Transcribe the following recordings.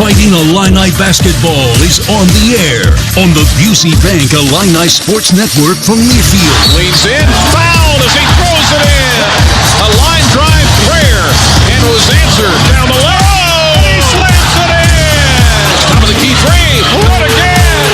Fighting Illini basketball is on the air on the Busey Bank Illini Sports Network from Learfield. Leans in, fouled as he throws it in. A line drive prayer, and was answered down the lane. Oh, he slams it in. Top of the key three. What again?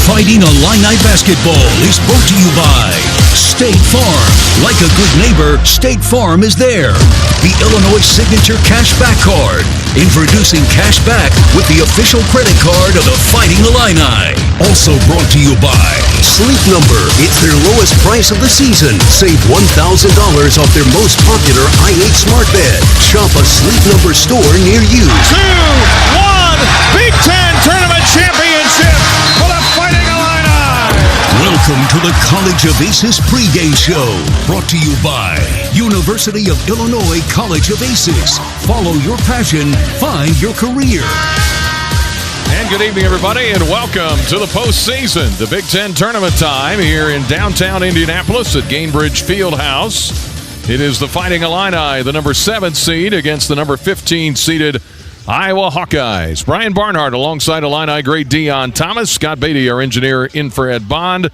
Fighting Illini basketball is brought to you by State Farm. Like a good neighbor, State Farm is there. The Illinois Signature Cashback Card. Introducing cashback with the official credit card of the Fighting Illini. Also brought to you by Sleep Number. It's their lowest price of the season. Save $1,000 off their most popular i8 smart bed. Shop a Sleep Number store near you. 2-1 Big Ten Tournament Championship for the Fighting Illini. Welcome to the College of Aces pregame show. Brought to you by University of Illinois College of Aces. Follow your passion, find your career. And good evening, everybody, and welcome to the postseason. The Big Ten Tournament time here in downtown Indianapolis at Gainbridge Fieldhouse. It is the Fighting Illini, the number 7 seed, against the number 15 seeded Iowa Hawkeyes. Brian Barnhart alongside Illini great Dion Thomas. Scott Beatty, our engineer, in for Ed Bond.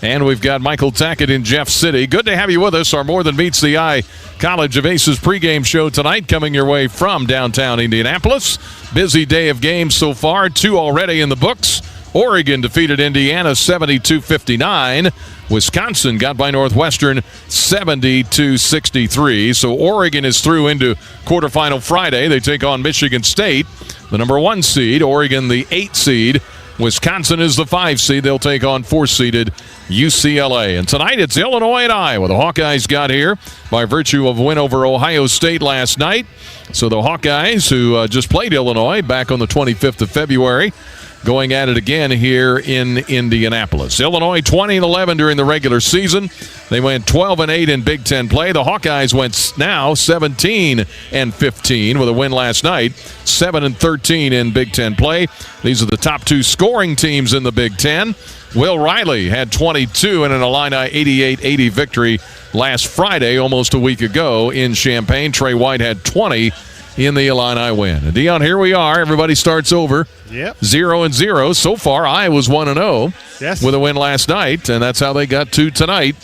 And we've got Michael Tackett in Jeff City. Good to have you with us. Our More Than Meets the Eye College of Aces pregame show tonight coming your way from downtown Indianapolis. Busy day of games so far. 2 already in the books. Oregon defeated Indiana 72-59. Wisconsin got by Northwestern 70-63. So Oregon is through into quarterfinal Friday. They take on Michigan State, the number 1 seed. Oregon, the 8 seed. Wisconsin is the 5 seed. They'll take on 4-seeded UCLA. And tonight it's Illinois and Iowa. The Hawkeyes got here by virtue of a win over Ohio State last night. So the Hawkeyes, who just played Illinois back on the 25th of February, going at it again here in Indianapolis. Illinois 20-11 during the regular season. They went 12-8 in Big Ten play. The Hawkeyes went now 17-15 with a win last night. 7-13 in Big Ten play. These are the top 2 scoring teams in the Big Ten. Will Riley had 22 in an Illini 88-80 victory last Friday, almost a week ago in Champaign. Trey White had 20 in the Illini win. And Dion, here we are. Everybody starts over. Yep. 0-0. So far, Iowa's 1-0 with a win last night, and that's how they got to tonight.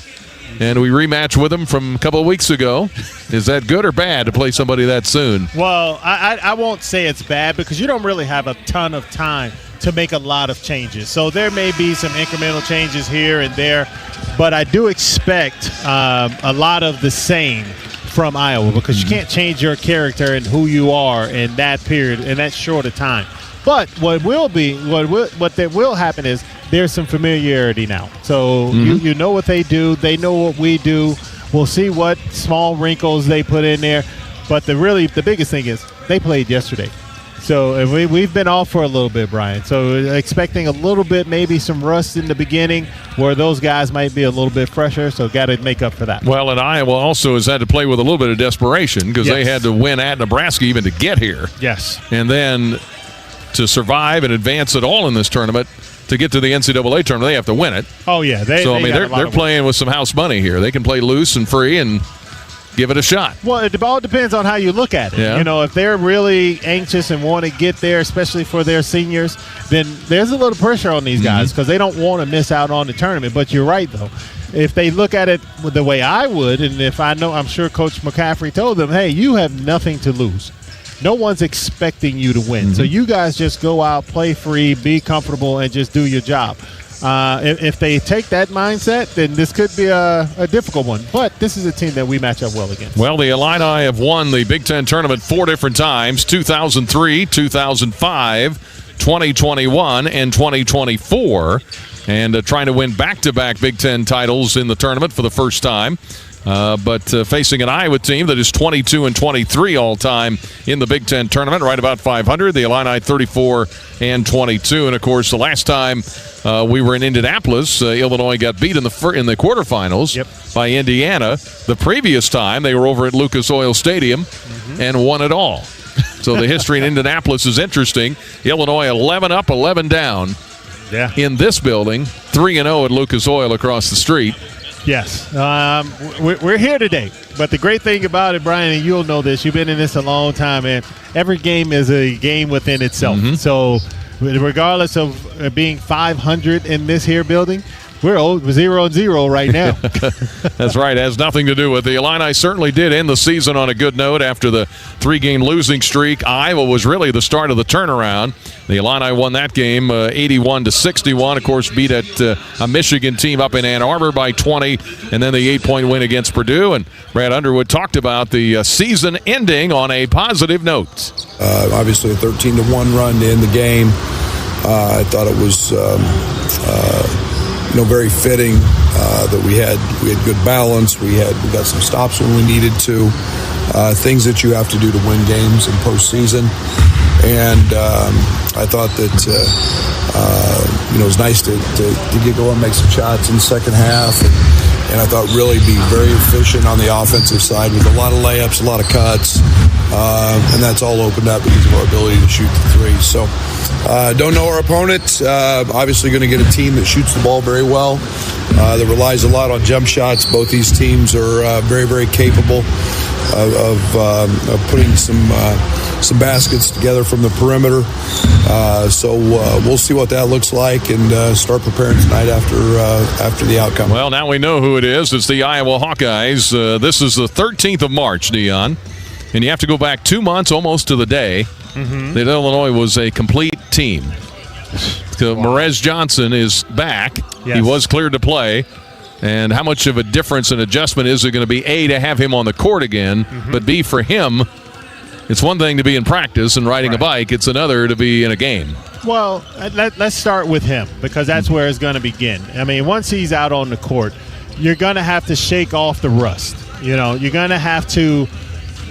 And we rematch with them from a couple of weeks ago. Is that good or bad to play somebody that soon? Well, I won't say it's bad because you don't really have a ton of time to make a lot of changes. So there may be some incremental changes here and there, but I do expect a lot of the same from Iowa because you can't change your character and who you are in that period, in that short of time. But what will happen is there's some familiarity now. So you know what they do. They know what we do. We'll see what small wrinkles they put in there. But the biggest thing is they played yesterday. So we've been off for a little bit, Brian. So expecting a little bit, maybe some rust in the beginning where those guys might be a little bit fresher. So got to make up for that. Well, and Iowa also has had to play with a little bit of desperation because they had to win at Nebraska even to get here. Yes. And then to survive and advance at all in this tournament, to get to the NCAA tournament, they have to win it. Oh, yeah. They're playing with some house money here. They can play loose and free and give it a shot. Well, it all depends on how you look at it. Yeah. You know, if they're really anxious and want to get there, especially for their seniors, then there's a little pressure on these guys because they don't want to miss out on the tournament. But you're right, though. If they look at it the way I would, and I'm sure Coach McCaffrey told them, hey, you have nothing to lose. No one's expecting you to win. So you guys just go out, play free, be comfortable, and just do your job. If they take that mindset, then this could be a difficult one. But this is a team that we match up well against. Well, the Illini have won the Big Ten tournament 4 different times, 2003, 2005, 2021, and 2024. And trying to win back-to-back Big Ten titles in the tournament for the first time. But facing an Iowa team that is 22-23 all-time in the Big Ten tournament, right about 500. The Illini 34-22, and of course, the last time we were in Indianapolis, Illinois got beat in the quarterfinals by Indiana. The previous time, they were over at Lucas Oil Stadium and won it all. So the history in Indianapolis is interesting. Illinois 11 up, 11 down in this building, 3-0 at Lucas Oil across the street. Yes. We're here today. But the great thing about it, Brian, and you'll know this, you've been in this a long time, and every game is a game within itself. Mm-hmm. So regardless of being 500 in this here building, we're 0-0 right now. That's right. It has nothing to do with the Illini. Certainly did end the season on a good note after the 3-game losing streak. Iowa was really the start of the turnaround. The Illini won that game 81-61. Of course, beat a Michigan team up in Ann Arbor by 20, and then the 8-point win against Purdue. And Brad Underwood talked about the season ending on a positive note. Obviously, a 13-1 run to end the game. I thought it was very fitting that we had good balance. We got some stops when we needed to. Things that you have to do to win games in postseason. And I thought that it was nice to get going, make some shots in the second half, and I thought really be very efficient on the offensive side with a lot of layups, a lot of cuts, and that's all opened up because of our ability to shoot the three. So don't know our opponent. Obviously going to get a team that shoots the ball very well, that relies a lot on jump shots. Both these teams are very, very capable of putting some baskets together from the perimeter. So we'll see what that looks like and start preparing tonight after the outcome. Well, now we know who it is. It's the Iowa Hawkeyes. This is the 13th of March, Dion. And you have to go back 2 months almost to the day that Illinois was a complete team. So Merez Johnson is back. Yes. He was cleared to play. And how much of a difference and adjustment is it going to be, A, to have him on the court again, but B, for him, it's one thing to be in practice and riding a bike. It's another to be in a game. Well, let's start with him because that's where it's going to begin. I mean, once he's out on the court, you're going to have to shake off the rust. You're going to have to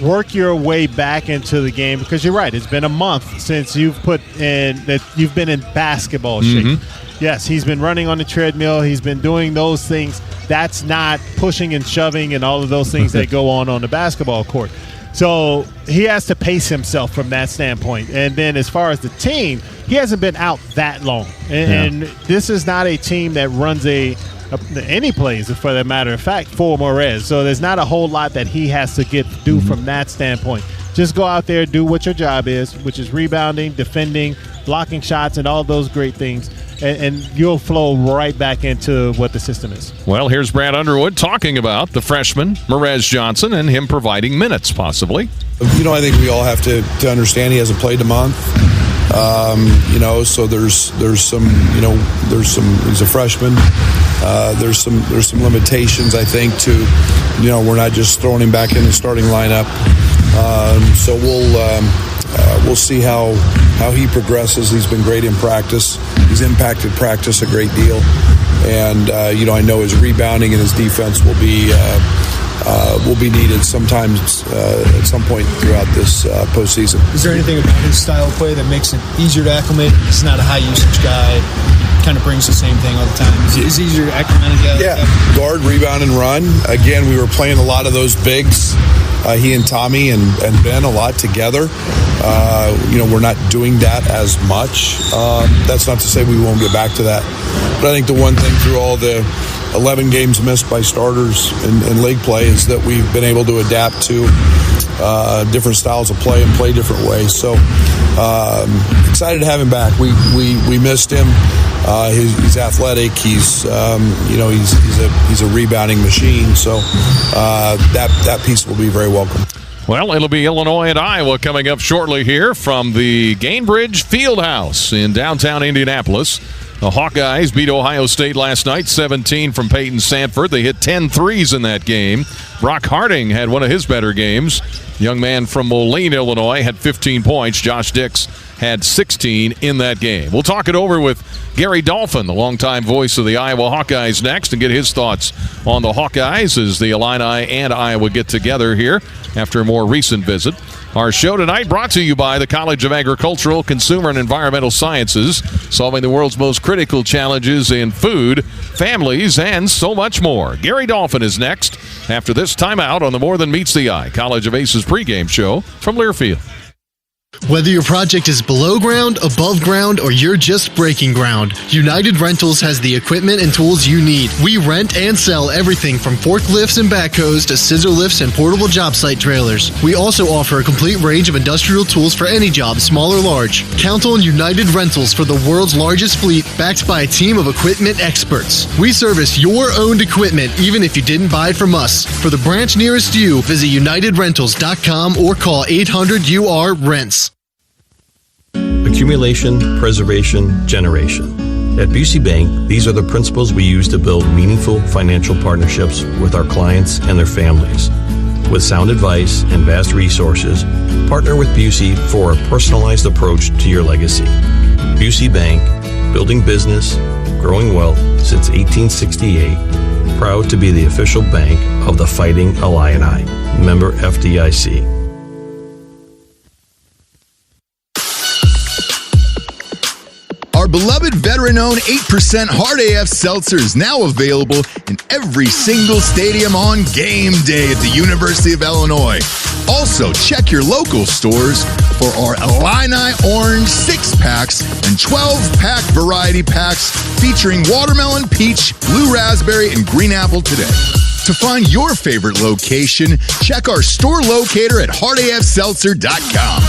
work your way back into the game because you're right. It's been a month since you've been in basketball shape. Yes, he's been running on the treadmill. He's been doing those things. That's not pushing and shoving and all of those things that go on the basketball court. So he has to pace himself from that standpoint. And then as far as the team, he hasn't been out that long. And this is not a team that runs any plays, for that matter of fact, for Merez. So there's not a whole lot that he has to do from that standpoint. Just go out there, do what your job is, which is rebounding, defending, blocking shots, and all those great things. And you'll flow right back into what the system is. Well, here's Brad Underwood talking about the freshman, Merez Johnson, and him providing minutes, possibly. I think we all have to understand he hasn't played a month. So there's some, he's a freshman. There's some limitations, I think, to, we're not just throwing him back in the starting lineup. So we'll see how he progresses. He's been great in practice. He's impacted practice a great deal. And, I know his rebounding and his defense will be needed sometimes at some point throughout this postseason. Is there anything about his style of play that makes it easier to acclimate? He's not a high-usage guy. Kind of brings the same thing all the time. Is he easier to acclimate? Yeah, guard, rebound, and run. Again, we were playing a lot of those bigs. He and Tommy and Ben a lot together. We're not doing that as much. That's not to say we won't get back to that. But I think the one thing through all the 11 games missed by starters in league play is that we've been able to adapt to different styles of play and play different ways. So excited to have him back. We missed him. He's athletic. He's a rebounding machine. So that piece will be very welcome. Well, it'll be Illinois and Iowa coming up shortly here from the Gainbridge Fieldhouse in downtown Indianapolis. The Hawkeyes beat Ohio State last night, 17 from Peyton Sanford. They hit 10 threes in that game. Brock Harding had one of his better games. Young man from Moline, Illinois, had 15 points. Josh Dix had 16 in that game. We'll talk it over with Gary Dolphin, the longtime voice of the Iowa Hawkeyes, next, and get his thoughts on the Hawkeyes as the Illini and Iowa get together here after a more recent visit. Our show tonight brought to you by the College of Agricultural, Consumer, and Environmental Sciences, solving the world's most critical challenges in food, families, and so much more. Gary Dolphin is next after this timeout on the More Than Meets the Eye College of Aces pregame show from Learfield. Whether your project is below ground, above ground, or you're just breaking ground, United Rentals has the equipment and tools you need. We rent and sell everything from forklifts and backhoes to scissor lifts and portable job site trailers. We also offer a complete range of industrial tools for any job, small or large. Count on United Rentals for the world's largest fleet, backed by a team of equipment experts. We service your owned equipment, even if you didn't buy it from us. For the branch nearest you, visit UnitedRentals.com or call 800-UR-RENTS. Accumulation, preservation, generation. At Busey Bank, these are the principles we use to build meaningful financial partnerships with our clients and their families. With sound advice and vast resources, partner with Busey for a personalized approach to your legacy. Busey Bank, building business, growing wealth since 1868. Proud to be the official bank of the Fighting Illini. Member FDIC. Our beloved veteran-owned 8% Hard AF Seltzer is now available in every single stadium on game day at the University of Illinois. Also, check your local stores for our Illini Orange 6-packs and 12-pack variety packs featuring watermelon, peach, blue raspberry, and green apple today. To find your favorite location, check our store locator at hardafseltzer.com.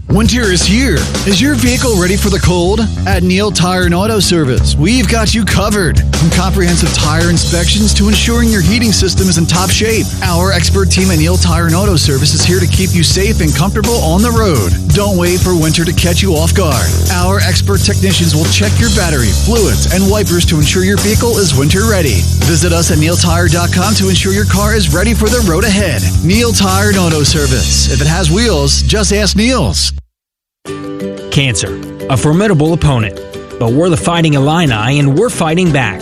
Winter is here. Is your vehicle ready for the cold? At Neil Tire and Auto Service, we've got you covered. From comprehensive tire inspections to ensuring your heating system is in top shape. Our expert team at Neil Tire and Auto Service is here to keep you safe and comfortable on the road. Don't wait for winter to catch you off guard. Our expert technicians will check your battery, fluids, and wipers to ensure your vehicle is winter ready. Visit us at neiltire.com to ensure your car is ready for the road ahead. Neil Tire and Auto Service. If it has wheels, just ask Neil's. Cancer, a formidable opponent, but we're the Fighting Illini and we're fighting back.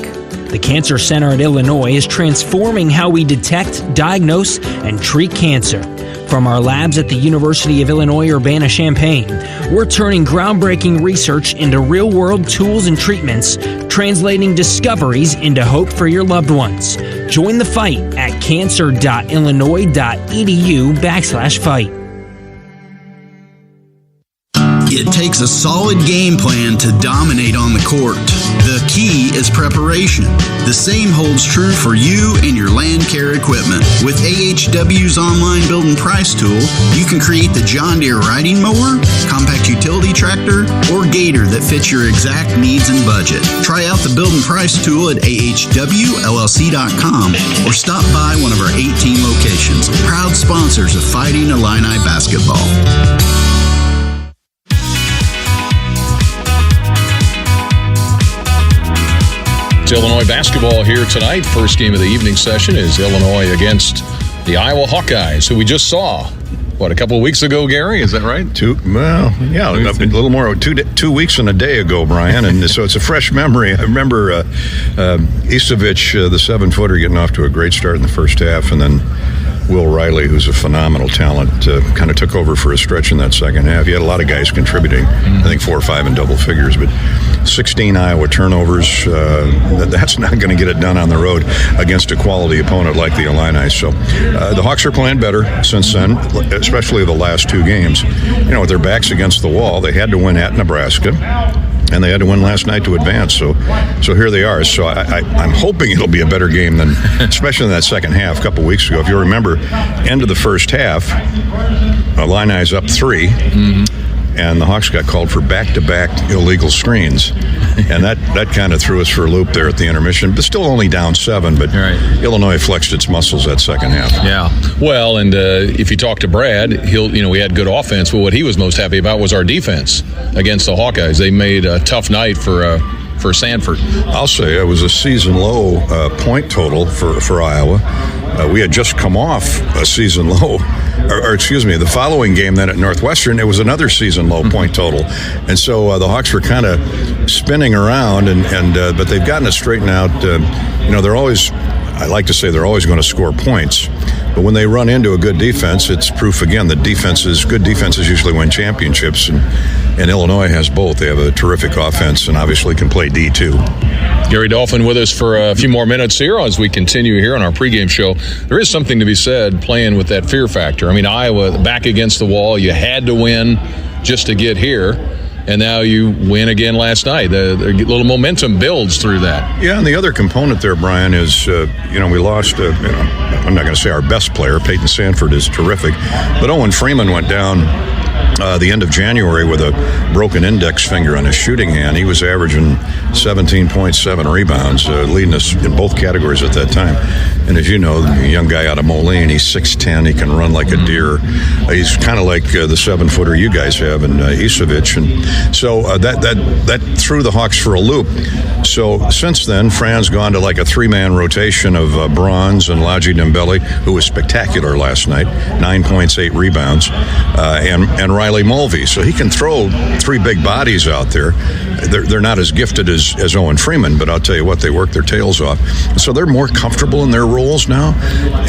The Cancer Center at Illinois is transforming how we detect, diagnose, and treat cancer. From our labs at the University of Illinois Urbana-Champaign, we're turning groundbreaking research into real-world tools and treatments, translating discoveries into hope for your loved ones. Join the fight at cancer.illinois.edu/fight. It takes a solid game plan to dominate on the court. The key is preparation. The same holds true for you and your land care equipment. With AHW's online build and price tool, you can create the John Deere riding mower, compact utility tractor, or gator that fits your exact needs and budget. Try out the build and price tool at ahwllc.com or stop by one of our 18 locations. Proud sponsors of Fighting Illini basketball. Illinois basketball here tonight. First game of the evening session is Illinois against the Iowa Hawkeyes, who we just saw, a couple of weeks ago, Gary? Is that right? A little more, 2 weeks and a day ago, Brian, and so it's a fresh memory. I remember Isevich, the 7-footer, getting off to a great start in the first half, and then Will Riley, who's a phenomenal talent, kind of took over for a stretch in that second half. He had a lot of guys contributing, I think 4 or 5 in double figures, but 16 Iowa turnovers. That's not going to get it done on the road against a quality opponent like the Illini. So the Hawks are playing better since then, especially the last 2 games. With their backs against the wall, they had to win at Nebraska, and they had to win last night to advance. So here they are. So I'm hoping it'll be a better game than, especially in that second half a couple weeks ago. If you remember, end of the first half, Illini's up 3. Mm-hmm. And the Hawks got called for back-to-back illegal screens. And that kind of threw us for a loop there at the intermission. But still only down 7. But Illinois flexed its muscles that second half. Yeah. Well, and if you talk to Brad, we had good offense. But what he was most happy about was our defense against the Hawkeyes. They made a tough night for Sanford. I'll say it was a season-low point total for Iowa. We had just come off a season low, the following game then at Northwestern, it was another season low point total. And so the Hawks were kind of spinning around, but they've gotten it straightened out. They're always, I like to say they're always going to score points. But when they run into a good defense, it's proof again that good defenses usually win championships. And and Illinois has both. They have a terrific offense and obviously can play D too. Gary Dolphin with us for a few more minutes here as we continue here on our pregame show. There is something to be said playing with that fear factor. I mean, Iowa back against the wall. You had to win just to get here, and now you win again last night. The little momentum builds through that. Yeah, and the other component there, Brian, is, we lost, I'm not going to say our best player. Peyton Sanford is terrific, but Owen Freeman went down the end of January with a broken index finger on his shooting hand. He was averaging 17.7 rebounds, leading us in both categories at that time. And as you know, the young guy out of Moline, he's 6'10", he can run like a deer. He's kind of like the 7-footer you guys have in Isevich. And so that threw the Hawks for a loop. So since then, Fran's gone to like a 3-man rotation of Bronze and Laji Dembele, who was spectacular last night, 9 points, 8 rebounds, and Riley Mulvey. So he can throw 3 big bodies out there. They're not as gifted as Owen Freeman, but I'll tell you what, they work their tails off. So they're more comfortable in their roles now,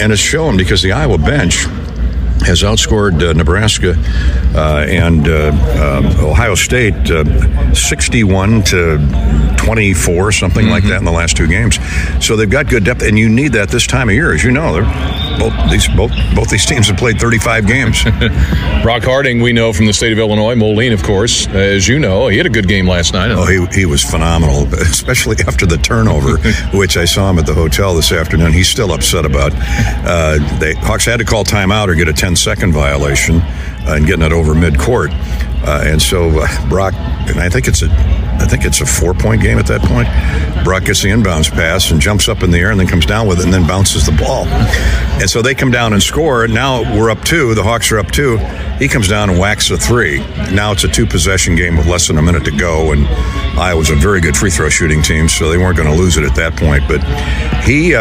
and it's shown because the Iowa bench has outscored Nebraska and Ohio State 61-24, something like that in the last 2 games. So they've got good depth, and you need that this time of year. As you know, both these teams have played 35 games. Brock Harding, we know from the state of Illinois, Moline, of course. As you know, he had a good game last night. Oh, he was phenomenal, especially after the turnover, which I saw him at the hotel this afternoon. He's still upset about. Hawks had to call timeout or get a 10-second violation and getting it over midcourt. And so Brock, and I think it's a 4-point game at that point. Brock gets the inbounds pass and jumps up in the air and then comes down with it and then bounces the ball. And so they come down and score. And now we're up 2. The Hawks are up 2. He comes down and whacks a 3. Now it's a 2-possession game with less than a minute to go. And Iowa's a very good free throw shooting team, so they weren't going to lose it at that point. But he...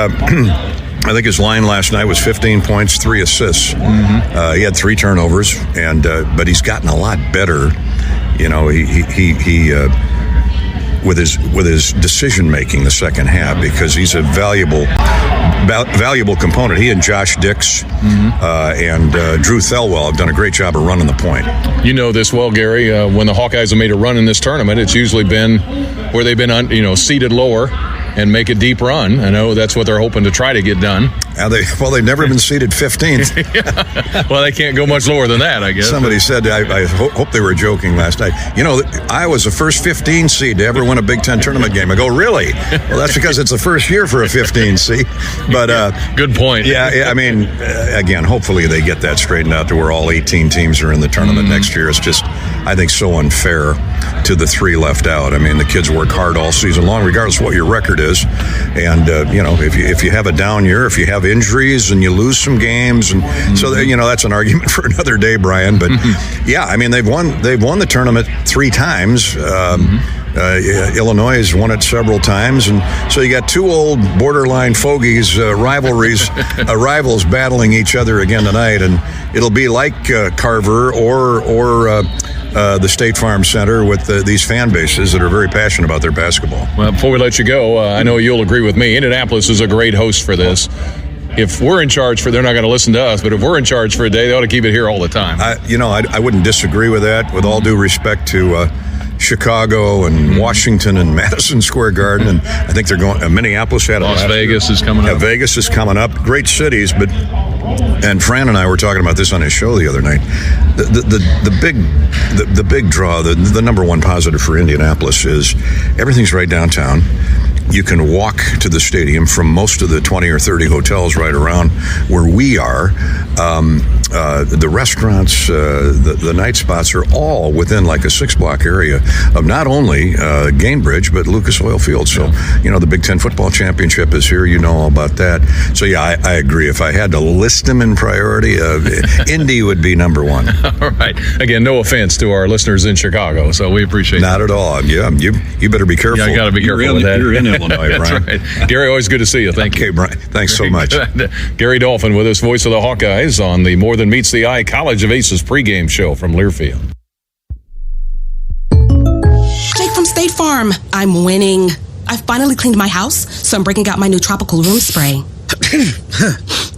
I think his line last night was 15 points, 3 assists. He had 3 turnovers, and but he's gotten a lot better. You know, he with his decision making the second half, because he's a valuable component. He and Josh Dix and Drew Thelwell have done a great job of running the point. You know this well, Gary. When the Hawkeyes have made a run in this tournament, it's usually been where they've been seated lower and make a deep run. I know that's what they're hoping to try to get done. They've never been seeded 15th. Well, they can't go much lower than that, I guess. Somebody said, I hope they were joking last night. You know, Iowa's the first 15 seed to ever win a Big Ten tournament game. I go, really? Well, that's because it's the first year for a 15 seed. But good point. Yeah, I mean, again, hopefully they get that straightened out to where all 18 teams are in the tournament next year. It's just, I think, so unfair to the 3 left out. I mean, the kids work hard all season long, regardless of what your record is. And if you have a down year, if you have injuries and you lose some games, and so that's an argument for another day, Brian. But yeah, I mean, they've won the tournament 3 times. Illinois has won it several times, and so you got 2 old borderline fogies, rivals battling each other again tonight, and it'll be like Carver or the State Farm Center with these fan bases that are very passionate about their basketball. Well, before we let you go, I know you'll agree with me. Indianapolis is a great host for this. If we're in charge they're not going to listen to us, but if we're in charge for a day, they ought to keep it here all the time. I wouldn't disagree with that, with all due respect to Chicago and Washington and Madison Square Garden, and I think they're going. Minneapolis had Las Vegas is coming up. Yeah, Vegas is coming up. Great cities, but and Fran and I were talking about this on his show the other night. The big draw, the number one positive for Indianapolis is everything's right downtown. You can walk to the stadium from most of the 20 or 30 hotels right around where we are. The restaurants, the night spots are all within like a 6-block area of not only Gainbridge, but Lucas Oil Field. So, the Big Ten football championship is here. You know all about that. So, yeah, I agree. If I had to list them in priority, Indy would be number 1. All right. Again, no offense to our listeners in Chicago, so we appreciate Not at all. Yeah, you better be careful. Yeah, you got to be careful with that. You're in Illinois, Brian. That's right. Gary, always good to see you. Thank you. Okay, Brian. Thanks so much. Gary Dolphin with us, voice of the Hawkeyes, on the More Than Meets the Eye College of Aces pregame show from Learfield. Jake from State Farm. I'm winning. I finally cleaned my house, so I'm breaking out my new tropical room spray.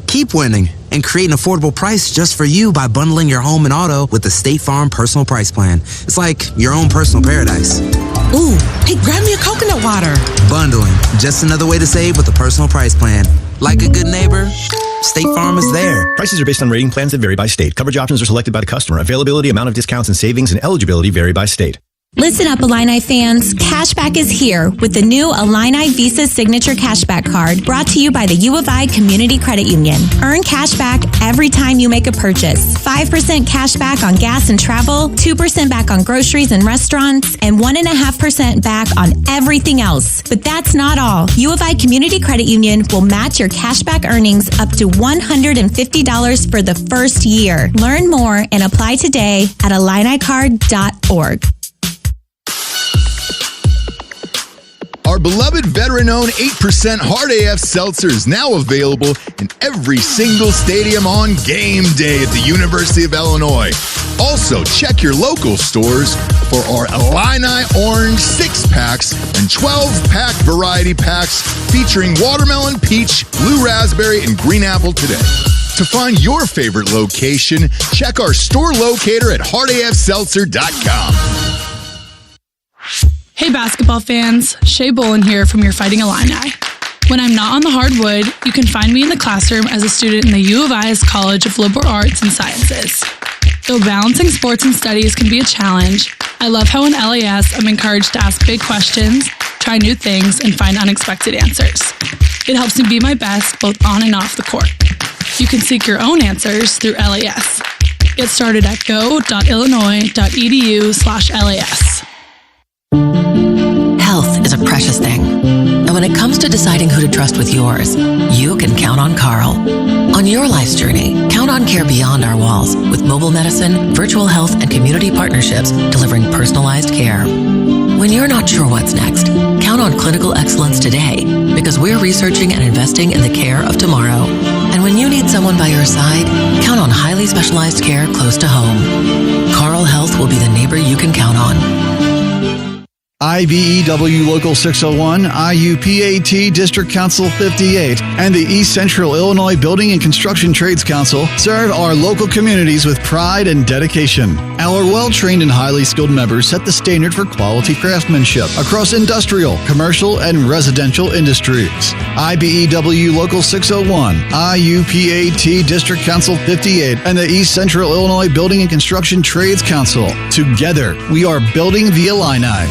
Keep winning. and create an affordable price just for you by bundling your home and auto with the State Farm Personal Price Plan. It's like your own personal paradise. Ooh, hey, grab me a coconut water. Bundling, just another way to save with a personal price plan. Like a good neighbor, State Farm is there. Prices are based on rating plans that vary by state. Coverage options are selected by the customer. Availability, amount of discounts and savings, and eligibility vary by state. Listen up, Illini fans. Cashback is here with the new Illini Visa Signature Cashback Card brought to you by the U of I Community Credit Union. Earn cashback every time you make a purchase. 5% cashback on gas and travel, 2% back on groceries and restaurants, and 1.5% back on everything else. But that's not all. U of I Community Credit Union will match your cashback earnings up to $150 for the first year. Learn more and apply today at IlliniCard.org. Our beloved veteran-owned 8% Hard AF Seltzer is now available in every single stadium on game day at the University of Illinois. Also, check your local stores for our Illini Orange 6-packs and 12-pack variety packs featuring watermelon, peach, blue raspberry, and green apple today. To find your favorite location, check our store locator at hardafseltzer.com. Hey basketball fans, Shea Bolin here from your Fighting Illini. When I'm not on the hardwood, you can find me in the classroom as a student in the U of I's College of Liberal Arts and Sciences. Though balancing sports and studies can be a challenge, I love how in LAS I'm encouraged to ask big questions, try new things, and find unexpected answers. It helps me be my best both on and off the court. You can seek your own answers through LAS. Get started at go.illinois.edu/LAS. Health is a precious thing. And when it comes to deciding who to trust with yours, you can count on Carl. On your life's journey, count on care beyond our walls with mobile medicine, virtual health, and community partnerships delivering personalized care. When you're not sure what's next, count on clinical excellence today because we're researching and investing in the care of tomorrow. And when you need someone by your side, count on highly specialized care close to home. Carl Health will be the neighbor you can count on. IBEW Local 601, IUPAT District Council 58, and the East Central Illinois Building and Construction Trades Council serve our local communities with pride and dedication. Our well-trained and highly skilled members set the standard for quality craftsmanship across industrial, commercial, and residential industries. IBEW Local 601, IUPAT District Council 58, and the East Central Illinois Building and Construction Trades Council. Together, we are building the Illini.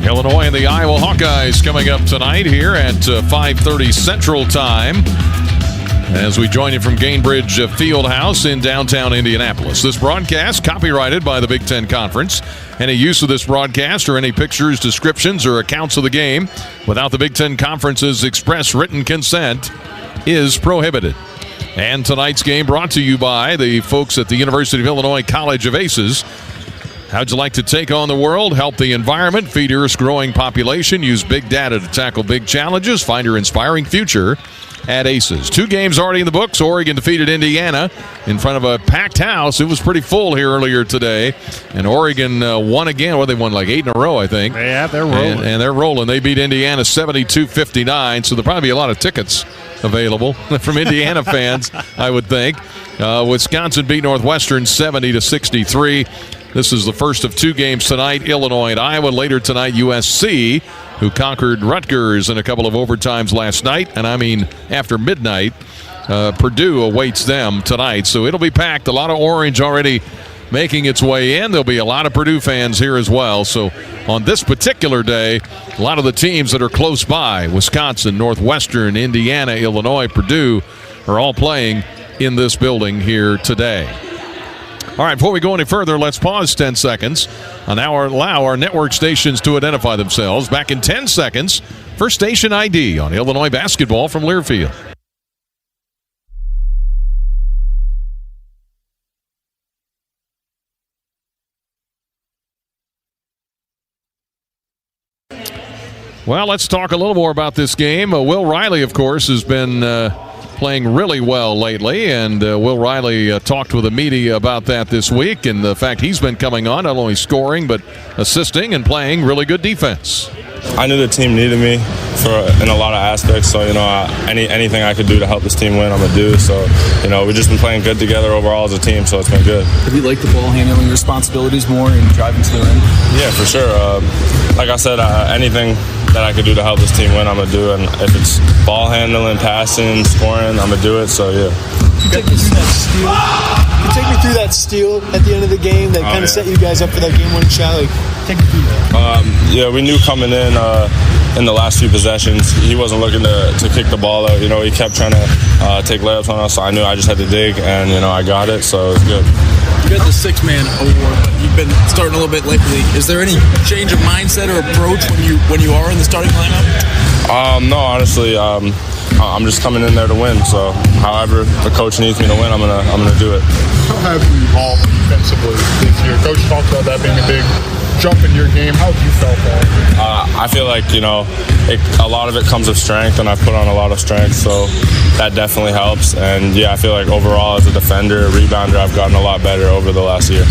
Illinois and the Iowa Hawkeyes coming up tonight here at 5:30 Central Time as we join you from Gainbridge Fieldhouse in downtown Indianapolis. This broadcast copyrighted by the Big Ten Conference. Any use of this broadcast or any pictures, descriptions, or accounts of the game without the Big Ten Conference's express written consent is prohibited. And tonight's game brought to you by the folks at the University of Illinois College of Aces. How'd you like to take on the world, help the environment, feed Earth's growing population, use big data to tackle big challenges, find your inspiring future at Aces. 2 games already in the books. Oregon defeated Indiana in front of a packed house. It was pretty full here earlier today. And Oregon won again. Well, they won like 8 in a row, I think. Yeah, they're rolling. And they're rolling. They beat Indiana 72-59, so there'll probably be a lot of tickets available from Indiana fans, I would think. Wisconsin beat Northwestern 70-63. This is the first of 2 games tonight, Illinois and Iowa. Later tonight, USC, who conquered Rutgers in a couple of overtimes last night. And I mean, after midnight, Purdue awaits them tonight. So it'll be packed. A lot of orange already making its way in. There'll be a lot of Purdue fans here as well. So on this particular day, a lot of the teams that are close by, Wisconsin, Northwestern, Indiana, Illinois, Purdue, are all playing in this building here today. All right, before we go any further, let's pause 10 seconds and now allow our network stations to identify themselves. Back in 10 seconds for Station ID on Illinois basketball from Learfield. Well, let's talk a little more about this game. Will Riley, of course, has been playing really well lately, and Will Riley talked with the media about that this week and the fact he's been coming on, not only scoring but assisting and playing really good defense. I knew the team needed me in a lot of aspects, so anything I could do to help this team win, I'm gonna do. So we've just been playing good together overall as a team, so it's been good. Have you liked the ball handling responsibilities more and driving to the rim? Yeah, for sure. Like I said, anything that I could do to help this team win, I'm gonna do. And if it's ball handling, passing, scoring, I'm gonna do it. So yeah. Take me through that steal at the end of the game that kind of set you guys up for that game-winning shot. Take me through that. We knew coming in the last few possessions, he wasn't looking to kick the ball out. He kept trying to take layups on us, so I knew I just had to dig, and I got it, so it was good. You had the six-man award, but you've been starting a little bit lately. Is there any change of mindset or approach when you are in the starting lineup? No, honestly, I'm just coming in there to win. So, however the coach needs me to win, I'm gonna do it. How have you evolved defensively this year? Coach talked about that being a big jump in your game. How have you felt that? I feel like a lot of it comes with strength, and I've put on a lot of strength, so that definitely helps. And I feel like overall as a defender, rebounder, I've gotten a lot better over the last year.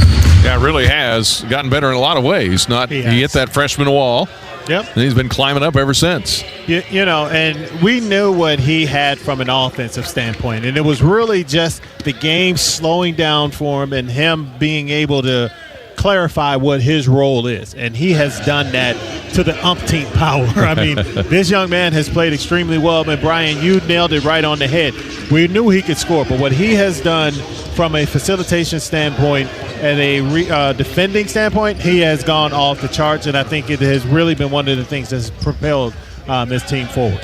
Yeah, it really has gotten better in a lot of ways. He hit that freshman wall. Yep. And he's been climbing up ever since. And we knew what he had from an offensive standpoint. And it was really just the game slowing down for him and him being able to clarify what his role is. And he has done that to the umpteenth power. I mean, this young man has played extremely well. And Brian, you nailed it right on the head. We knew he could score, but what he has done from a facilitation standpoint and a defending standpoint, he has gone off the charts, and I think it has really been one of the things that's propelled this team forward.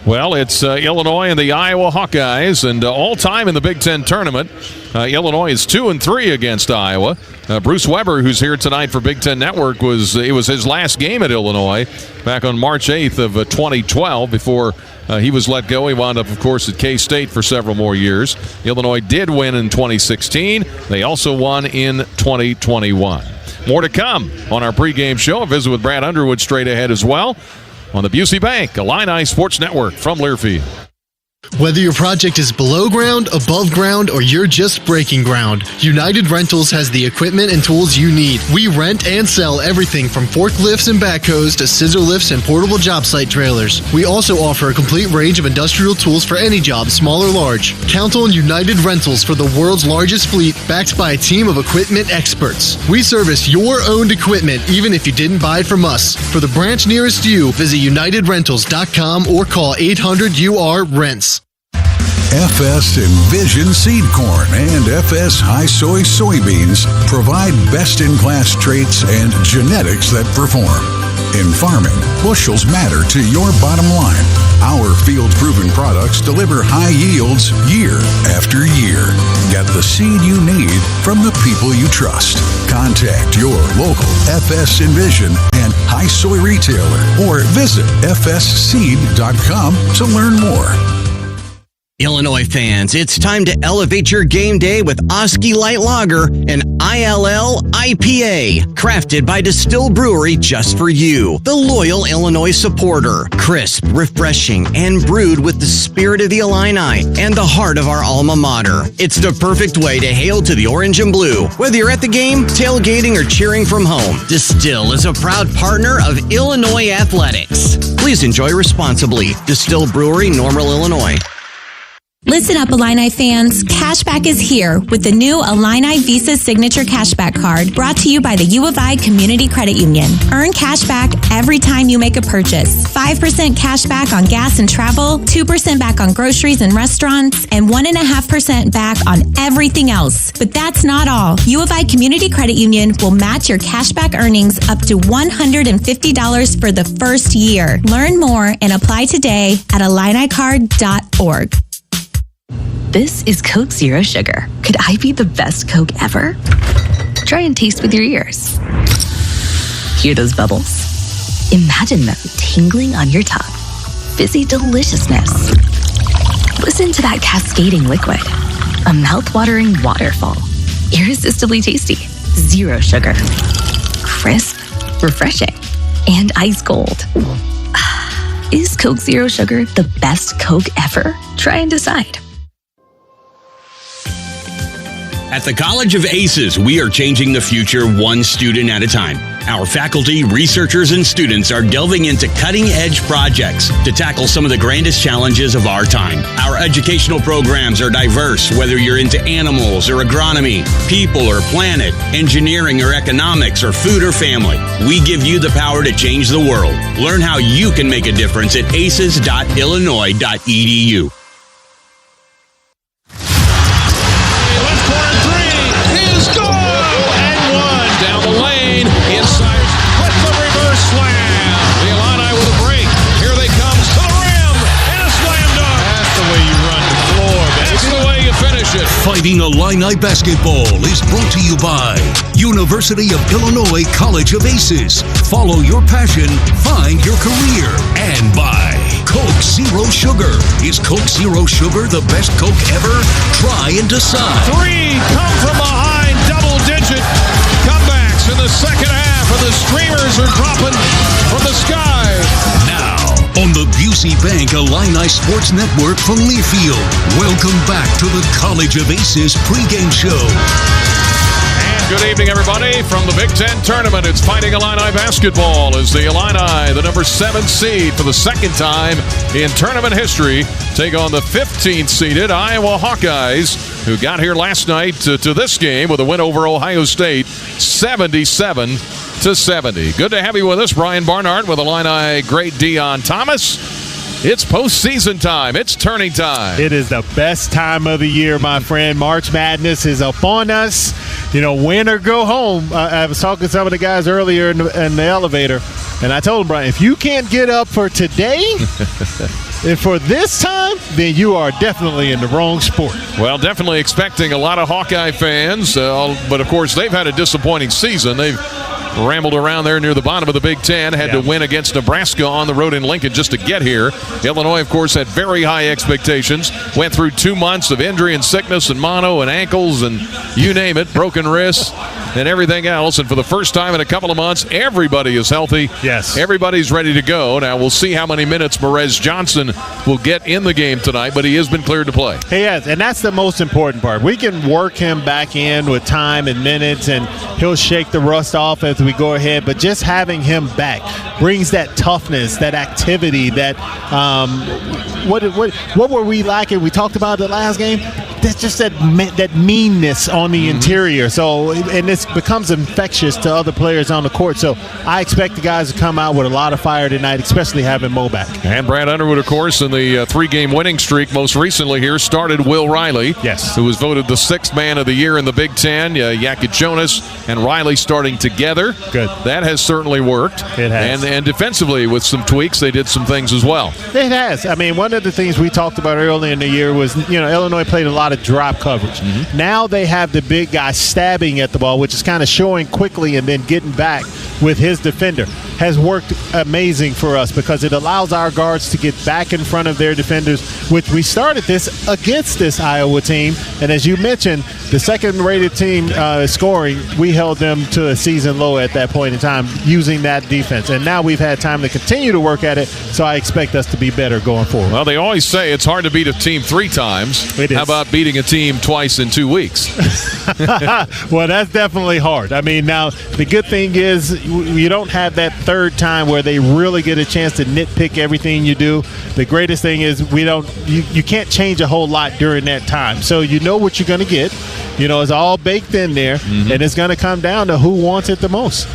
Well, it's Illinois and the Iowa Hawkeyes, and all time in the Big Ten tournament, Illinois is 2-3 against Iowa. Bruce Weber, who's here tonight for Big Ten Network, was his last game at Illinois back on March 8th of 2012 before he was let go. He wound up, of course, at K-State for several more years. Illinois did win in 2016. They also won in 2021. More to come on our pregame show. A visit with Brad Underwood straight ahead as well on the Busey Bank Illini Sports Network from Learfield. Whether your project is below ground, above ground, or you're just breaking ground, United Rentals has the equipment and tools you need. We rent and sell everything from forklifts and backhoes to scissor lifts and portable job site trailers. We also offer a complete range of industrial tools for any job, small or large. Count on United Rentals for the world's largest fleet, backed by a team of equipment experts. We service your owned equipment, even if you didn't buy it from us. For the branch nearest you, visit UnitedRentals.com or call 800-UR-RENTS. FS Envision Seed Corn and FS High Soy Soybeans provide best-in-class traits and genetics that perform. In farming, bushels matter to your bottom line. Our field-proven products deliver high yields year after year. Get the seed you need from the people you trust. Contact your local FS Envision and High Soy retailer or visit fsseed.com to learn more. Illinois fans, it's time to elevate your game day with Oski Light Lager, an ILL IPA, crafted by Distill Brewery just for you, the loyal Illinois supporter. Crisp, refreshing, and brewed with the spirit of the Illini and the heart of our alma mater. It's the perfect way to hail to the orange and blue. Whether you're at the game, tailgating, or cheering from home, Distill is a proud partner of Illinois Athletics. Please enjoy responsibly. Distill Brewery, Normal, Illinois. Listen up, Illini fans. Cashback is here with the new Illini Visa Signature Cashback Card, brought to you by the U of I Community Credit Union. Earn cashback every time you make a purchase. 5% cashback on gas and travel, 2% back on groceries and restaurants, and 1.5% back on everything else. But that's not all. U of I Community Credit Union will match your cashback earnings up to $150 for the first year. Learn more and apply today at IlliniCard.org. This is Coke Zero Sugar. Could I be the best Coke ever? Try and taste with your ears. Hear those bubbles? Imagine them tingling on your tongue. Fizzy deliciousness. Listen to that cascading liquid. A mouth-watering waterfall. Irresistibly tasty. Zero sugar. Crisp, refreshing, and ice cold. Is Coke Zero Sugar the best Coke ever? Try and decide. At the College of Aces, we are changing the future one student at a time. Our faculty, researchers, and students are delving into cutting-edge projects to tackle some of the grandest challenges of our time. Our educational programs are diverse, whether you're into animals or agronomy, people or planet, engineering or economics, or food or family. We give you the power to change the world. Learn how you can make a difference at aces.illinois.edu. Fighting Illini basketball is brought to you by University of Illinois College of Aces. Follow your passion, find your career. And by Coke Zero Sugar. Is Coke Zero Sugar the best Coke ever? Try and decide. Three come from behind, double-digit comebacks in the second half, and the streamers are dropping from the sky. Now, on the Busey Bank Illini Sports Network from Leafield, welcome back to the College of Aces pregame show. And good evening, everybody. From the Big Ten tournament, it's Fighting Illini basketball as the Illini, the number 7 seed for the second time in tournament history, take on the 15th seeded Iowa Hawkeyes, who got here last night to this game with a win over Ohio State, 77-70. Good to have you with us, Brian Barnhart, with Illini great Dion Thomas. It's postseason time. It's turning time. It is the best time of the year, my friend. March Madness is upon us. You know, win or go home. I was talking to some of the guys earlier in the elevator, and I told them, Brian, if you can't get up for today and for this time, then you are definitely in the wrong sport. Well, definitely expecting a lot of Hawkeye fans, but of course they've had a disappointing season. They've rambled around there near the bottom of the Big Ten, had to win against Nebraska on the road in Lincoln just to get here. Illinois, of course, had very high expectations, went through 2 months of injury and sickness and mono and ankles and you name it, broken wrists and everything else. And for the first time in a couple of months, everybody is healthy. Yes. Everybody's ready to go. Now, we'll see how many minutes Merez Johnson will get in the game tonight, but he has been cleared to play. He has, and that's the most important part. We can work him back in with time and minutes, and he'll shake the rust off as we go ahead, but just having him back brings that toughness, that activity, that what were we lacking? We talked about the last game. That's just that meanness on the interior. So, and this becomes infectious to other players on the court. So I expect the guys to come out with a lot of fire tonight, especially having Mo back. And Brad Underwood, of course, in the 3-game winning streak most recently here, started Will Riley. Yes. Who was voted the 6th man of the year in the Big Ten. Jakic Jonas and Riley starting together. Good. That has certainly worked. It has. And defensively, with some tweaks, they did some things as well. It has. I mean, one of the things we talked about early in the year was, Illinois played a lot of drop coverage. Mm-hmm. Now they have the big guy stabbing at the ball, which is kind of showing quickly and then getting back with his defender. Has worked amazing for us because it allows our guards to get back in front of their defenders, which we started this against this Iowa team. And as you mentioned, the second-rated team scoring, we held them to a season low at that point in time using that defense. And now we've had time to continue to work at it, so I expect us to be better going forward. Well, they always say it's hard to beat a team 3 times. It is. How about beating a team twice in 2 weeks? Well, that's definitely hard. I mean, now, the good thing is you don't have that third time where they really get a chance to nitpick everything you do. The greatest thing is you can't change a whole lot during that time. So you know what you're going to get. It's all baked in there, and it's going to come down to who wants it the most.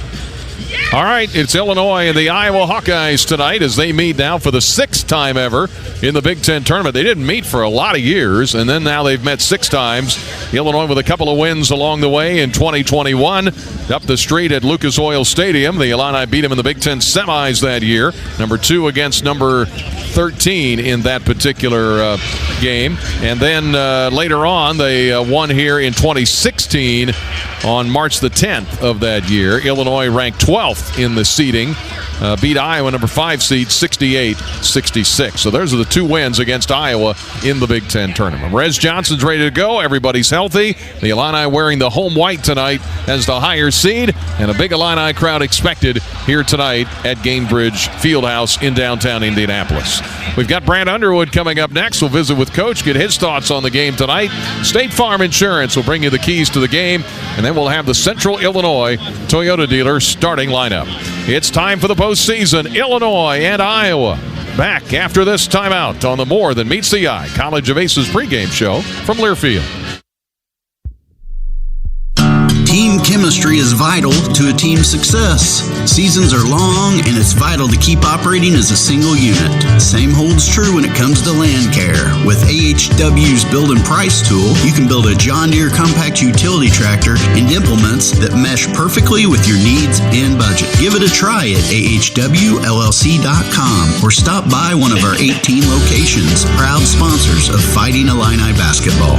All right, it's Illinois and the Iowa Hawkeyes tonight as they meet now for the 6th time ever in the Big Ten tournament. They didn't meet for a lot of years, and then now they've met 6 times. Illinois with a couple of wins along the way in 2021. Up the street at Lucas Oil Stadium, the Illini beat them in the Big Ten semis that year. Number 2 against number 13 in that particular game. And then later on, they won here in 2016 on March the 10th of that year. Illinois ranked 12th in the seeding. Beat Iowa, number 5 seed, 68-66. So those are the 2 wins against Iowa in the Big Ten tournament. Merez Johnson's ready to go. Everybody's healthy. The Illini wearing the home white tonight as the higher seed, and a big Illini crowd expected here tonight at Gainbridge Fieldhouse in downtown Indianapolis. We've got Brant Underwood coming up next. We'll visit with Coach, get his thoughts on the game tonight. State Farm Insurance will bring you the keys to the game, and then we'll have the Central Illinois Toyota dealer starting lineup. It's time for the postseason. Illinois and Iowa back after this timeout on the More Than Meets the Eye College of Aces pregame show from Learfield. Team chemistry is vital to a team's success. Seasons are long, and it's vital to keep operating as a single unit. Same holds true when it comes to land care. With AHW's Build and Price tool, you can build a John Deere compact utility tractor and implements that mesh perfectly with your needs and budget. Give it a try at ahwllc.com or stop by one of our 18 locations, proud sponsors of Fighting Illini basketball.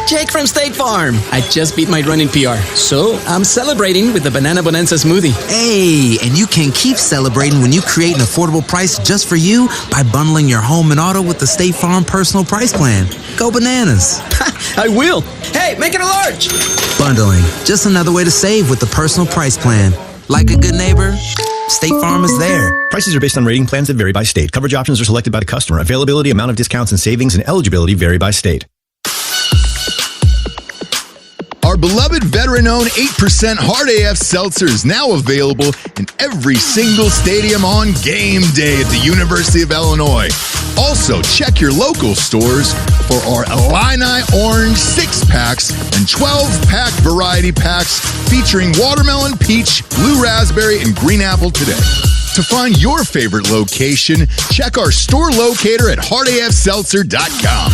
Jake from State Farm. I just beat my running PR, so I'm celebrating with the Banana Bonanza smoothie. Hey, and you can keep celebrating when you create an affordable price just for you by bundling your home and auto with the State Farm Personal Price Plan. Go bananas. I will. Hey, make it a large. Bundling, just another way to save with the Personal Price Plan. Like a good neighbor, State Farm is there. Prices are based on rating plans that vary by state. Coverage options are selected by the customer. Availability, amount of discounts and savings, and eligibility vary by state. Our beloved veteran-owned 8% Hard AF Seltzer is now available in every single stadium on game day at the University of Illinois. Also, check your local stores for our Illini Orange 6-packs and 12-pack variety packs featuring watermelon, peach, blue raspberry, and green apple today. To find your favorite location, check our store locator at hardafseltzer.com.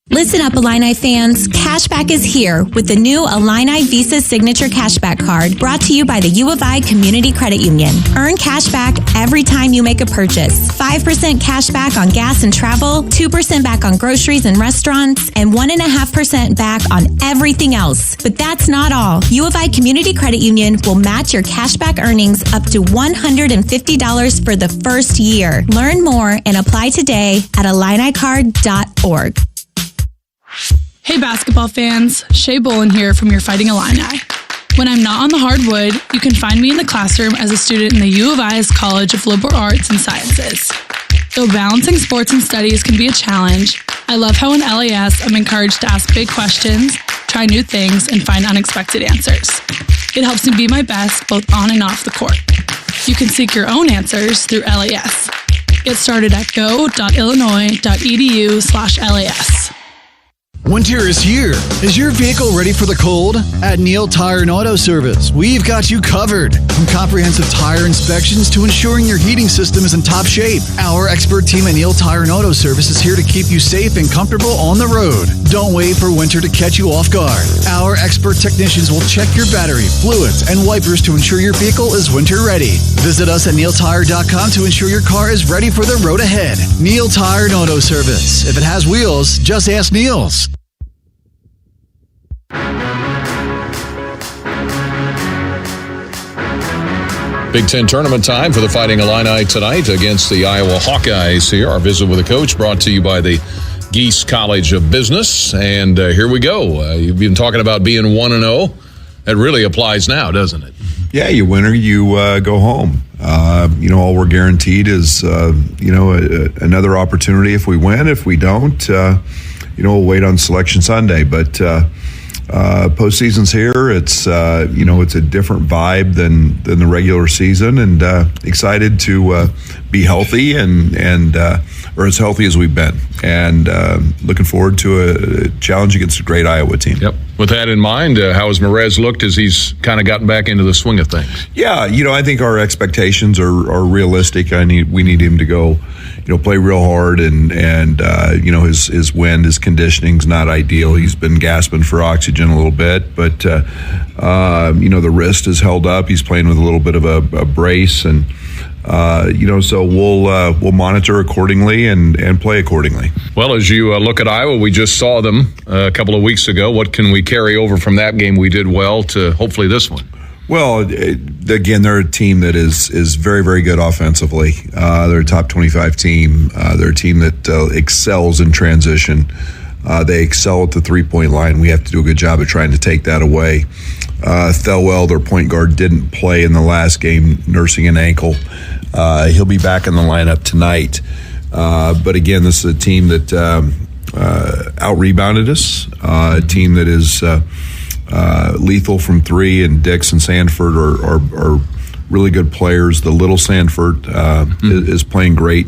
Listen up, Illini fans. Cashback is here with the new Illini Visa Signature Cashback Card brought to you by the U of I Community Credit Union. Earn cashback every time you make a purchase. 5% cashback on gas and travel, 2% back on groceries and restaurants, and 1.5% back on everything else. But that's not all. U of I Community Credit Union will match your cashback earnings up to $150 for the first year. Learn more and apply today at IlliniCard.org. Hey basketball fans, Shea Bolin here from your Fighting Illini. When I'm not on the hardwood, you can find me in the classroom as a student in the U of I's College of Liberal Arts and Sciences. Though balancing sports and studies can be a challenge, I love how in LAS I'm encouraged to ask big questions, try new things, and find unexpected answers. It helps me be my best both on and off the court. You can seek your own answers through LAS. Get started at go.illinois.edu/LAS. Winter is here. Is your vehicle ready for the cold? At Neil Tire and Auto Service, we've got you covered. From comprehensive tire inspections to ensuring your heating system is in top shape, our expert team at Neil Tire and Auto Service is here to keep you safe and comfortable on the road. Don't wait for winter to catch you off guard. Our expert technicians will check your battery, fluids, and wipers to ensure your vehicle is winter ready. Visit us at neiltire.com to ensure your car is ready for the road ahead. Neil Tire and Auto Service. If it has wheels, just ask Neil's. Big Ten tournament time for the Fighting Illini tonight against the Iowa Hawkeyes here. Our visit with the coach brought to you by the Geese College of Business. And here we go. You've been talking about being 1-0. That really applies now, doesn't it? Yeah, you win or you go home. All we're guaranteed is, another opportunity if we win. If we don't, we'll wait on Selection Sunday. But postseason's here. It's it's a different vibe than the regular season, and excited to be healthy and or as healthy as we've been, and looking forward to a challenge against a great Iowa team. Yep. With that in mind, how has Merez looked as he's kind of gotten back into the swing of things? Yeah, I think our expectations are realistic. We need him to go, play real hard, and his wind, his conditioning's not ideal. He's been gasping for oxygen a little bit, but the wrist is held up. He's playing with a little bit of a brace, and so we'll monitor accordingly and play accordingly. Well, as you look at Iowa, we just saw them a couple of weeks ago. What can we carry over from that game we did well to hopefully this one? Well, again, they're a team that is very, very good offensively. They're a top 25 team. They're a team that excels in transition. They excel at the three-point line. We have to do a good job of trying to take that away. Thelwell, their point guard, didn't play in the last game, nursing an ankle. He'll be back in the lineup tonight. But again, this is a team that out-rebounded us, a team that is lethal from three, and Dix and Sanford are really good players. The little Sanford is playing great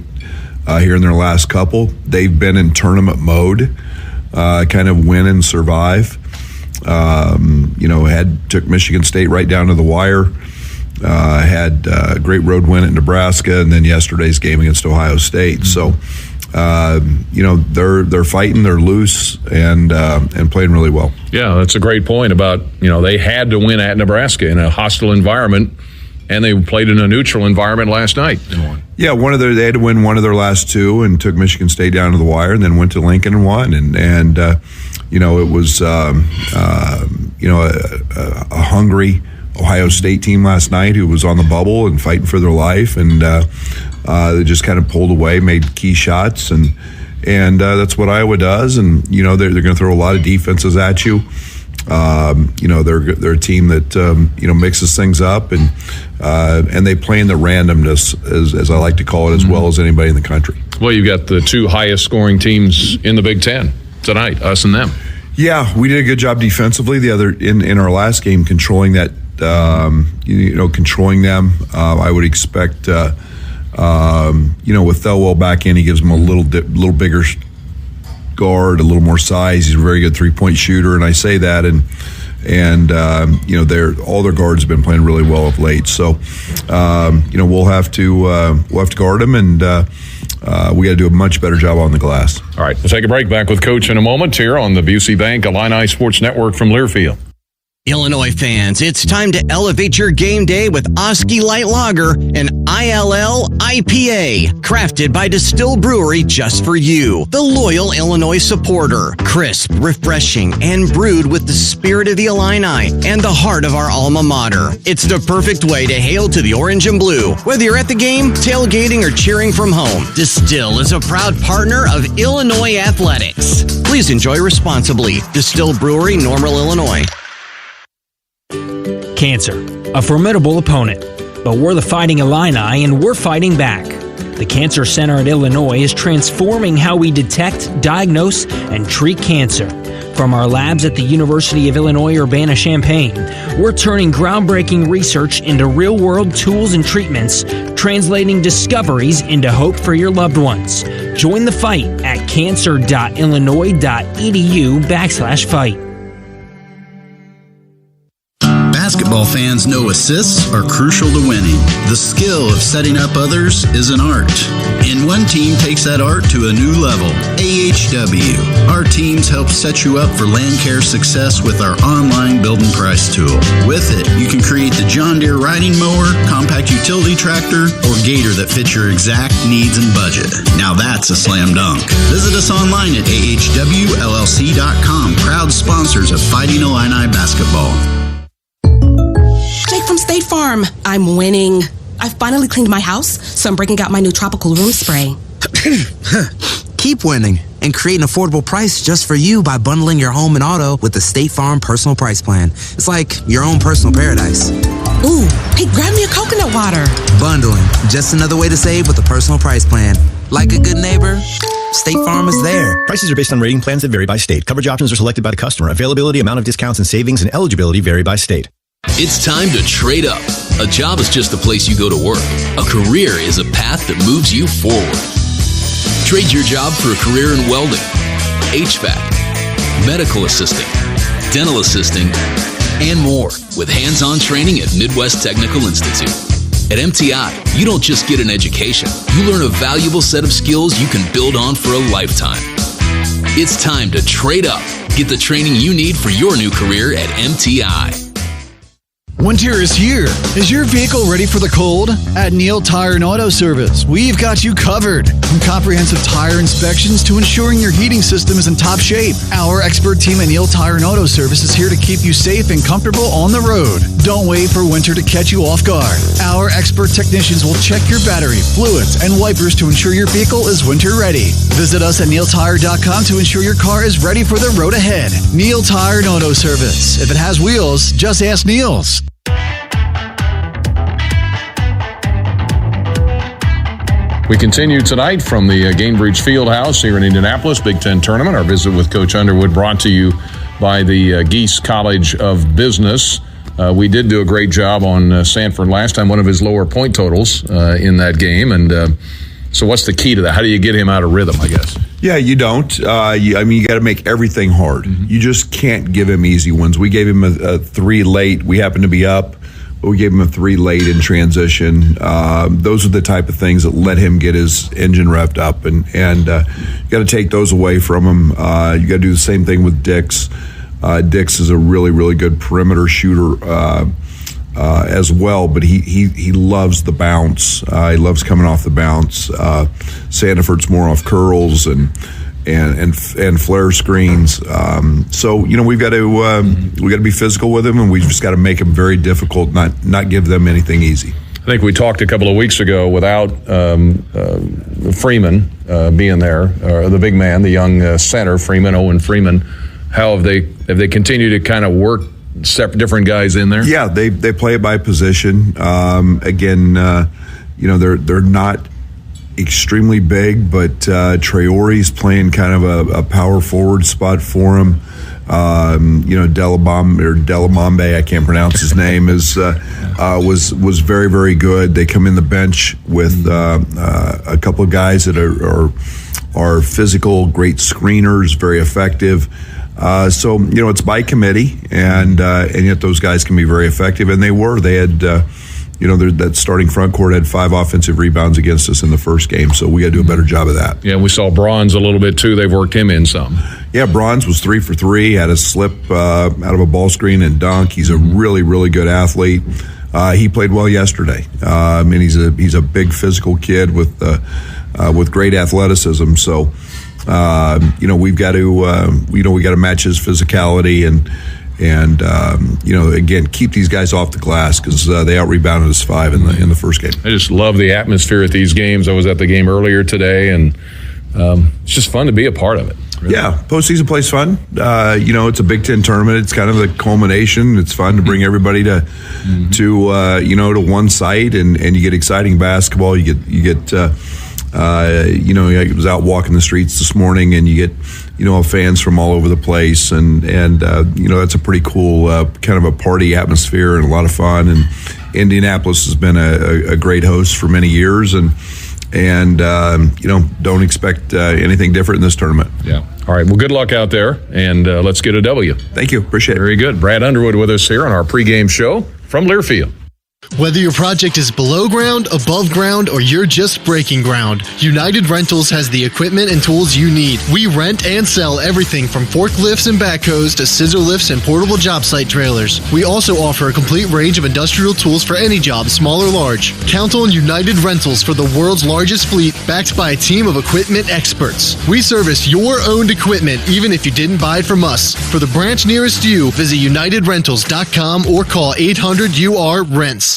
here in their last couple. They've been in tournament mode, kind of win and survive. Took Michigan State right down to the wire. Had a great road win at Nebraska, and then yesterday's game against Ohio State. So, they're fighting, they're loose, and playing really well. Yeah, that's a great point about, they had to win at Nebraska in a hostile environment, and they played in a neutral environment last night. Yeah, they had to win one of their last two, and took Michigan State down to the wire, and then went to Lincoln and won. And it was a hungry Ohio State team last night who was on the bubble and fighting for their life, and they just kind of pulled away, made key shots, and that's what Iowa does. And they're going to throw a lot of defenses at you. They're a team that mixes things up, and they play in the randomness, as I like to call it, as well as anybody in the country. Well, you've got the two highest scoring teams in the Big Ten tonight, us and them. Yeah, we did a good job defensively in our last game, controlling that. Controlling them. I would expect, with Thelwell back in, he gives them a little bigger guard, a little more size. He's a very good three-point shooter, and I say that, and all their guards have been playing really well of late. So, we'll have to guard them, and we got to do a much better job on the glass. All right, we'll take a break. Back with Coach in a moment here on the Busey Bank Illini Sports Network from Learfield. Illinois fans, it's time to elevate your game day with Oski Light Lager, an ILL IPA, crafted by Distill Brewery just for you, the loyal Illinois supporter. Crisp, refreshing, and brewed with the spirit of the Illini and the heart of our alma mater. It's the perfect way to hail to the orange and blue. Whether you're at the game, tailgating, or cheering from home, Distill is a proud partner of Illinois Athletics. Please enjoy responsibly. Distill Brewery, Normal, Illinois. Cancer, a formidable opponent, but we're the Fighting Illini and we're fighting back. The Cancer Center at Illinois is transforming how we detect, diagnose, and treat cancer. From our labs at the University of Illinois Urbana-Champaign, we're turning groundbreaking research into real-world tools and treatments, translating discoveries into hope for your loved ones. Join the fight at cancer.illinois.edu/fight. Basketball fans know assists are crucial to winning. The skill of setting up others is an art. And one team takes that art to a new level. AHW. Our teams help set you up for land care success with our online build and price tool. With it, you can create the John Deere riding mower, compact utility tractor, or gator that fits your exact needs and budget. Now that's a slam dunk. Visit us online at ahwllc.com. Proud sponsors of Fighting Illini basketball. Jake from State Farm. I'm winning. I finally cleaned my house, so I'm breaking out my new tropical room spray. Keep winning and create an affordable price just for you by bundling your home and auto with the State Farm Personal Price Plan. It's like your own personal paradise. Ooh, hey, grab me a coconut water. Bundling, just another way to save with the Personal Price Plan. Like a good neighbor, State Farm is there. Prices are based on rating plans that vary by state. Coverage options are selected by the customer. Availability, amount of discounts and savings, and eligibility vary by state. It's time to trade up. A job is just a place you go to work. A career is a path that moves you forward. Trade your job for a career in welding, HVAC, medical assisting, dental assisting, and more with hands-on training at Midwest Technical Institute. At MTI, you don't just get an education. You learn a valuable set of skills you can build on for a lifetime. It's time to trade up. Get the training you need for your new career at MTI. Winter is here. Is your vehicle ready for the cold? At Neil Tire and Auto Service, we've got you covered. From comprehensive tire inspections to ensuring your heating system is in top shape, our expert team at Neil Tire and Auto Service is here to keep you safe and comfortable on the road. Don't wait for winter to catch you off guard. Our expert technicians will check your battery, fluids, and wipers to ensure your vehicle is winter ready. Visit us at neiltire.com to ensure your car is ready for the road ahead. Neil Tire and Auto Service. If it has wheels, just ask Neil's. We continue tonight from the Gainbridge Fieldhouse here in Indianapolis, Big Ten Tournament. Our visit with Coach Underwood brought to you by the Geese College of Business. We did do a great job on Sanford last time, one of his lower point totals in that game. And so what's the key to that? How do you get him out of rhythm, I guess? Yeah, you don't. You got to make everything hard. Mm-hmm. You just can't give him easy ones. We gave him a 3 late. We happened to be up. We gave him a 3 late in transition. Those are the type of things that let him get his engine revved up, and you got to take those away from him. You got to do the same thing with Dix. Dix is a really, really good perimeter shooter as well, but he loves the bounce. He loves coming off the bounce. Sandiford's more off curls and flare screens. So we've got to be physical with him, and we've just got to make him very difficult, not give them anything easy. I think we talked a couple of weeks ago without Freeman being there, the big man, the young center, Owen Freeman. How have they continued to kind of work different guys in there? Yeah, they play it by position. Again, they're not extremely big, but Traore's playing kind of a power forward spot for him. Delamambe, I can't pronounce his name, was very, very good. They come in the bench with a couple of guys that are physical, great screeners, very effective. So it's by committee, and yet those guys can be very effective, and they were. They had. That starting front court had 5 offensive rebounds against us in the first game, so we got to do a better job of that. Yeah, we saw Bronze a little bit too. They've worked him in some. Yeah, Bronze was 3 for 3, had a slip out of a ball screen and dunk. He's a really, really good athlete. He played well yesterday. He's a big physical kid with great athleticism. So we've got to we got to match his physicality and again, keep these guys off the glass because they out-rebounded us 5 in the first game. I just love the atmosphere at these games. I was at the game earlier today, and it's just fun to be a part of it. Really. Yeah, postseason play's fun. It's a Big Ten tournament. It's kind of the culmination. It's fun to bring everybody to one site, and you get exciting basketball. You get I was out walking the streets this morning, and you get fans from all over the place, and that's a pretty cool kind of a party atmosphere and a lot of fun. And Indianapolis has been a great host for many years, and don't expect anything different in this tournament. Yeah. All right. Well, good luck out there, and let's get a W. Thank you. Appreciate it. Very good. Brad Underwood with us here on our pregame show from Learfield. Whether your project is below ground, above ground, or you're just breaking ground, United Rentals has the equipment and tools you need. We rent and sell everything from forklifts and backhoes to scissor lifts and portable job site trailers. We also offer a complete range of industrial tools for any job, small or large. Count on United Rentals for the world's largest fleet, backed by a team of equipment experts. We service your owned equipment, even if you didn't buy it from us. For the branch nearest you, visit UnitedRentals.com or call 800-UR-RENTS.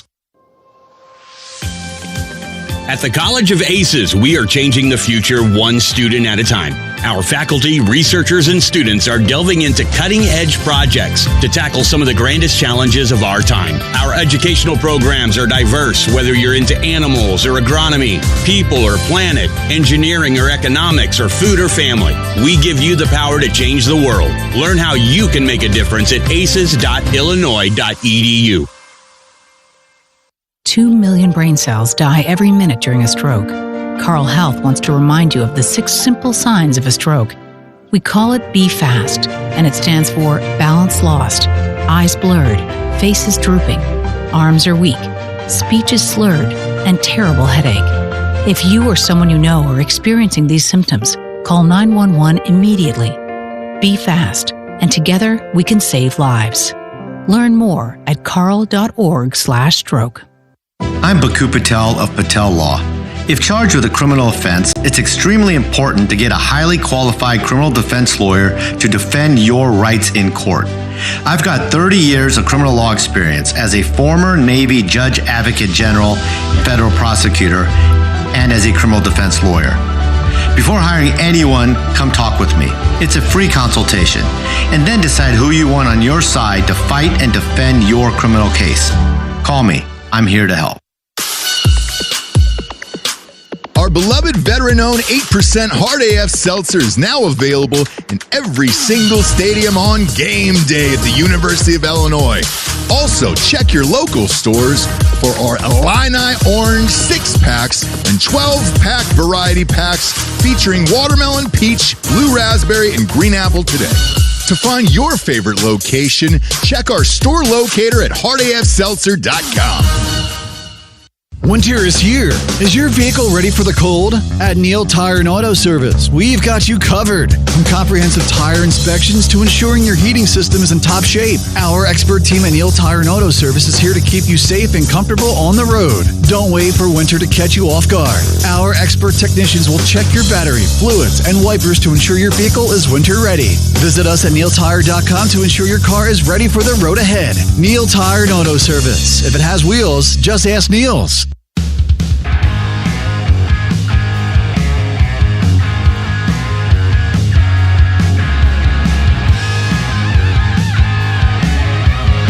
At the College of Aces, we are changing the future one student at a time. Our faculty, researchers, and students are delving into cutting-edge projects to tackle some of the grandest challenges of our time. Our educational programs are diverse, whether you're into animals or agronomy, people or planet, engineering or economics, or food or family. We give you the power to change the world. Learn how you can make a difference at aces.illinois.edu. 2 million brain cells die every minute during a stroke. Carle Health wants to remind you of the 6 simple signs of a stroke. We call it Be Fast, and it stands for balance lost, eyes blurred, faces drooping, arms are weak, speech is slurred, and terrible headache. If you or someone you know are experiencing these symptoms, call 911 immediately. Be fast, and together we can save lives. Learn more at carl.org/stroke. I'm Baku Patel of Patel Law. If charged with a criminal offense, it's extremely important to get a highly qualified criminal defense lawyer to defend your rights in court. I've got 30 years of criminal law experience as a former Navy Judge Advocate General, federal prosecutor, and as a criminal defense lawyer. Before hiring anyone, come talk with me. It's a free consultation. And then decide who you want on your side to fight and defend your criminal case. Call me. I'm here to help. Our beloved veteran-owned 8% Hard AF Seltzer is now available in every single stadium on game day at the University of Illinois. Also, check your local stores for our Illini Orange 6-packs and 12-pack variety packs featuring watermelon, peach, blue raspberry, and green apple today. To find your favorite location, check our store locator at hardafseltzer.com. Winter is here. Is your vehicle ready for the cold? At Neil Tire and Auto Service, we've got you covered. From comprehensive tire inspections to ensuring your heating system is in top shape, our expert team at Neil Tire and Auto Service is here to keep you safe and comfortable on the road. Don't wait for winter to catch you off guard. Our expert technicians will check your battery, fluids, and wipers to ensure your vehicle is winter ready. Visit us at neiltire.com to ensure your car is ready for the road ahead. Neil Tire and Auto Service. If it has wheels, just ask Neil's.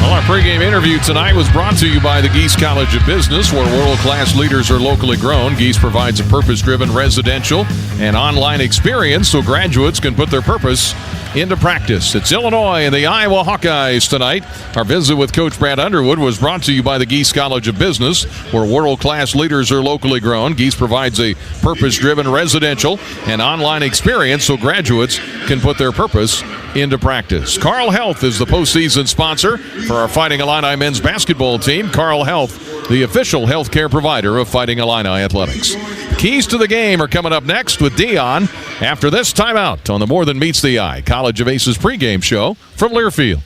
Our pregame interview tonight was brought to you by the Geese College of Business, where world-class leaders are locally grown. Geese provides a purpose-driven residential and online experience so graduates can put their purpose into practice. It's Illinois and the Iowa Hawkeyes tonight. Our visit with Coach Brad Underwood was brought to you by the Geese College of Business, where world-class leaders are locally grown. Geese provides a purpose-driven residential and online experience so graduates can put their purpose into practice. Carl Health is the postseason sponsor for our Fighting Illini men's basketball team. Carl Health, the official healthcare provider of Fighting Illini athletics. Keys to the game are coming up next with Dion after this timeout on the More Than Meets the Eye College of Aces pregame show from Learfield.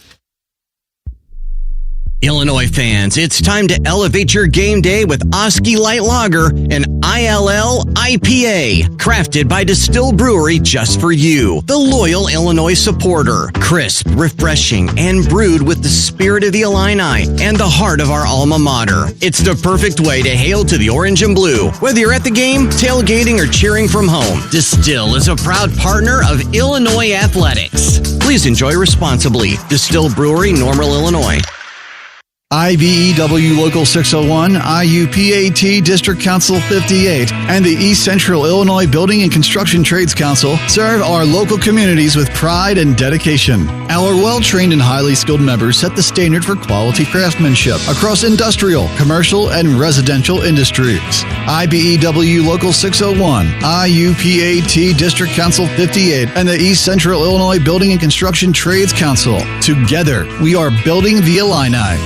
Illinois fans, it's time to elevate your game day with Oski Light Lager, an ILL IPA, crafted by Distill Brewery just for you, the loyal Illinois supporter. Crisp, refreshing, and brewed with the spirit of the Illini and the heart of our alma mater. It's the perfect way to hail to the orange and blue, whether you're at the game, tailgating, or cheering from home. Distill is a proud partner of Illinois athletics. Please enjoy responsibly. Distill Brewery, Normal, Illinois. IBEW Local 601, IUPAT District Council 58, and the East Central Illinois Building and Construction Trades Council serve our local communities with pride and dedication. Our well-trained and highly skilled members set the standard for quality craftsmanship across industrial, commercial, and residential industries. IBEW Local 601, IUPAT District Council 58, and the East Central Illinois Building and Construction Trades Council. Together, we are building the Illini.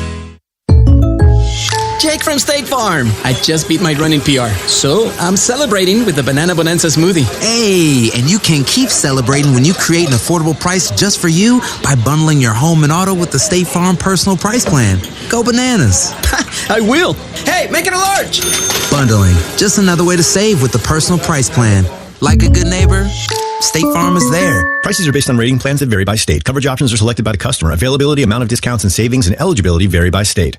Jake from State Farm. I just beat my running PR, so I'm celebrating with the Banana Bonanza smoothie. Hey, and you can keep celebrating when you create an affordable price just for you by bundling your home and auto with the State Farm Personal Price Plan. Go bananas. I will. Hey, make it a large. Bundling, just another way to save with the Personal Price Plan. Like a good neighbor, State Farm is there. Prices are based on rating plans that vary by state. Coverage options are selected by the customer. Availability, amount of discounts and savings, and eligibility vary by state.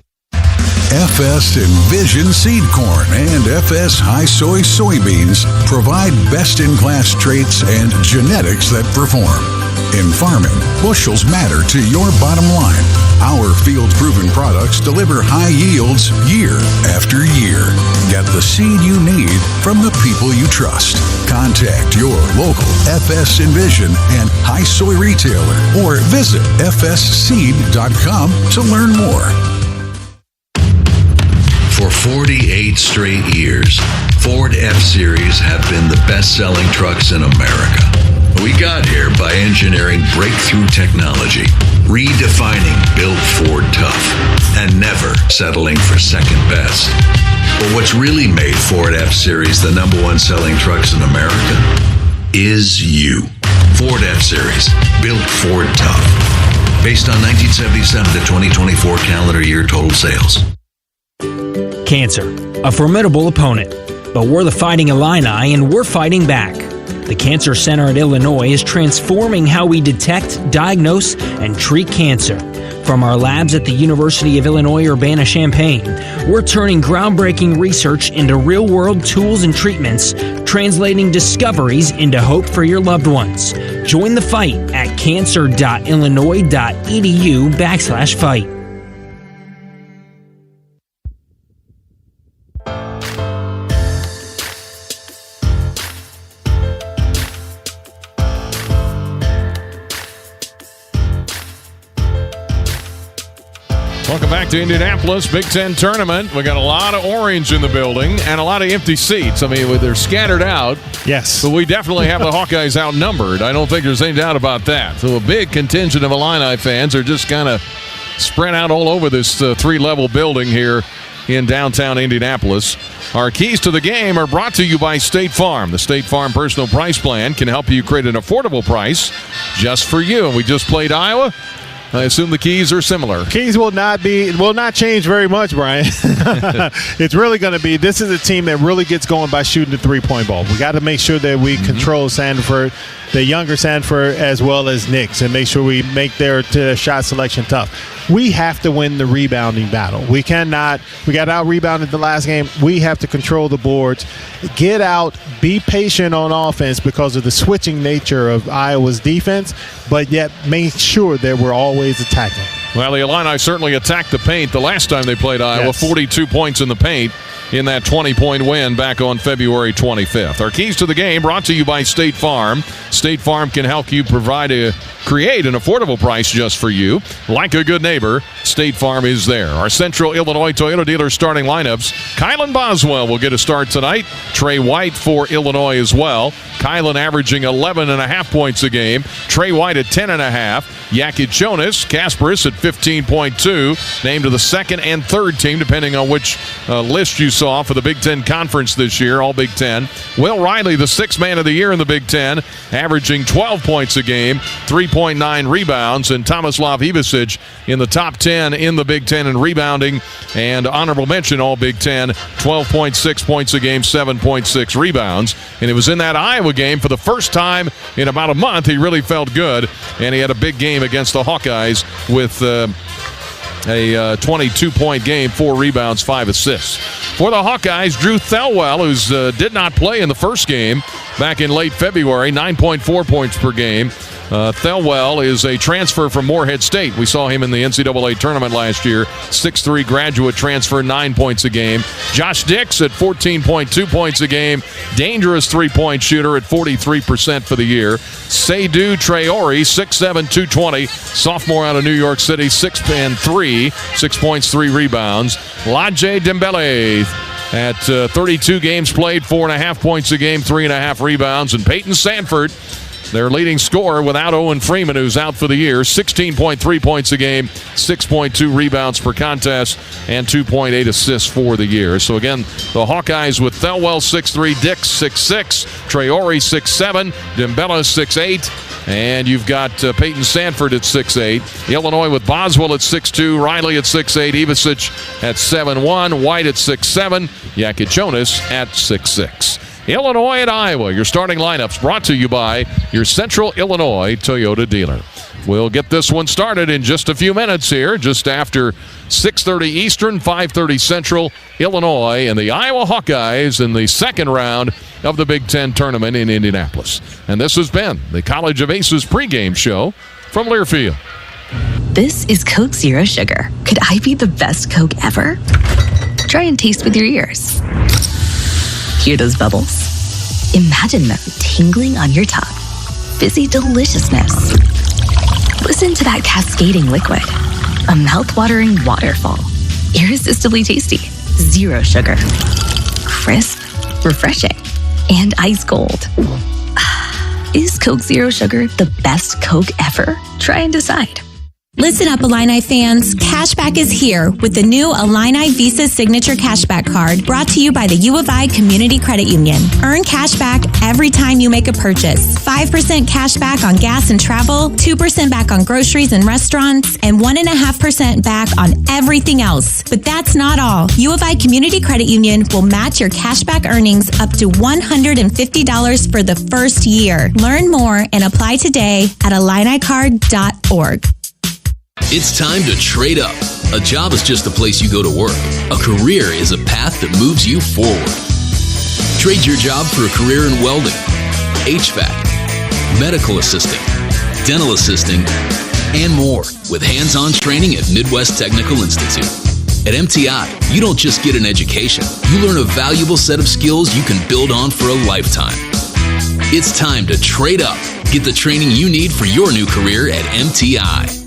FS Envision Seed Corn and FS High Soy Soybeans provide best-in-class traits and genetics that perform. In farming, bushels matter to your bottom line. Our field-proven products deliver high yields year after year. Get the seed you need from the people you trust. Contact your local FS Envision and High Soy retailer or visit fsseed.com to learn more. For 48 straight years, Ford F-Series have been the best-selling trucks in America. We got here by engineering breakthrough technology, redefining Built Ford Tough, and never settling for second best. But what's really made Ford F-Series the #1 selling trucks in America is you. Ford F-Series, Built Ford Tough. based on 1977 to 2024 calendar year total sales. Cancer, a formidable opponent, but we're the Fighting Illini and we're fighting back. The Cancer Center at Illinois is transforming how we detect, diagnose, and treat cancer. From our labs at the University of Illinois Urbana-Champaign, we're turning groundbreaking research into real-world tools and treatments, translating discoveries into hope for your loved ones. Join the fight at cancer.illinois.edu/fight. Welcome back to Indianapolis Big Ten Tournament. We got a lot of orange in the building and a lot of empty seats. I mean, they're scattered out. Yes. But we definitely have the Hawkeyes outnumbered. I don't think there's any doubt about that. So a big contingent of Illini fans are just kind of spread out all over this three-level building here in downtown Indianapolis. Our keys to the game are brought to you by State Farm. The State Farm Personal Price Plan can help you create an affordable price just for you. And we just played Iowa. I assume the keys are similar. Keys will not change very much, Brian. It's really going to be, this is a team that really gets going by shooting the three-point ball. We got to make sure that we control Sanford, the younger Sanford, as well as Nix, and make sure we make their shot selection tough. We have to win the rebounding battle. We got out-rebounded the last game. We have to control the boards, get out, be patient on offense because of the switching nature of Iowa's defense, but yet make sure that we're always attacking. Well, the Illini certainly attacked the paint the last time they played Iowa, 42 points in the paint in that 20-point win back on February 25th. Our keys to the game brought to you by State Farm. State Farm can help you create an affordable price just for you. Like a good neighbor, State Farm is there. Our Central Illinois Toyota dealer starting lineups. Kylan Boswell will get a start tonight. Trey White for Illinois as well. Kylan averaging 11.5 points a game. Trey White at 10.5. Yakic Jonas, Kasparis at 15.2. Named to the second and third team, depending on which list you saw for the Big Ten Conference this year, all Big Ten. Will Riley, the sixth man of the year in the Big Ten, averaging 12 points a game, 3.9 rebounds, and Tomislav Ivicic in the top 10 in the Big Ten in rebounding, and honorable mention all Big Ten, 12.6 points a game, 7.6 rebounds. And it was in that Iowa game for the first time in about a month he really felt good, and he had a big game against the Hawkeyes with a 22-point game, 4 rebounds, 5 assists. For the Hawkeyes, Drew Thelwell, who did not play in the first game back in late February, 9.4 points per game. Thelwell is a transfer from Morehead State. We saw him in the NCAA tournament last year. 6'3" graduate transfer, 9 points a game. Josh Dix at 14.2 points a game. Dangerous three-point shooter at 43% for the year. Seydou Traore, 6'7", 220. Sophomore out of New York City, 6'3", 6 points, 3 rebounds. Ladje Dembele at 32 games played, 4.5 points a game, 3.5 rebounds. And Peyton Sanford, their leading scorer without Owen Freeman, who's out for the year, 16.3 points a game, 6.2 rebounds per contest, and 2.8 assists for the year. So again, the Hawkeyes with Thelwell 6'3", Dix 6'6", Traore 6'7", Dembele 6'8", and you've got Peyton Sanford at 6'8". Illinois with Boswell at 6'2", Riley at 6'8", Ivicic at 7'1", White at 6'7", Yakic Jonas at 6'6". Illinois and Iowa, your starting lineups brought to you by your Central Illinois Toyota dealer. We'll get this one started in just a few minutes here, just after 6:30 Eastern, 5:30 Central. Illinois and the Iowa Hawkeyes in the second round of the Big Ten tournament in Indianapolis. And this has been the College of Aces pregame show from Learfield. This is Coke Zero Sugar. Could I be the best Coke ever? Try and taste with your ears. Hear those bubbles? Imagine them tingling on your tongue. Fizzy deliciousness. Listen to that cascading liquid. A mouth-watering waterfall. Irresistibly tasty. Zero sugar. Crisp, refreshing, and ice cold. Is Coke Zero Sugar the best Coke ever? Try and decide. Listen up, Illini fans. Cashback is here with the new Illini Visa Signature Cashback Card brought to you by the U of I Community Credit Union. Earn cashback every time you make a purchase. 5% cashback on gas and travel, 2% back on groceries and restaurants, and 1.5% back on everything else. But that's not all. U of I Community Credit Union will match your cashback earnings up to $150 for the first year. Learn more and apply today at IlliniCard.org. It's time to trade up. A job is just a place you go to work. A career is a path that moves you forward. Trade your job for a career in welding, HVAC, medical assisting, dental assisting, and more with hands-on training at Midwest Technical Institute. At MTI, you don't just get an education. You learn a valuable set of skills you can build on for a lifetime. It's time to trade up. Get the training you need for your new career at MTI.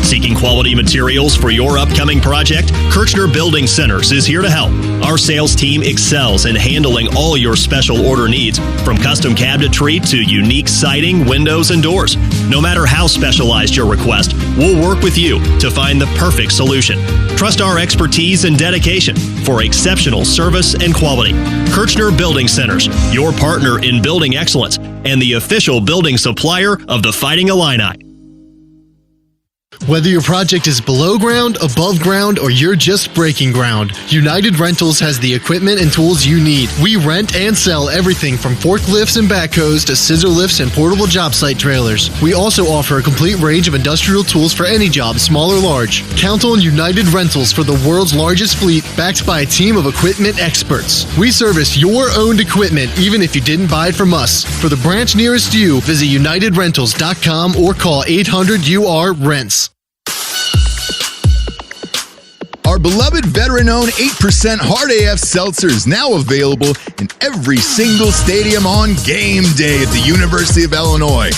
Seeking quality materials for your upcoming project? Kirchner Building Centers is here to help. Our sales team excels in handling all your special order needs, from custom cabinetry to unique siding, windows, and doors. No matter how specialized your request, we'll work with you to find the perfect solution. Trust our expertise and dedication for exceptional service and quality. Kirchner Building Centers, your partner in building excellence and the official building supplier of the Fighting Illini. Whether your project is below ground, above ground, or you're just breaking ground, United Rentals has the equipment and tools you need. We rent and sell everything from forklifts and backhoes to scissor lifts and portable job site trailers. We also offer a complete range of industrial tools for any job, small or large. Count on United Rentals for the world's largest fleet, backed by a team of equipment experts. We service your owned equipment, even if you didn't buy it from us. For the branch nearest you, visit UnitedRentals.com or call 800-UR-RENTS. Our beloved veteran-owned 8% Hard AF Seltzer is now available in every single stadium on game day at the University of Illinois.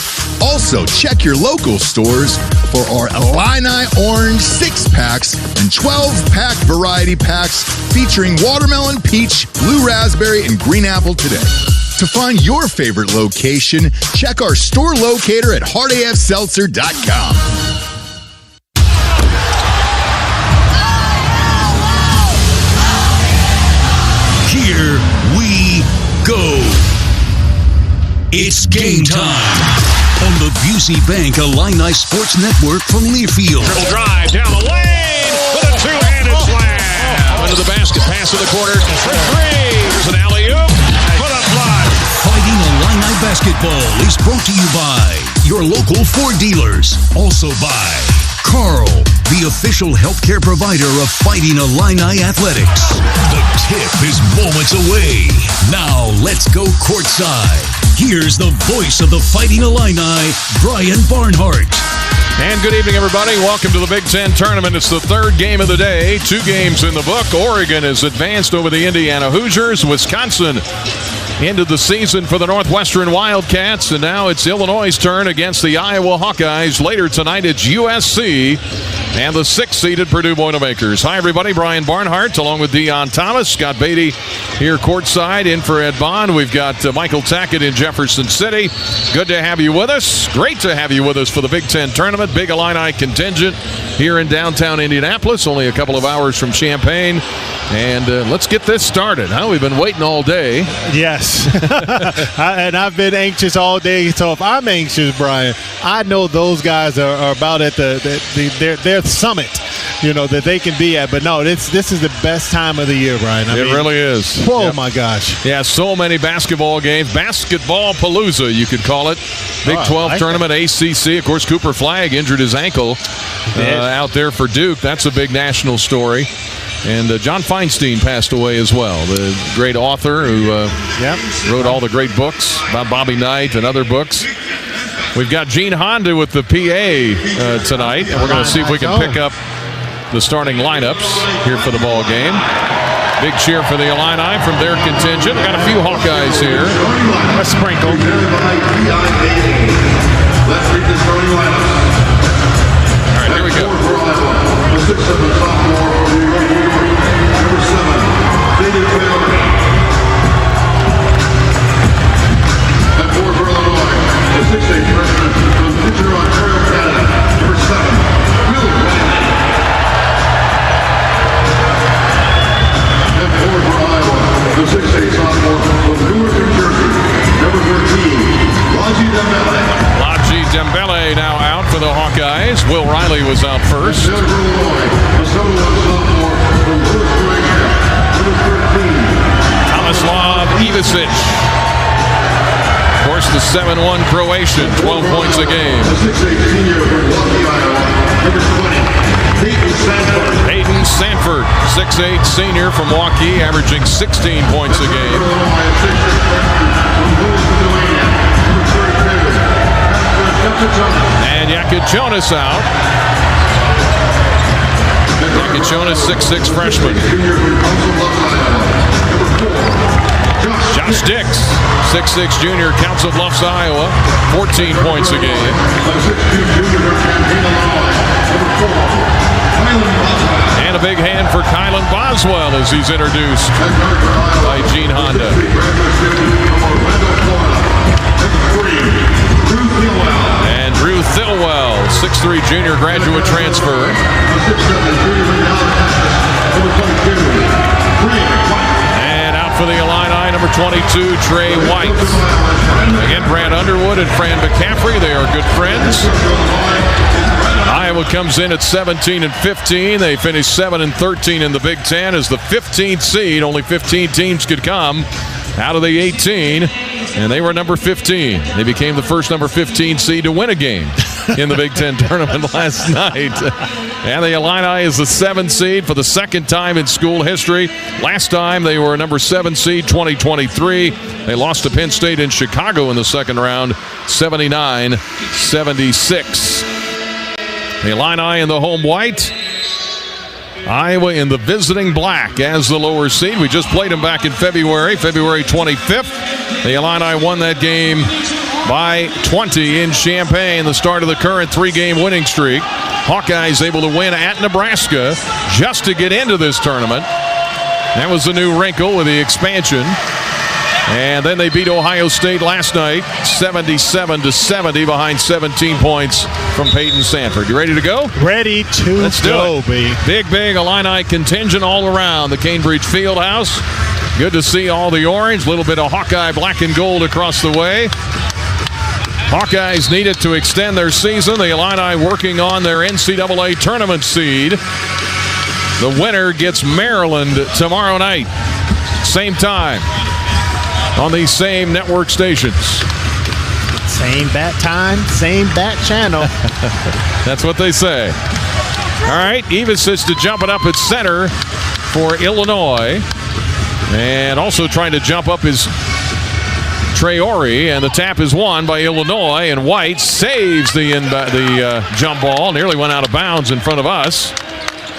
Also, check your local stores for our Illini Orange 6-packs and 12-pack variety packs featuring watermelon, peach, blue raspberry, and green apple today. To find your favorite location, check our store locator at hardafseltzer.com. Here we go. It's game time on the Busey Bank Illini Sports Network from Learfield. Dribble drive down the lane with a two-handed slam. Into the basket, pass to the corner for three. There's an alley-oop. Put up fly. Fighting Illini Basketball is brought to you by your local Ford dealers. Also by Carl, the official healthcare provider of Fighting Illini Athletics. The tip is moments away. Now let's go courtside. Here's the voice of the Fighting Illini, Brian Barnhart. And good evening, everybody. Welcome to the Big Ten Tournament. It's the third game of the day. 2 games in the book. Oregon has advanced over the Indiana Hoosiers. Wisconsin ended the season for the Northwestern Wildcats, and now it's Illinois' turn against the Iowa Hawkeyes. Later tonight, it's USC and the 6th-seeded Purdue Boilermakers. Hi, everybody. Brian Barnhart, along with Deion Thomas. Scott Beatty here courtside, in for Ed Bond. We've got Michael Tackett in Jefferson City. Good to have you with us. Great to have you with us for the Big Ten Tournament. Big Illini contingent here in downtown Indianapolis, only a couple of hours from Champaign. And let's get this started, huh? We've been waiting all day. Yes. And I've been anxious all day. So if I'm anxious, Brian, I know those guys are about at their summit, that they can be at. But no, this is the best time of the year, Brian. It really is. Oh, my gosh. Yeah, so many basketball games. Basketball Palooza, you could call it. Big 12 tournament, ACC. Of course, Cooper Flagg injured his ankle out there for Duke. That's a big national story. And John Feinstein passed away as well, the great author who wrote all the great books about Bobby Knight and other books. We've got Gene Honda with the PA tonight, and we're going to see if we can pick up the starting lineups here for the ball game. Big cheer for the Illini from their contingent. We've got a few Hawkeyes here. A sprinkle. Let's read the starting lineup. All right, here we go. And for Illinois, the 6'8" freshman from Kitchener, Ontario, Canada, number 7-1 Croatian, 12 points a game. Peyton Sanford, 6'8" senior from Waukee, averaging 16 points a game. And Yakichonis out. Yakichonis, 6'6" freshman. Josh Dix, 6'6" junior, Council Bluffs, Iowa, 14 points a game. And a big hand for Kylan Boswell as he's introduced by Gene Honda. And Drew Thilwell, 6'3" junior, graduate transfer. And out for the Illini, number 22, Trey White. Again, Brad Underwood and Fran McCaffrey, they are good friends. Iowa comes in at 17-15. They finished 7-13 in the Big Ten as the 15th seed. Only 15 teams could come out of the 18, and they were number 15. They became the first number 15 seed to win a game in the Big Ten tournament last night. And the Illini is the 7th seed for the second time in school history. Last time they were number 7 seed, 2023. They lost to Penn State in Chicago in the second round, 79-76. The Illini in the home white. Iowa in the visiting black as the lower seed. We just played them back in February 25th. The Illini won that game by 20 in Champaign, the start of the current 3-game winning streak. Hawkeyes able to win at Nebraska just to get into this tournament. That was the new wrinkle with the expansion. And then they beat Ohio State last night, 77-70, behind 17 points from Peyton Sanford. You ready to go? Ready to Let's go, baby. Big Illini contingent all around the Cambridge Fieldhouse. Good to see all the orange, a little bit of Hawkeye black and gold across the way. Hawkeyes need it to extend their season. The Illini working on their NCAA tournament seed. The winner gets Maryland tomorrow night. Same time. On these same network stations. Same bat time, same bat channel. That's what they say. All right, Ivisic to jump it up at center for Illinois. And also trying to jump up is Traore, and the tap is won by Illinois, and White saves the jump ball. Nearly went out of bounds in front of us.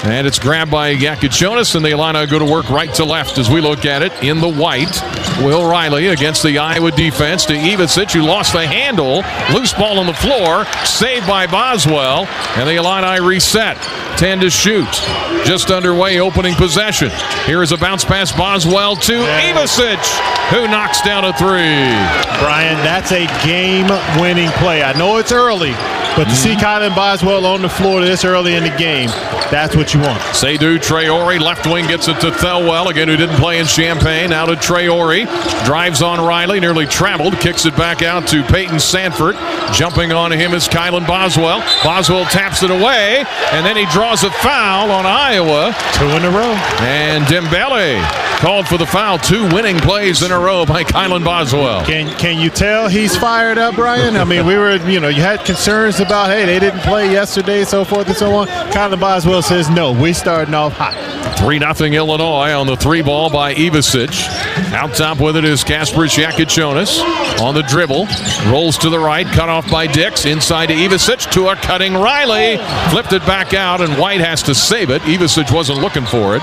And it's grabbed by Yakichonis, and the Illini go to work right to left as we look at it in the white. Will Riley against the Iowa defense to Ivisic, who lost the handle. Loose ball on the floor, saved by Boswell, and the Illini reset. 10 to shoot. Just underway, opening possession. Here is a bounce pass, Boswell to Ivisic, who knocks down a three. Brian, that's a game-winning play. I know it's early, but to see Kylan Boswell on the floor this early in the game, that's what you want. Seydou Traore, left wing, gets it to Thelwell, again, who didn't play in Champaign. Now to Traore. Drives on Riley, nearly traveled, kicks it back out to Peyton Sanford. Jumping on him is Kylan Boswell. Boswell taps it away, and then he draws a foul on Iowa. 2 in a row. And Dembele called for the foul. 2 winning plays in a row by Kylan Boswell. Can you tell he's fired up, Brian? I mean, we were, you had concerns about, hey, they didn't play yesterday, so forth and so on. Kylan Boswell says, no, we starting off hot. 3-0 Illinois on the 3 ball by Ivisic. Out top with it is Kasprich Yakichonis on the dribble. Rolls to the right, cut off by Dix. Inside to Ivisic, to a cutting Riley. Flipped it back out, and White has to save it. Ivisic wasn't looking for it.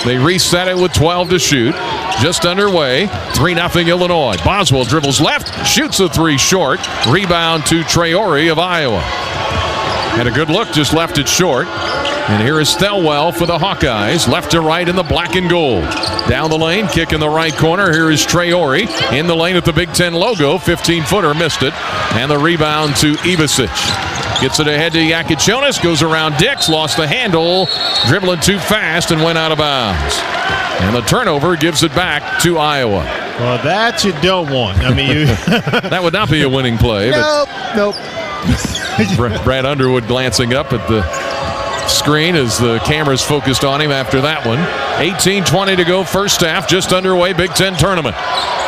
They reset it with 12 to shoot. Just underway, 3-0 Illinois. Boswell dribbles left, shoots a 3 short. Rebound to Traore of Iowa. Had a good look, just left it short. And here is Thelwell for the Hawkeyes. Left to right in the black and gold. Down the lane, kick in the right corner. Here is Traore. In the lane at the Big Ten logo. 15-footer, missed it. And the rebound to Ivisic. Gets it ahead to Yakichonis. Goes around Dix. Lost the handle. Dribbling too fast and went out of bounds. And the turnover gives it back to Iowa. Well, that you don't want. I mean, that would not be a winning play. Nope. Brad Underwood glancing up at the screen as the camera's focused on him after that one. 18:20 to go, first half, just underway, Big Ten tournament.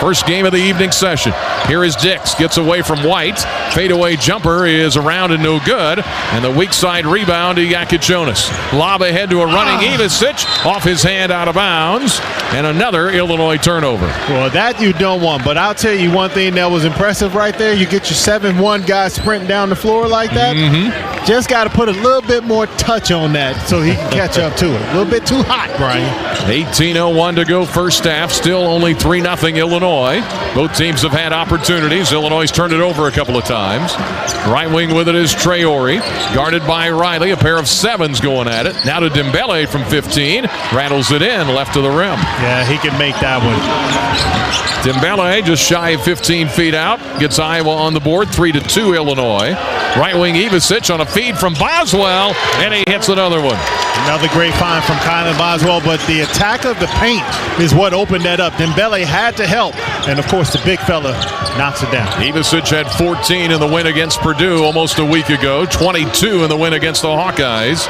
First game of the evening session. Here is Dix, gets away from White. Fadeaway jumper is around and no good. And the weak side rebound to Yakichonis. Lob ahead to a running Ivicic, off his hand, out of bounds. And another Illinois turnover. Well, that you don't want, but I'll tell you one thing that was impressive right there. You get your 7-1 guy sprinting down the floor like that. Just got to put a little bit more touch on that so he can catch up to it. A little bit too hot, Brian. 18:01 to go, first half. Still only 3-0 Illinois. Both teams have had opportunities. Illinois has turned it over a couple of times. Right wing with it is Traore, guarded by Riley. A pair of sevens going at it. Now to Dembele from 15. Rattles it in, left to the rim. Yeah, he can make that one. Dembele just shy of 15 feet out. Gets Iowa on the board, 3-2 Illinois. Right wing Ivicic on a feed from Boswell, and he hits another one. Another great find from Kylan Boswell, but the attack of the paint is what opened that up. Dembele had to help, and of course the big fella knocks it down. Ivicic had 14 in the win against Purdue almost a week ago, 22 in the win against the Hawkeyes.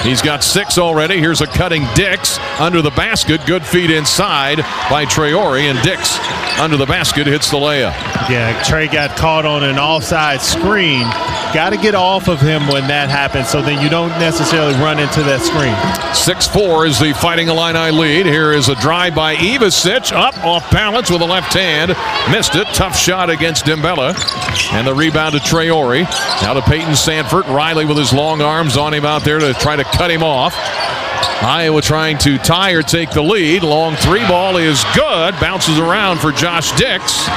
He's got 6 already. Here's a cutting Dix under the basket. Good feed inside by Traore, and Dix under the basket hits the layup. Yeah, Trey got caught on an offside screen. Got to get off of him when that happens so then you don't necessarily run into that screen. 6-4 is the Fighting Illini lead. Here is a drive by Ivicic, up off balance with the left hand. Missed it. Tough shot against Dembele. And the rebound to Traore. Now to Peyton Sanford. Riley with his long arms on him out there to try to cut him off. Iowa trying to tie or take the lead. Long 3 ball is good. Bounces around for Josh Dix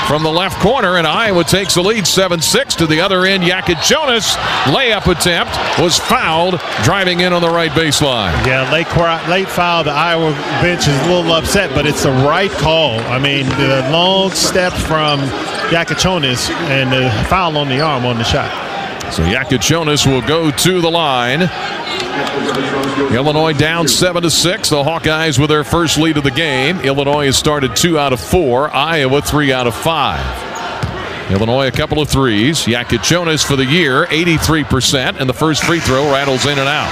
from the left corner, and Iowa takes the lead 7-6 to the other end. Yakichonis layup attempt was fouled, driving in on the right baseline. Yeah, late foul. The Iowa bench is a little upset, but it's the right call. I mean, the long step from Yakichonis and the foul on the arm on the shot. So Yakichonis will go to the line. Illinois down 7-6. The Hawkeyes with their first lead of the game. Illinois has started 2 out of 4. Iowa 3 out of 5. Illinois a couple of threes. Yakichonis for the year 83%, and the first free throw rattles in and out.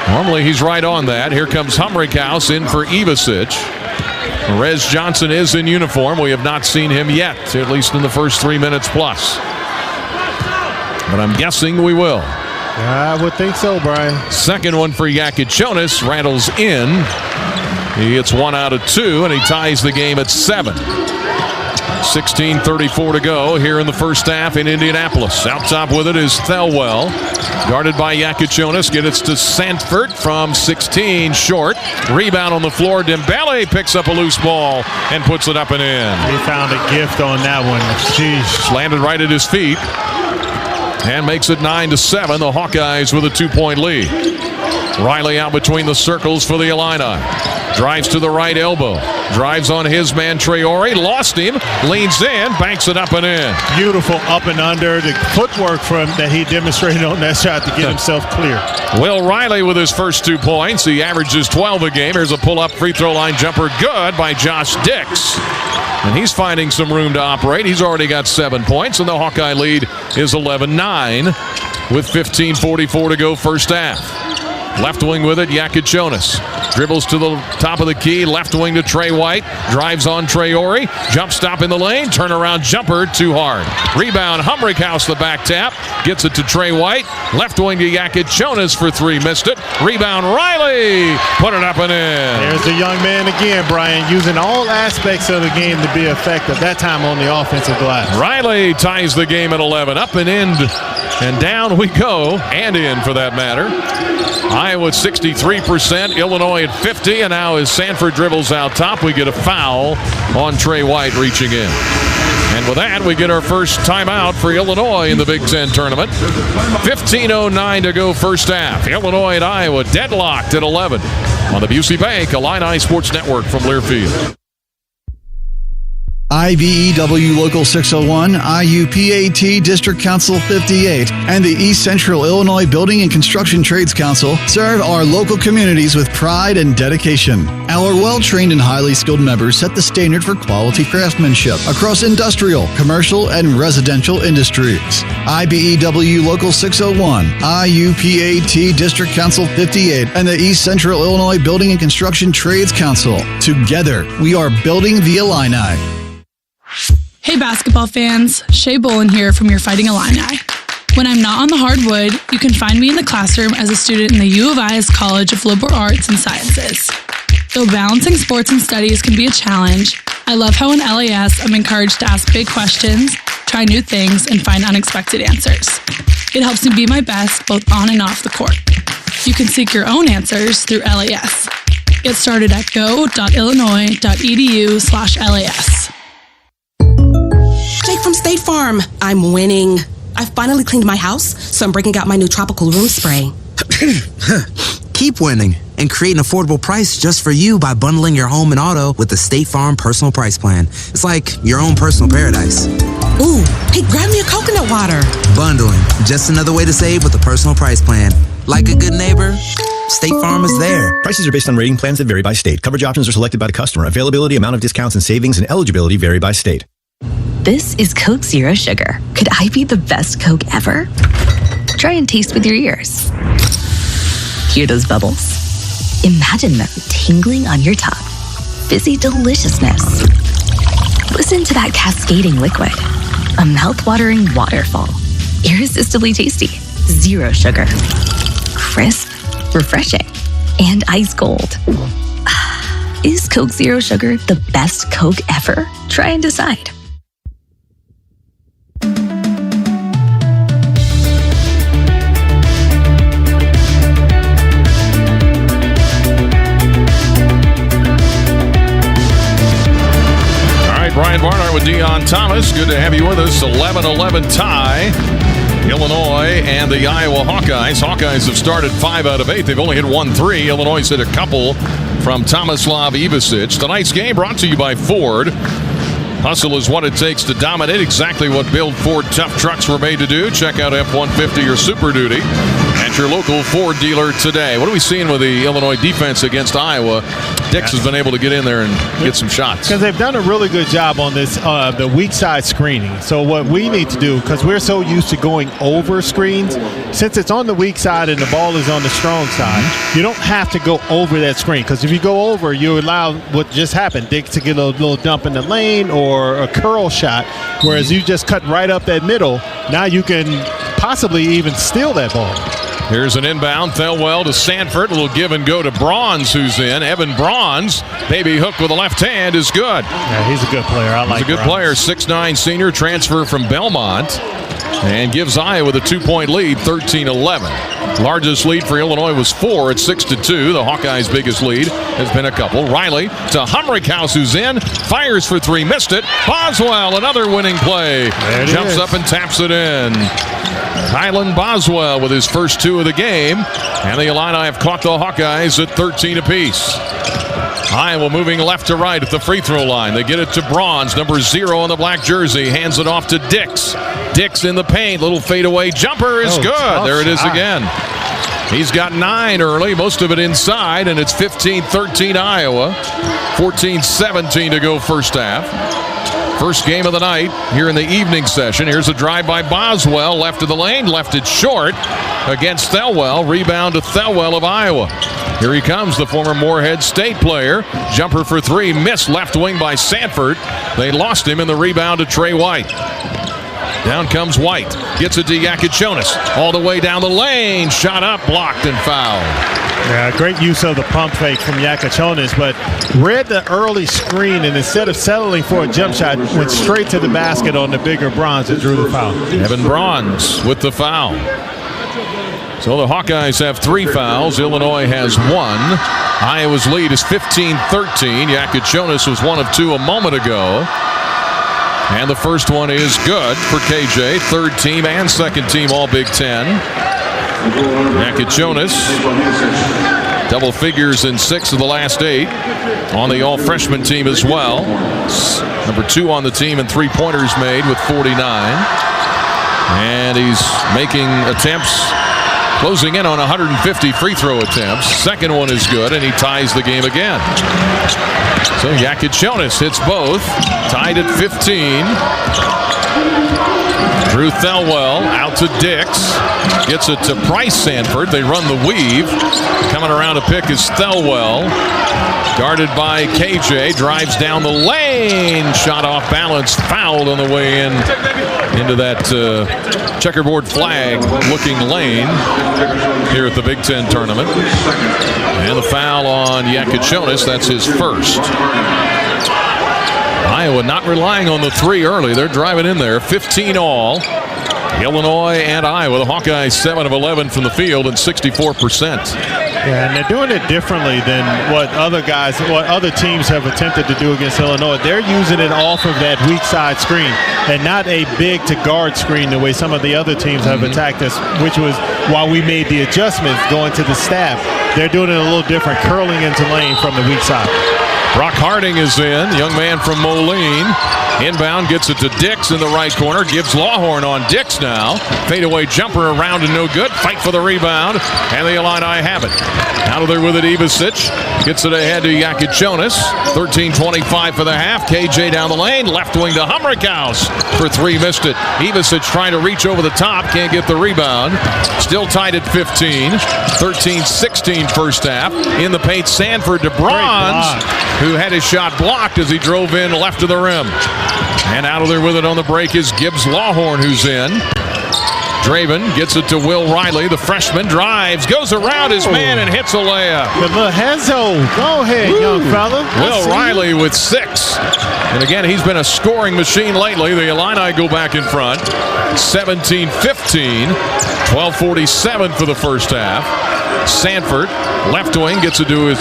Normally he's right on that. Here comes Humrickhouse in for Ivicic. Rez Johnson is in uniform. We have not seen him yet, at least in the first 3 minutes plus. But I'm guessing we will. I would think so, Brian. Second one for Yakichonis. Rattles in. He hits 1 out of 2, and he ties the game at 7. 16:34 to go here in the first half in Indianapolis. Out top with it is Thelwell. Guarded by Yakichonis. Gets it to Sanford from 16, short. Rebound on the floor. Dembele picks up a loose ball and puts it up and in. He found a gift on that one. Jeez. Landed right at his feet. And makes it 9-7. The Hawkeyes with a 2-point lead. Riley out between the circles for the Illini. Drives to the right elbow. Drives on his man Traore. Lost him. Leans in. Banks it up and in. Beautiful up and under. The footwork that he demonstrated on that shot to get himself clear. Will Riley with his first 2 points. He averages 12 a game. Here's a pull-up free throw line jumper. Good by Josh Dix. And he's finding some room to operate. He's already got 7 points, and the Hawkeye lead is 11-9 with 15:44 to go first half. Left wing with it, Yakichonis. Dribbles to the top of the key, left wing to Trey White. Drives on Traore. Jump stop in the lane. Turnaround jumper, too hard. Rebound, Humrickhouse, the back tap. Gets it to Trey White. Left wing to Yakichonis for 3. Missed it. Rebound, Riley. Put it up and in. There's the young man again, Brian, using all aspects of the game to be effective. That time on the offensive glass. Riley ties the game at 11. Up and in. And down we go, and in for that matter. Iowa at 63%, Illinois at 50, and now as Sanford dribbles out top, we get a foul on Trey White reaching in. And with that, we get our first timeout for Illinois in the Big Ten tournament. 15:09 to go first half. Illinois and Iowa deadlocked at 11 on the Busey Bank Illini Sports Network from Learfield. IBEW Local 601, IUPAT District Council 58, and the East Central Illinois Building and Construction Trades Council serve our local communities with pride and dedication. Our well-trained and highly skilled members set the standard for quality craftsmanship across industrial, commercial, and residential industries. IBEW Local 601, IUPAT District Council 58, and the East Central Illinois Building and Construction Trades Council. Together, we are building the Illini. Hey basketball fans, Shay Bolin here from your Fighting Illini. When I'm not on the hardwood, you can find me in the classroom as a student in the U of I's College of Liberal Arts and Sciences. Though balancing sports and studies can be a challenge, I love how in LAS I'm encouraged to ask big questions, try new things, and find unexpected answers. It helps me be my best both on and off the court. You can seek your own answers through LAS. Get started at go.illinois.edu/LAS. Jake from State Farm. I'm winning. I finally cleaned my house, so I'm breaking out my new tropical room spray. Keep winning and create an affordable price just for you by bundling your home and auto with the State Farm Personal Price Plan. It's like your own personal paradise. Ooh, hey, grab me a coconut water. Bundling, just another way to save with the Personal Price Plan. Like a good neighbor, State Farm is there. Prices are based on rating plans that vary by state. Coverage options are selected by the customer. Availability, amount of discounts and savings, and eligibility vary by state. This is Coke Zero Sugar. Could I be the best Coke ever? Try and taste with your ears. Hear those bubbles? Imagine them tingling on your tongue. Fizzy deliciousness. Listen to that cascading liquid. A mouth-watering waterfall. Irresistibly tasty. Zero sugar. Crisp, refreshing, and ice cold. Is Coke Zero Sugar the best Coke ever? Try and decide. Brian Barnhart with Dion Thomas. Good to have you with us. 11-11 tie. Illinois and the Iowa Hawkeyes. Hawkeyes have started 5 out of 8. They've only hit 1-3. Illinois hit a couple from Tomislav Ivasic. Tonight's game brought to you by Ford. Hustle is what it takes to dominate. Exactly what Build Ford tough trucks were made to do. Check out F-150 or Super Duty at your local Ford dealer today. What are we seeing with the Illinois defense against Iowa? Dix has been able to get in there and get some shots. Because they've done a really good job on this, the weak side screening. So what we need to do, because we're so used to going over screens, since it's on the weak side and the ball is on the strong side, you don't have to go over that screen. Because if you go over, you allow what just happened, Dix to get a little dump in the lane or a curl shot, whereas you just cut right up that middle. Now you can possibly even steal that ball. Here's an inbound. Thelwell to Sanford. A little give and go to Bronze, who's in. Evan Bronze, baby hook with the left hand is good. Yeah, he's a good player. He's a good player. 6'9" senior, transfer from Belmont, and gives Iowa the 2-point lead, 13-11. Largest lead for Illinois was 4 at 6-2. The Hawkeyes' biggest lead has been a couple. Riley to Humrickhouse, who's in. Fires for 3, missed it. Boswell, another winning play. Jumps up and taps it in. Kylan Boswell with his first 2 of the game. And the Illini have caught the Hawkeyes at 13 apiece. Iowa moving left to right at the free throw line. They get it to Bronze, number 0 on the black jersey. Hands it off to Dix. Dix in the paint. Little fadeaway jumper is good. There it is again. He's got 9 early, most of it inside, and it's 15-13 Iowa. 14-17 to go first half. First game of the night here in the evening session. Here's a drive by Boswell. Left of the lane, left it short against Thelwell. Rebound to Thelwell of Iowa. Here he comes, the former Moorhead State player. Jumper for 3, missed left wing by Sanford. They lost him in the rebound to Trey White. Down comes White. Gets it to Yakichonis. All the way down the lane. Shot up, blocked, and fouled. Yeah, great use of the pump fake from Yakichonis, but read the early screen, and instead of settling for a jump shot, went straight to the basket on the bigger Bronze and drew the foul. Evan Bronze with the foul. So the Hawkeyes have 3 fouls. Illinois has 1. Iowa's lead is 15-13. Yakichonis was 1 of 2 a moment ago. And the first one is good for KJ. 3rd team and 2nd team all Big Ten. Yakichonis Double figures in 6 of the last 8 on the all-freshman team as well. Number 2 on the team in three-pointers made with 49. And he's making attempts, closing in on 150 free throw attempts. Second one is good, and he ties the game again. So Yakich hits both, tied at 15. Drew Thelwell out to Dix. Gets it to Price Sanford. They run the weave. Coming around to pick is Thelwell. Guarded by KJ. Drives down the lane. Shot off balance. Fouled on the way in. Into that checkerboard flag looking lane here at the Big Ten tournament. And the foul on Yakich. That's his first. Iowa not relying on the 3 early. They're driving in there. 15 all. Illinois and Iowa. The Hawkeyes 7 of 11 from the field and 64%. Yeah, and they're doing it differently than what other teams have attempted to do against Illinois. They're using it off of that weak side screen and not a big to guard screen the way some of the other teams have attacked us, which was why we made the adjustments going to the staff. They're doing it a little different, curling into lane from the weak side. Brock Harding is in, young man from Moline. Inbound, gets it to Dix in the right corner. Gibbs Lawhorn on Dix now. Fadeaway jumper around and no good. Fight for the rebound, and the Illini have it. Out of there with it, Ivasic. Gets it ahead to Yakich. 13:25 for the half. KJ down the lane. Left wing to Humrickhouse for 3. Missed it. Ivasic trying to reach over the top. Can't get the rebound. Still tied at 15. 13-16 first half. In the paint, Sanford to Bronze, who had his shot blocked as he drove in left of the rim. And out of there with it on the break is Gibbs Lawhorn, who's in. Draven gets it to Will Riley. The freshman drives, goes around his man and hits a layup. Good little hezo. Go ahead, young fella. Will Riley with 6. And again, he's been a scoring machine lately. The Illini go back in front. 17-15. 12:47 for the first half. Sanford, left wing, gets it to his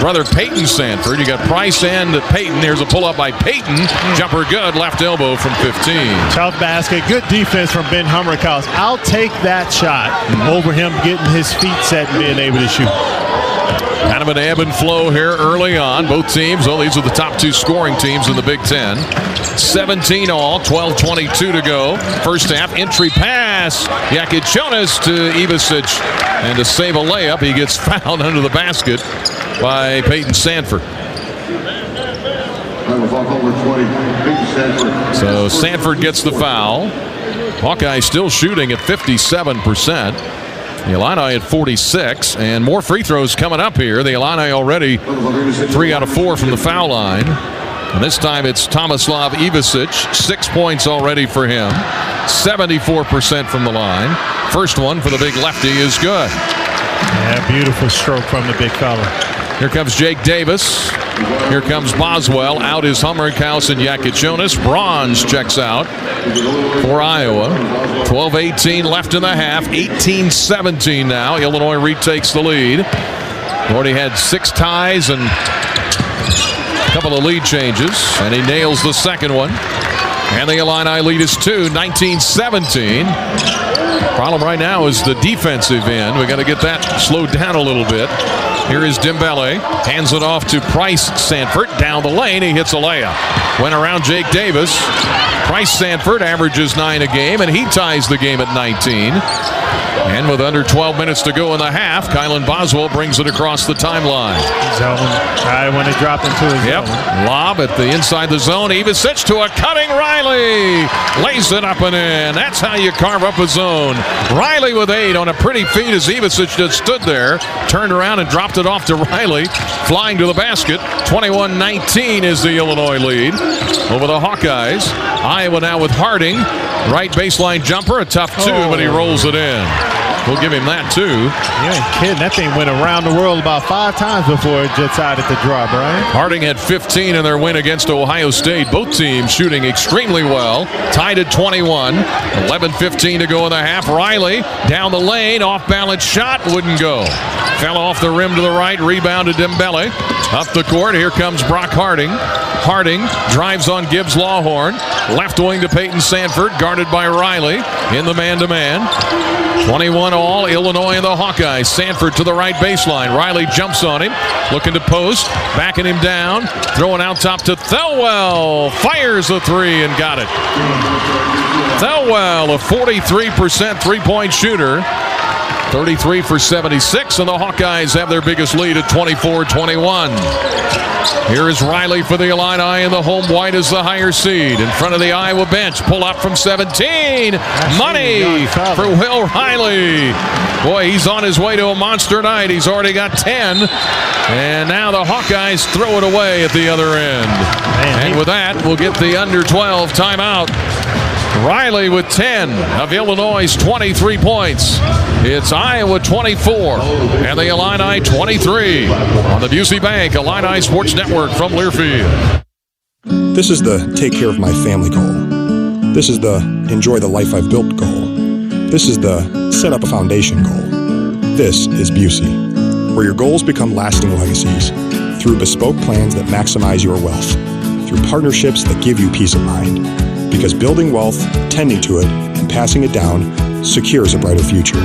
brother Peyton Sanford. You got Price and Peyton. Here's a pull-up by Peyton. Jumper good, left elbow from 15. Tough basket. Good defense from Ben Humrickhouse. I'll take that shot over him getting his feet set and being able to shoot. Kind of an ebb and flow here early on. Both teams, these are the top 2 scoring teams in the Big Ten. 17 all, 12:22 to go. First half, entry pass. Yakich to Ivasic. And to save a layup, he gets fouled under the basket by Peyton Sanford. So Sanford gets the foul. Hawkeye still shooting at 57%. The Illini at 46, and more free throws coming up here. The Illini already 3 out of 4 from the foul line. And this time it's Tomislav Ivasic, 6 points already for him. 74% from the line. First one for the big lefty is good. Yeah, beautiful stroke from the big fella. Here comes Jake Davis. Here comes Boswell. Out is Humrickhouse and Yakich. Bronze checks out for Iowa. 12:18 left in the half. 18-17 now. Illinois retakes the lead. Already had 6 ties and a couple of lead changes. And he nails the second one. And the Illini lead is 2, 19-17. Problem right now is the defensive end. We got to get that slowed down a little bit. Here is Dembele. Hands it off to Price Sanford. Down the lane, he hits a layup. Went around Jake Davis. Price Sanford averages 9 a game, and he ties the game at 19. And with under 12 minutes to go in the half, Kylan Boswell brings it across the timeline. Zone. I want to drop into his zone. Lob at the inside the zone. Ivasic to a cutting Riley. Lays it up and in. That's how you carve up a zone. Riley with 8 on a pretty feed as Ivasic just stood there. Turned around and dropped it off to Riley. Flying to the basket. 21-19 is the Illinois lead over the Hawkeyes. Iowa now with Harding. Right baseline jumper. A tough 2, but he rolls it in. We'll give him that, too. You ain't kidding. That thing went around the world about 5 times before it decided to drop, right? Harding had 15 in their win against Ohio State. Both teams shooting extremely well. Tied at 21. 11:15 to go in the half. Riley down the lane. Off-balance shot. Wouldn't go. Fell off the rim to the right. Rebounded Dembele. Up the court. Here comes Brock Harding. Harding drives on Gibbs Lawhorn. Left wing to Peyton Sanford. Guarded by Riley. In the man-to-man. 21 all, Illinois and the Hawkeyes. Sanford to the right baseline. Riley jumps on him, looking to post, backing him down, throwing out top to Thelwell. Fires the three and got it. Thelwell, a 43% three-point shooter. 33 for 76, and the Hawkeyes have their biggest lead at 24-21. Here is Riley for the Illini, and the home white is the higher seed. In front of the Iowa bench, pull up from 17. Money for Will Riley. Boy, he's on his way to a monster night. He's already got 10. And now the Hawkeyes throw it away at the other end. And with that, we'll get the under 12 timeout. Riley with 10 of Illinois' 23 points. It's Iowa 24 and the Illini 23 on the Busey Bank Illini Sports Network from Learfield. This is the take care of my family goal. This is the enjoy the life I've built goal. This is the set up a foundation goal. This is Busey, where your goals become lasting legacies through bespoke plans that maximize your wealth, through partnerships that give you peace of mind. Because building wealth, tending to it, and passing it down secures a brighter future.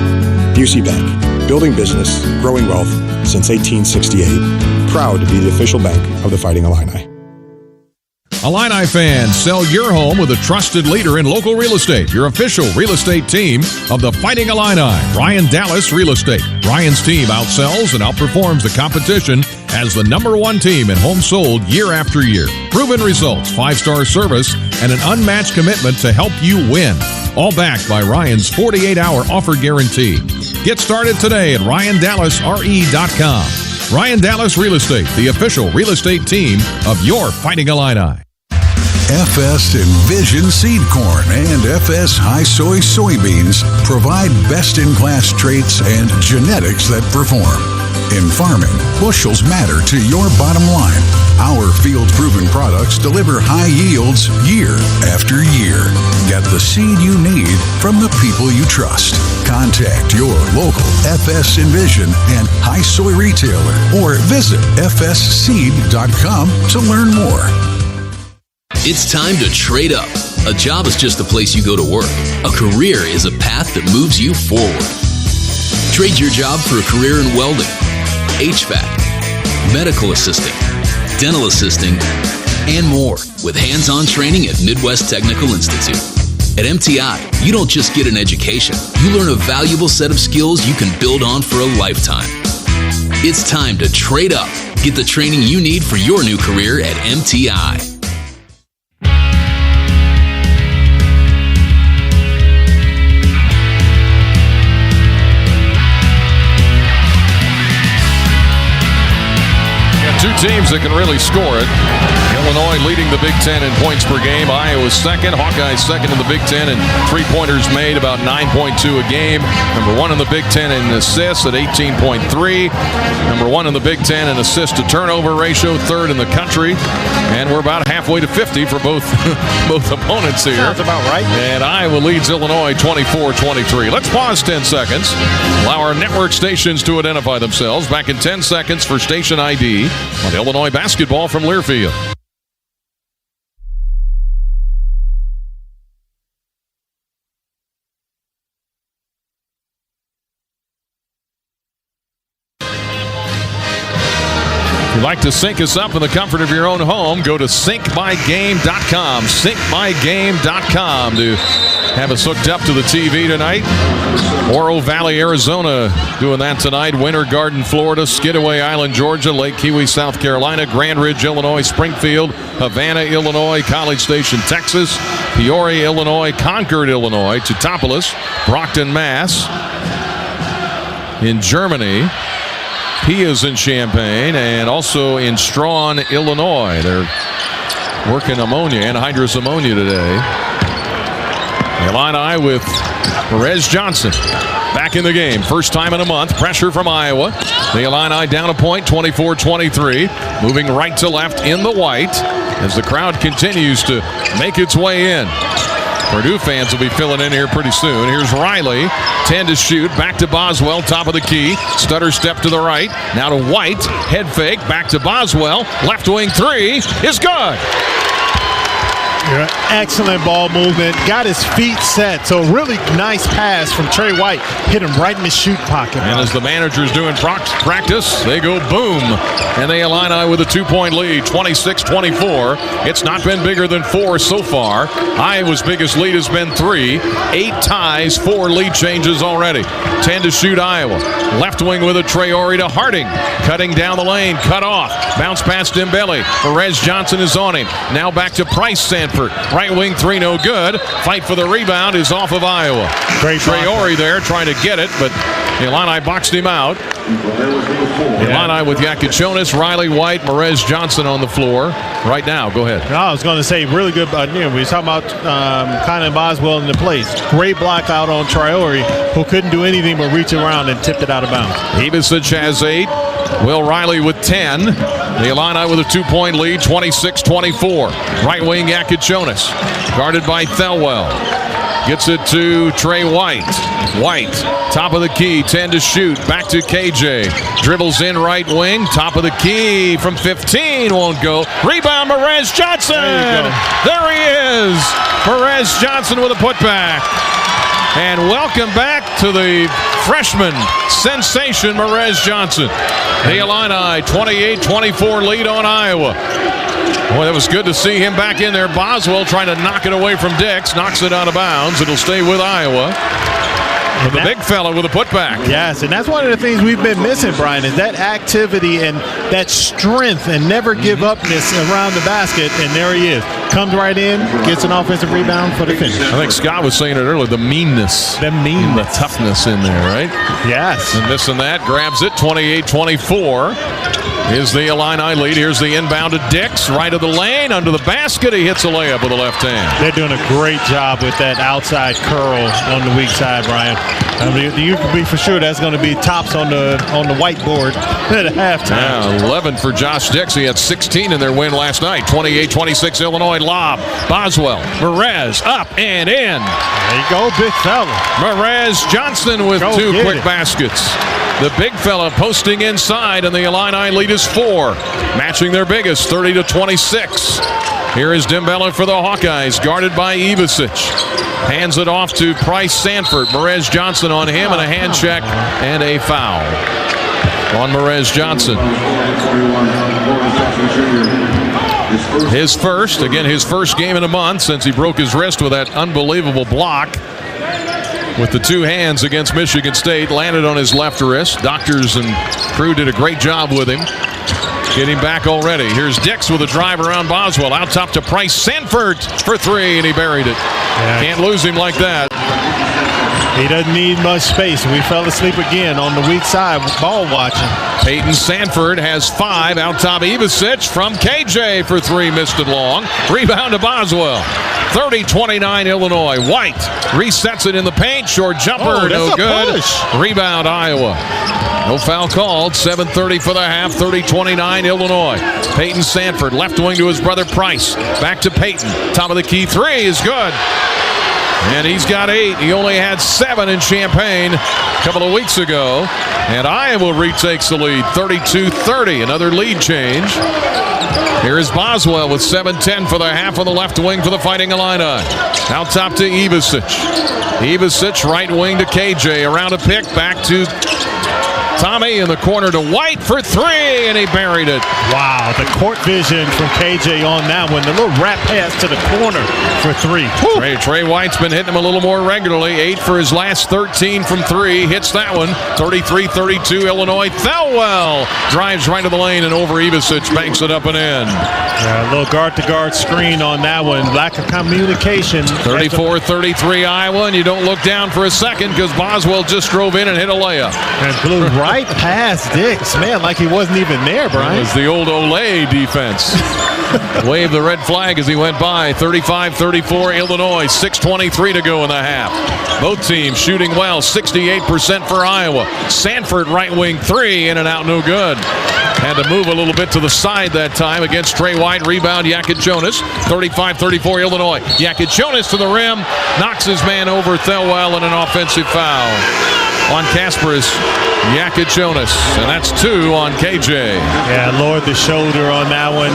Busey Bank, building business, growing wealth since 1868. Proud to be the official bank of the Fighting Illini. Illini fans, sell your home with a trusted leader in local real estate. Your official real estate team of the Fighting Illini, Ryan Dallas Real Estate. Ryan's team outsells and outperforms the competition as the #1 team in homes sold year after year. Proven results, 5-star service, and an unmatched commitment to help you win. All backed by Ryan's 48-hour offer guarantee. Get started today at RyanDallasRE.com. Ryan Dallas Real Estate, the official real estate team of your Fighting Illini. FS Envision Seed Corn and FS High Soy Soybeans provide best-in-class traits and genetics that perform. In farming, bushels matter to your bottom line. Our field-proven products deliver high yields year after year. Get the seed you need from the people you trust. Contact your local FS Envision and High Soy retailer or visit fsseed.com to learn more. It's time to trade up. A job is just a place you go to work. A career is a path that moves you forward. Trade your job for a career in welding, HVAC, medical assisting, dental assisting, and more with hands-on training at Midwest Technical Institute. At MTI, you don't just get an education. You learn a valuable set of skills you can build on for a lifetime. It's time to trade up. Get the training you need for your new career at MTI. Two teams that can really score it. Illinois leading the Big Ten in points per game. Iowa second. Hawkeyes second in the Big Ten in three-pointers made, about 9.2 a game. #1 in the Big Ten in assists at 18.3. #1 in the Big Ten in assist-to-turnover ratio, third in the country. And we're about halfway to 50 for both opponents here. Sounds about right. And Iowa leads Illinois 24-23. Let's pause 10 seconds. Allow our network stations to identify themselves. Back in 10 seconds for station ID on Illinois basketball from Learfield. If you'd like to sync us up in the comfort of your own home, go to syncmygame.com. Syncmygame.com to have us hooked up to the TV tonight. Oro Valley, Arizona doing that tonight. Winter Garden, Florida. Skidaway Island, Georgia. Lake Kiwi, South Carolina. Grand Ridge, Illinois. Springfield, Havana, Illinois. College Station, Texas. Peoria, Illinois. Concord, Illinois. Teutopolis, Brockton, Mass. In Germany. Pia's in Champaign, and also in Strawn, Illinois. They're working ammonia, anhydrous ammonia today. Illini with Perez Johnson back in the game. First time in a month. Pressure from Iowa. The Illini down a point, 24-23. Moving right to left in the white as the crowd continues to make its way in. Purdue fans will be filling in here pretty soon. Here's Riley, 10 to shoot, back to Boswell, top of the key. Stutter step to the right, now to White, head fake, back to Boswell, left wing three is good. Excellent ball movement. Got his feet set. So really nice pass from Trey White. Hit him right in the shoot pocket. And as the manager's doing practice, they go boom. And the Illini with a 2-point lead, 26-24. It's not been bigger than 4 so far. Iowa's biggest lead has been 3. 8 ties, 4 lead changes already. 10 to shoot Iowa. Left wing with a Traore to Harding. Cutting down the lane, cut off. Bounce past Dembele. Perez Johnson is on him. Now back to Price Sanford. Right wing 3, no good. Fight for the rebound is off of Iowa. Great Traore there trying to get it, but the Illini boxed him out. Illini with Yakichonis, Riley White, Perez Johnson on the floor right now. Go ahead. I was going to say really good. We were talking about Kynan Boswell in the place. Great block out on Traore, who couldn't do anything but reach around and tipped it out of bounds. Ibisic has 8. Will Riley with 10. The Illini with a 2-point lead, 26-24. Right wing Yakichonis, guarded by Thelwell. Gets it to Trey White. White, top of the key, 10 to shoot. Back to KJ. Dribbles in right wing, top of the key from 15, won't go. Rebound, Perez Johnson. There he is. Perez Johnson with a putback. And welcome back to the freshman sensation, Perez Johnson. The Illini 28-24 lead on Iowa. Boy, that was good to see him back in there. Boswell trying to knock it away from Dix. Knocks it out of bounds. It'll stay with Iowa. And the big fella with a putback. Yes, and that's one of the things we've been missing, Brian, is that activity and that strength and never give upness around the basket. And there he is. Comes right in, gets an offensive rebound for the finish. I think Scott was saying it earlier, the meanness. The toughness in there, right? Yes. And this and that, grabs it, 28-24. Is the Illini lead. Here's the inbound to Dix, right of the lane, under the basket. He hits a layup with the left hand. They're doing a great job with that outside curl on the weak side, Brian. I mean, you can be for sure that's going to be tops on the whiteboard at halftime. Yeah, 11 for Josh Dix. He had 16 in their win last night. 28-26 Illinois lob. Boswell, Perez, up and in. There you go, big fella. Perez Johnson with 2 quick baskets. The big fella posting inside, and the Illini lead is 4, matching their biggest, 30-26. Here is Dembele for the Hawkeyes, guarded by Ibisic. Hands it off to Price Sanford. Perez Johnson on him, and a hand check and a foul on Perez Johnson. His first game in a month since he broke his wrist with that unbelievable block with the 2 hands against Michigan State. Landed on his left wrist. Doctors and crew did a great job with him. Getting back already. Here's Dix with a drive around Boswell. Out top to Price Sanford for 3, and he buried it. Yeah. Can't lose him like that. He doesn't need much space. We fell asleep again on the weak side ball watching. Peyton Sanford has 5. Out top Ibisic from KJ for 3. Missed it long. Rebound to Boswell. 30-29 Illinois. White resets it in the paint. Short jumper. No good. Rebound Iowa. No foul called. 7:30 for the half. 30-29 Illinois. Peyton Sanford left wing to his brother Price. Back to Peyton. Top of the key 3 is good. And he's got 8. He only had 7 in Champaign a couple of weeks ago. And Iowa retakes the lead, 32-30. Another lead change. Here is Boswell with 7:10 for the half on the left wing for the Fighting Illini. Out top to Ibisic. Ibisic right wing to KJ. Around a pick, back to Tommy in the corner to White for 3, and he buried it. Wow, the court vision from KJ on that one. The little wrap pass to the corner for 3. Trey White's been hitting him a little more regularly. 8 for his last 13 from 3. Hits that one. 33-32 Illinois. Thelwell drives right to the lane and over Ibisic. Banks it up and in. Yeah, a little guard-to-guard screen on that one. Lack of communication. 34-33 Iowa, and you don't look down for a second because Boswell just drove in and hit a layup. And blew right past Dix, man, like he wasn't even there, Brian. It was the old Olay defense. Waved the red flag as he went by. 35-34 Illinois. 6:23 to go in the half. Both teams shooting well. 68% for Iowa. Sanford right wing 3, in and out, no good. Had to move a little bit to the side that time against Trey White. Rebound Yakichonis. 35-34 Illinois. Yakichonis to the rim. Knocks his man over Thelwell, and an offensive foul. on Kasparis Yakichonis, and that's 2 on KJ. Yeah, lowered the shoulder on that one.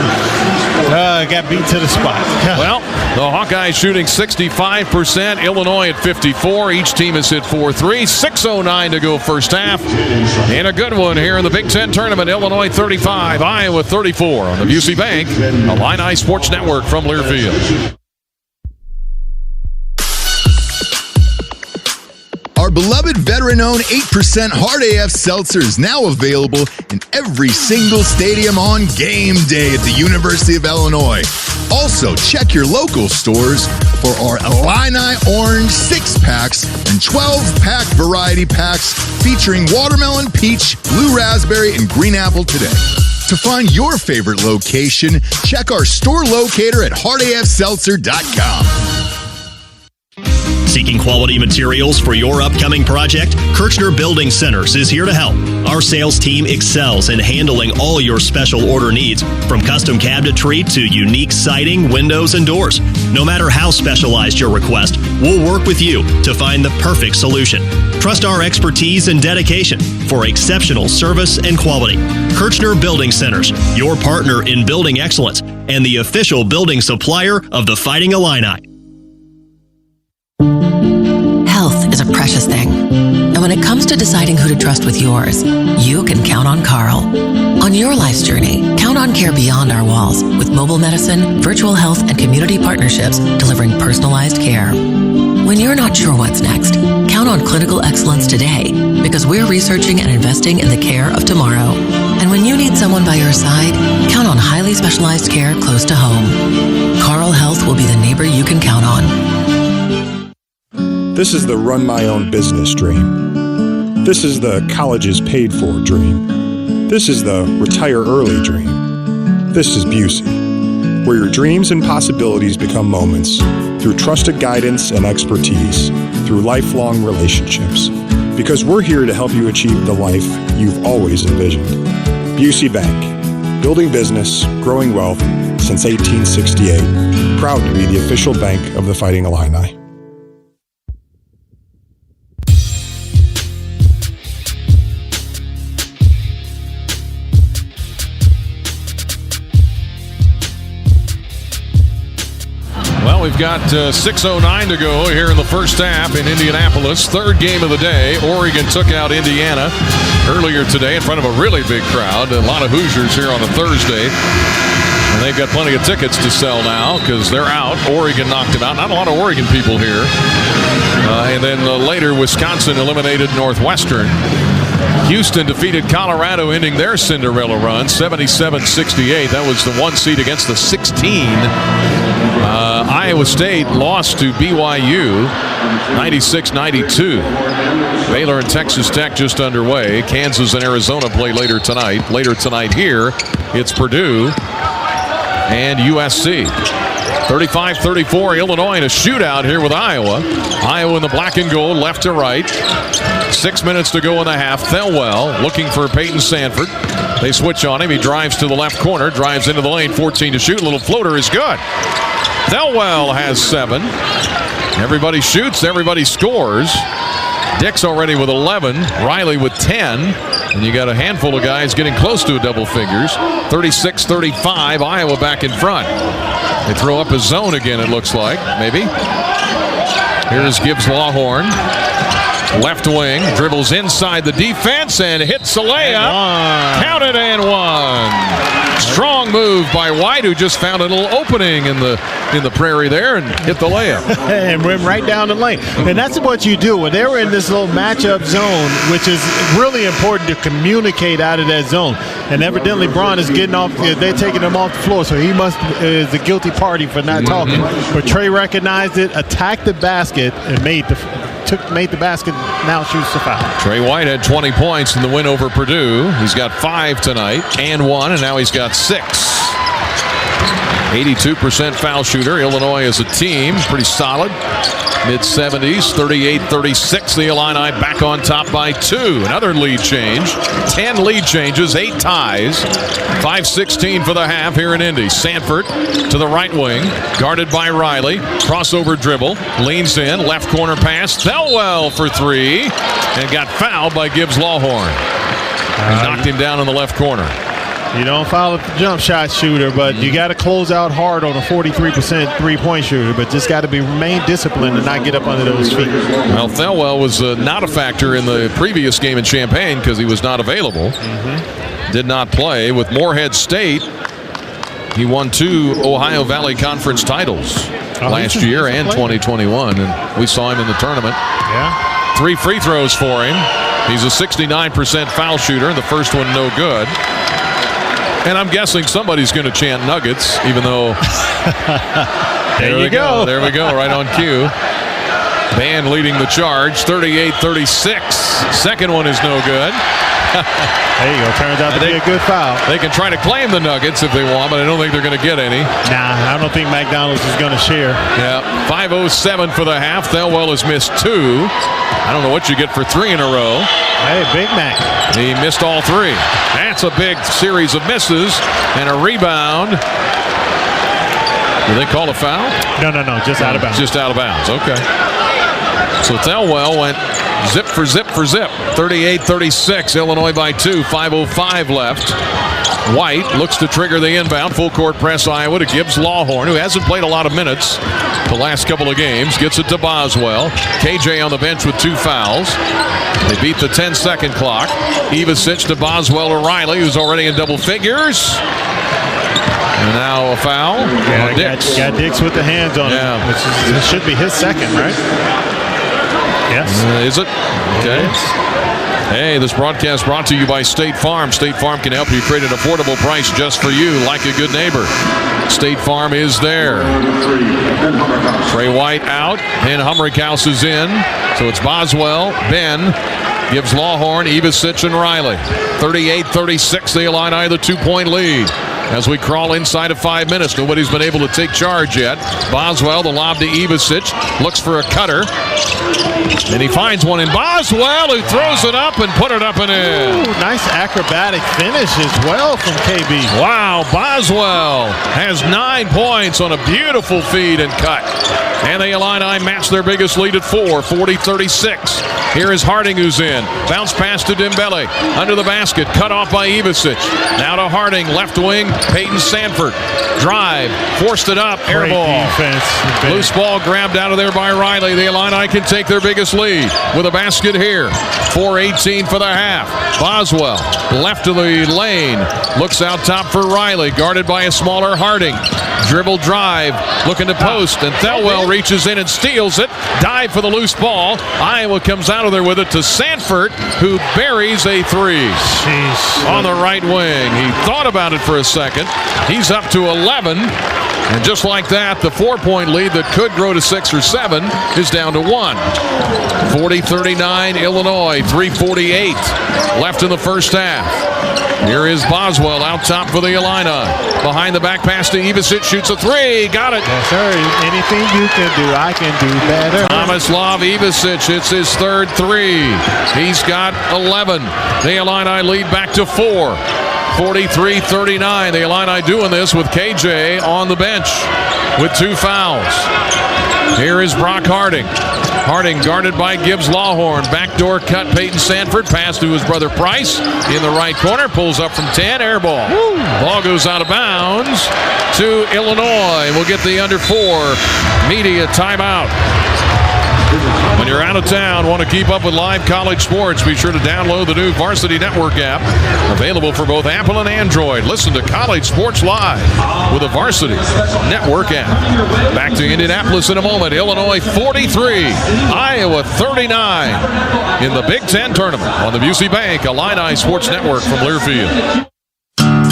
Got beat to the spot. Well, the Hawkeyes shooting 65%, Illinois at 54%. Each team has hit 4-3. 6:09 to go first half. And a good one here in the Big Ten tournament. Illinois 35, Iowa 34 on the Busey Bank Illini Sports Network from Learfield. Our beloved veteran-owned 8% Hard AF Seltzers now available in every single stadium on game day at the University of Illinois. Also, check your local stores for our Illini Orange 6-packs and 12-pack variety packs featuring watermelon, peach, blue raspberry, and green apple today. To find your favorite location, check our store locator at hardafseltzer.com. Seeking quality materials for your upcoming project? Kirchner Building Centers is here to help. Our sales team excels in handling all your special order needs, from custom cabinetry to unique siding, windows, and doors. No matter how specialized your request, we'll work with you to find the perfect solution. Trust our expertise and dedication for exceptional service and quality. Kirchner Building Centers, your partner in building excellence and the official building supplier of the Fighting Illini. Health is a precious thing. And when it comes to deciding who to trust with yours, you can count on Carl. On your life's journey, count on care beyond our walls with mobile medicine, virtual health, and community partnerships delivering personalized care. When you're not sure what's next, count on clinical excellence today because we're researching and investing in the care of tomorrow. And when you need someone by your side, count on highly specialized care close to home. Carl Health will be the neighbor you can count on. This is the run my own business dream. This is the college is paid for dream. This is the retire early dream. This is Busey, where your dreams and possibilities become moments through trusted guidance and expertise, through lifelong relationships. Because we're here to help you achieve the life you've always envisioned. Busey Bank, building business, growing wealth since 1868. Proud to be the official bank of the Fighting Illini. We've got 6:09 to go here in the first half in Indianapolis. Third game of the day. Oregon took out Indiana earlier today in front of a really big crowd. A lot of Hoosiers here on a Thursday. And they've got plenty of tickets to sell now because they're out. Oregon knocked them out. Not a lot of Oregon people here. And then later, Wisconsin eliminated Northwestern. Houston defeated Colorado, ending their Cinderella run, 77-68. That was the 1 seed against the 16. Iowa State lost to BYU, 96-92. Baylor and Texas Tech just underway. Kansas and Arizona play later tonight. Later tonight here, it's Purdue and USC. 35-34, Illinois in a shootout here with Iowa. Iowa in the black and gold, left to right. 6 minutes to go in the half. Thelwell looking for Peyton Sanford. They switch on him. He drives to the left corner, drives into the lane, 14 to shoot. Little floater is good. Thelwell has 7. Everybody shoots, everybody scores. Dick's already with 11, Riley with 10, and you got a handful of guys getting close to a double figures. 36-35, Iowa back in front. They throw up a zone again, it looks like, maybe. Here's Gibbs Lawhorn. Left wing, dribbles inside the defense and hits a layup. Counted and one. Strong move by White, who just found a little opening in the prairie there and hit the layup. And went right down the lane. And that's what you do when they were in this little matchup zone, which is really important to communicate out of that zone. And evidently Braun is getting off, they're taking him off the floor, so he is the guilty party for not talking. But Trey recognized it, attacked the basket, and made the basket, now shoots the foul. Trey White had 20 points in the win over Purdue. He's got 5 tonight and 1, and now he's got 6. 82% foul shooter. Illinois as a team, pretty solid. Mid-70s, 38-36. The Illini back on top by 2. Another lead change. 10 lead changes, 8 ties. 5:16 for the half here in Indy. Sanford to the right wing, guarded by Riley. Crossover dribble, leans in, left corner pass. Thelwell for 3, and got fouled by Gibbs Lawhorn. Knocked him down in the left corner. You don't foul at the jump shot shooter, but you got to close out hard on a 43% three-point shooter, but just got to remain disciplined and not get up under those feet. Well, Thelwell was not a factor in the previous game in Champaign because he was not available. Did not play. With Morehead State, he won 2 Ohio Valley Conference titles last year and 2021, and we saw him in the tournament. Yeah. 3 free throws for him. He's a 69% foul shooter. The first one no good. And I'm guessing somebody's going to chant Nuggets, even though... there you go. There we go, right on cue. Band leading the charge, 38-36. Second one is no good. There you go. Turns out to be a good foul. They can try to claim the Nuggets if they want, but I don't think they're going to get any. Nah, I don't think McDonald's is going to share. Yeah, 5:07 for the half. Thelwell has missed 2. I don't know what you get for 3 in a row. Hey, Big Mac. He missed all 3. That's a big series of misses and a rebound. Did they call a foul? No, just out of bounds. Just out of bounds, okay. So Thelwell went zip for zip for zip. 38-36, Illinois by 2, 5:05 left. White looks to trigger the inbound. Full court press Iowa to Gibbs Lawhorn, who hasn't played a lot of minutes the last couple of games. Gets it to Boswell. KJ on the bench with 2 fouls. They beat the 10-second clock. Ivasic to Boswell to Riley, who's already in double figures. And now a foul on Dix. Got Dix with the hands on him. It should be his second, right? Yes. Is it? Okay. Hey, this broadcast brought to you by State Farm. State Farm can help you create an affordable price just for you, like a good neighbor. State Farm is there. Trey White out, and Humrickhouse is in. So it's Boswell, Ben, Gibbs Lawhorn, Ivasic, and Riley. 38-36, the Illini, the 2-point lead. As we crawl inside of 5 minutes, nobody's been able to take charge yet. Boswell, the lob to Ivasic, looks for a cutter. And he finds one in Boswell, who throws it up and put it up and in. Ooh, nice acrobatic finish as well from KB. Wow, Boswell has 9 points on a beautiful feed and cut. And the Illini match their biggest lead at 4, 40-36. Here is Harding, who's in. Bounce pass to Dembele. Under the basket, cut off by Ivasic. Now to Harding, left wing, Peyton Sanford. Drive, forced it up, air ball. Defense. Loose ball grabbed out of there by Riley. The Illini can take their biggest lead with a basket here. 4:18 for the half. Boswell, left of the lane, looks out top for Riley, guarded by a smaller Harding. Dribble drive, looking to post, and Thelwell reaches in and steals it. Dive for the loose ball. Iowa comes out of there with it to Sanford, who buries a 3. Jeez. On the right wing. He thought about it for a second. He's up to 11. And just like that, the 4-point lead that could grow to 6 or 7 is down to 1. 40-39 Illinois, 3:48 left in the first half. Here is Boswell out top for the Illini. Behind the back pass to Ivasic, shoots a 3. Got it. Yes, sir. Anything you can do, I can do better. Tomislav Ivasic, it's his 3rd 3. He's got 11. The Illini lead back to 4. 43-39. The Illini doing this with KJ on the bench with 2 fouls. Here is Brock Harding. Harding guarded by Gibbs Lawhorn. Backdoor cut, Peyton Sanford. Pass to his brother Price in the right corner. Pulls up from 10. Air ball. Ball goes out of bounds to Illinois. We'll get the under 4 media timeout. When you're out of town, want to keep up with live college sports, be sure to download the new Varsity Network app. Available for both Apple and Android. Listen to college sports live with the Varsity Network app. Back to Indianapolis in a moment. Illinois 43, Iowa 39 in the Big Ten tournament on the Busey Bank Illini Sports Network from Learfield.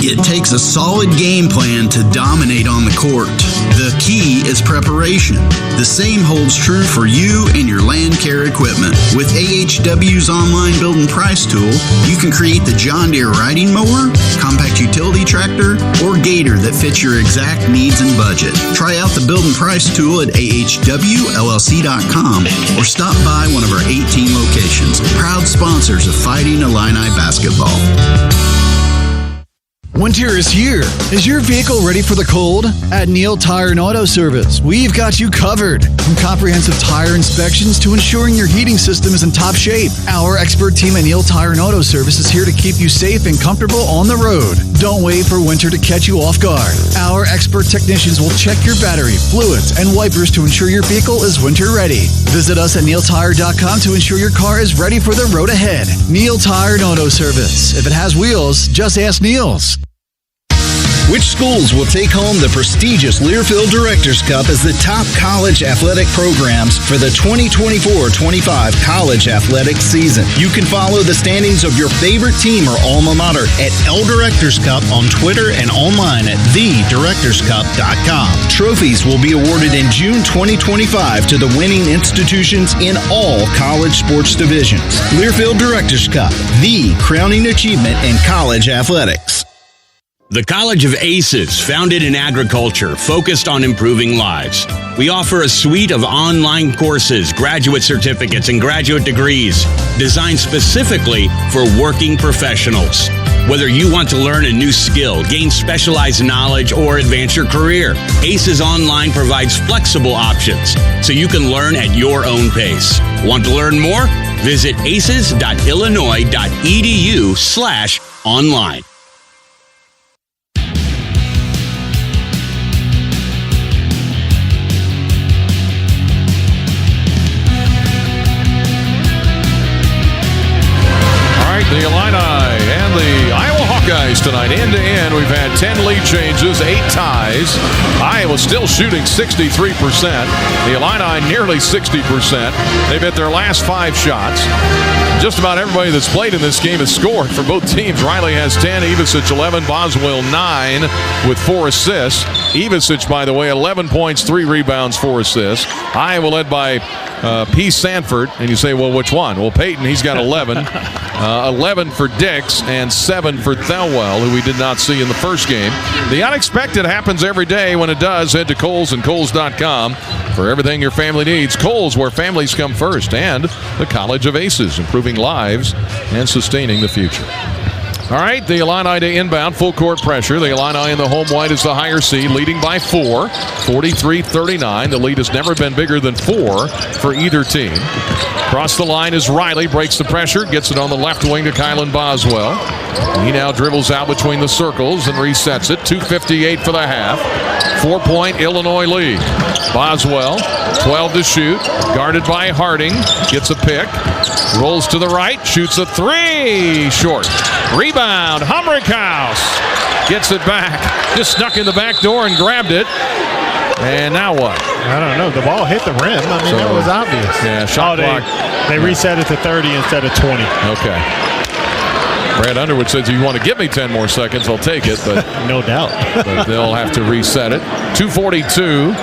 It takes a solid game plan to dominate on the court. The key is preparation. The same holds true for you and your land care equipment. With AHW's online build and price tool, you can create the John Deere riding mower, compact utility tractor, or skater that fits your exact needs and budget. Try out the Build and Price tool at ahwllc.com or stop by one of our 18 locations. Proud sponsors of Fighting Illini basketball. Winter is here. Is your vehicle ready for the cold? At Neil Tire and Auto Service, we've got you covered. From comprehensive tire inspections to ensuring your heating system is in top shape, our expert team at Neil Tire and Auto Service is here to keep you safe and comfortable on the road. Don't wait for winter to catch you off guard. Our expert technicians will check your battery, fluids, and wipers to ensure your vehicle is winter ready. Visit us at neiltire.com to ensure your car is ready for the road ahead. Neil Tire and Auto Service. If it has wheels, just ask Neil's. Which schools will take home the prestigious Learfield Directors Cup as the top college athletic programs for the 2024-25 college athletic season? You can follow the standings of your favorite team or alma mater at L Directors Cup on Twitter and online at thedirectorscup.com. Trophies will be awarded in June 2025 to the winning institutions in all college sports divisions. Learfield Directors Cup, the crowning achievement in college athletics. The College of Aces, founded in agriculture, focused on improving lives. We offer a suite of online courses, graduate certificates, and graduate degrees designed specifically for working professionals. Whether you want to learn a new skill, gain specialized knowledge, or advance your career, Aces Online provides flexible options so you can learn at your own pace. Want to learn more? Visit aces.illinois.edu/online. The Illini and the Iowa Hawkeyes tonight. End to end, we've had 10 lead changes, 8 ties. Iowa still shooting 63%. The Illini nearly 60%. They've hit their last 5 shots. Just about everybody that's played in this game has scored for both teams. Riley has 10, Ivicic 11, Boswell 9 with 4 assists. Ivicic, by the way, 11 points, 3 rebounds, 4 assists. Iowa led by P. Sanford, and you say, well, which one? Well, Peyton, he's got 11. 11 for Dix and 7 for Thelwell, who we did not see in the first game. The unexpected happens every day. When it does, head to Kohl's and Kohl's.com for everything your family needs. Kohl's, where families come first, and the College of Aces, improving lives and sustaining the future. All right, the Illini to inbound, full court pressure. The Illini in the home white is the higher seed, leading by 4, 43-39. The lead has never been bigger than 4 for either team. Across the line is Riley, breaks the pressure, gets it on the left wing to Kylan Boswell. He now dribbles out between the circles and resets it. 2:58 for the half. 4-point Illinois lead. Boswell, 12 to shoot, guarded by Harding, gets a pick, rolls to the right, shoots a 3, short. Rebound, Humrickhouse gets it back, just snuck in the back door and grabbed it. And now what? I don't know. The ball hit the rim. I mean, that was obvious. Yeah, shot clock. They reset it to 30 instead of 20. Okay. Brad Underwood says, if you want to give me 10 more seconds, I'll take it. But no doubt. But they'll have to reset it. 2:42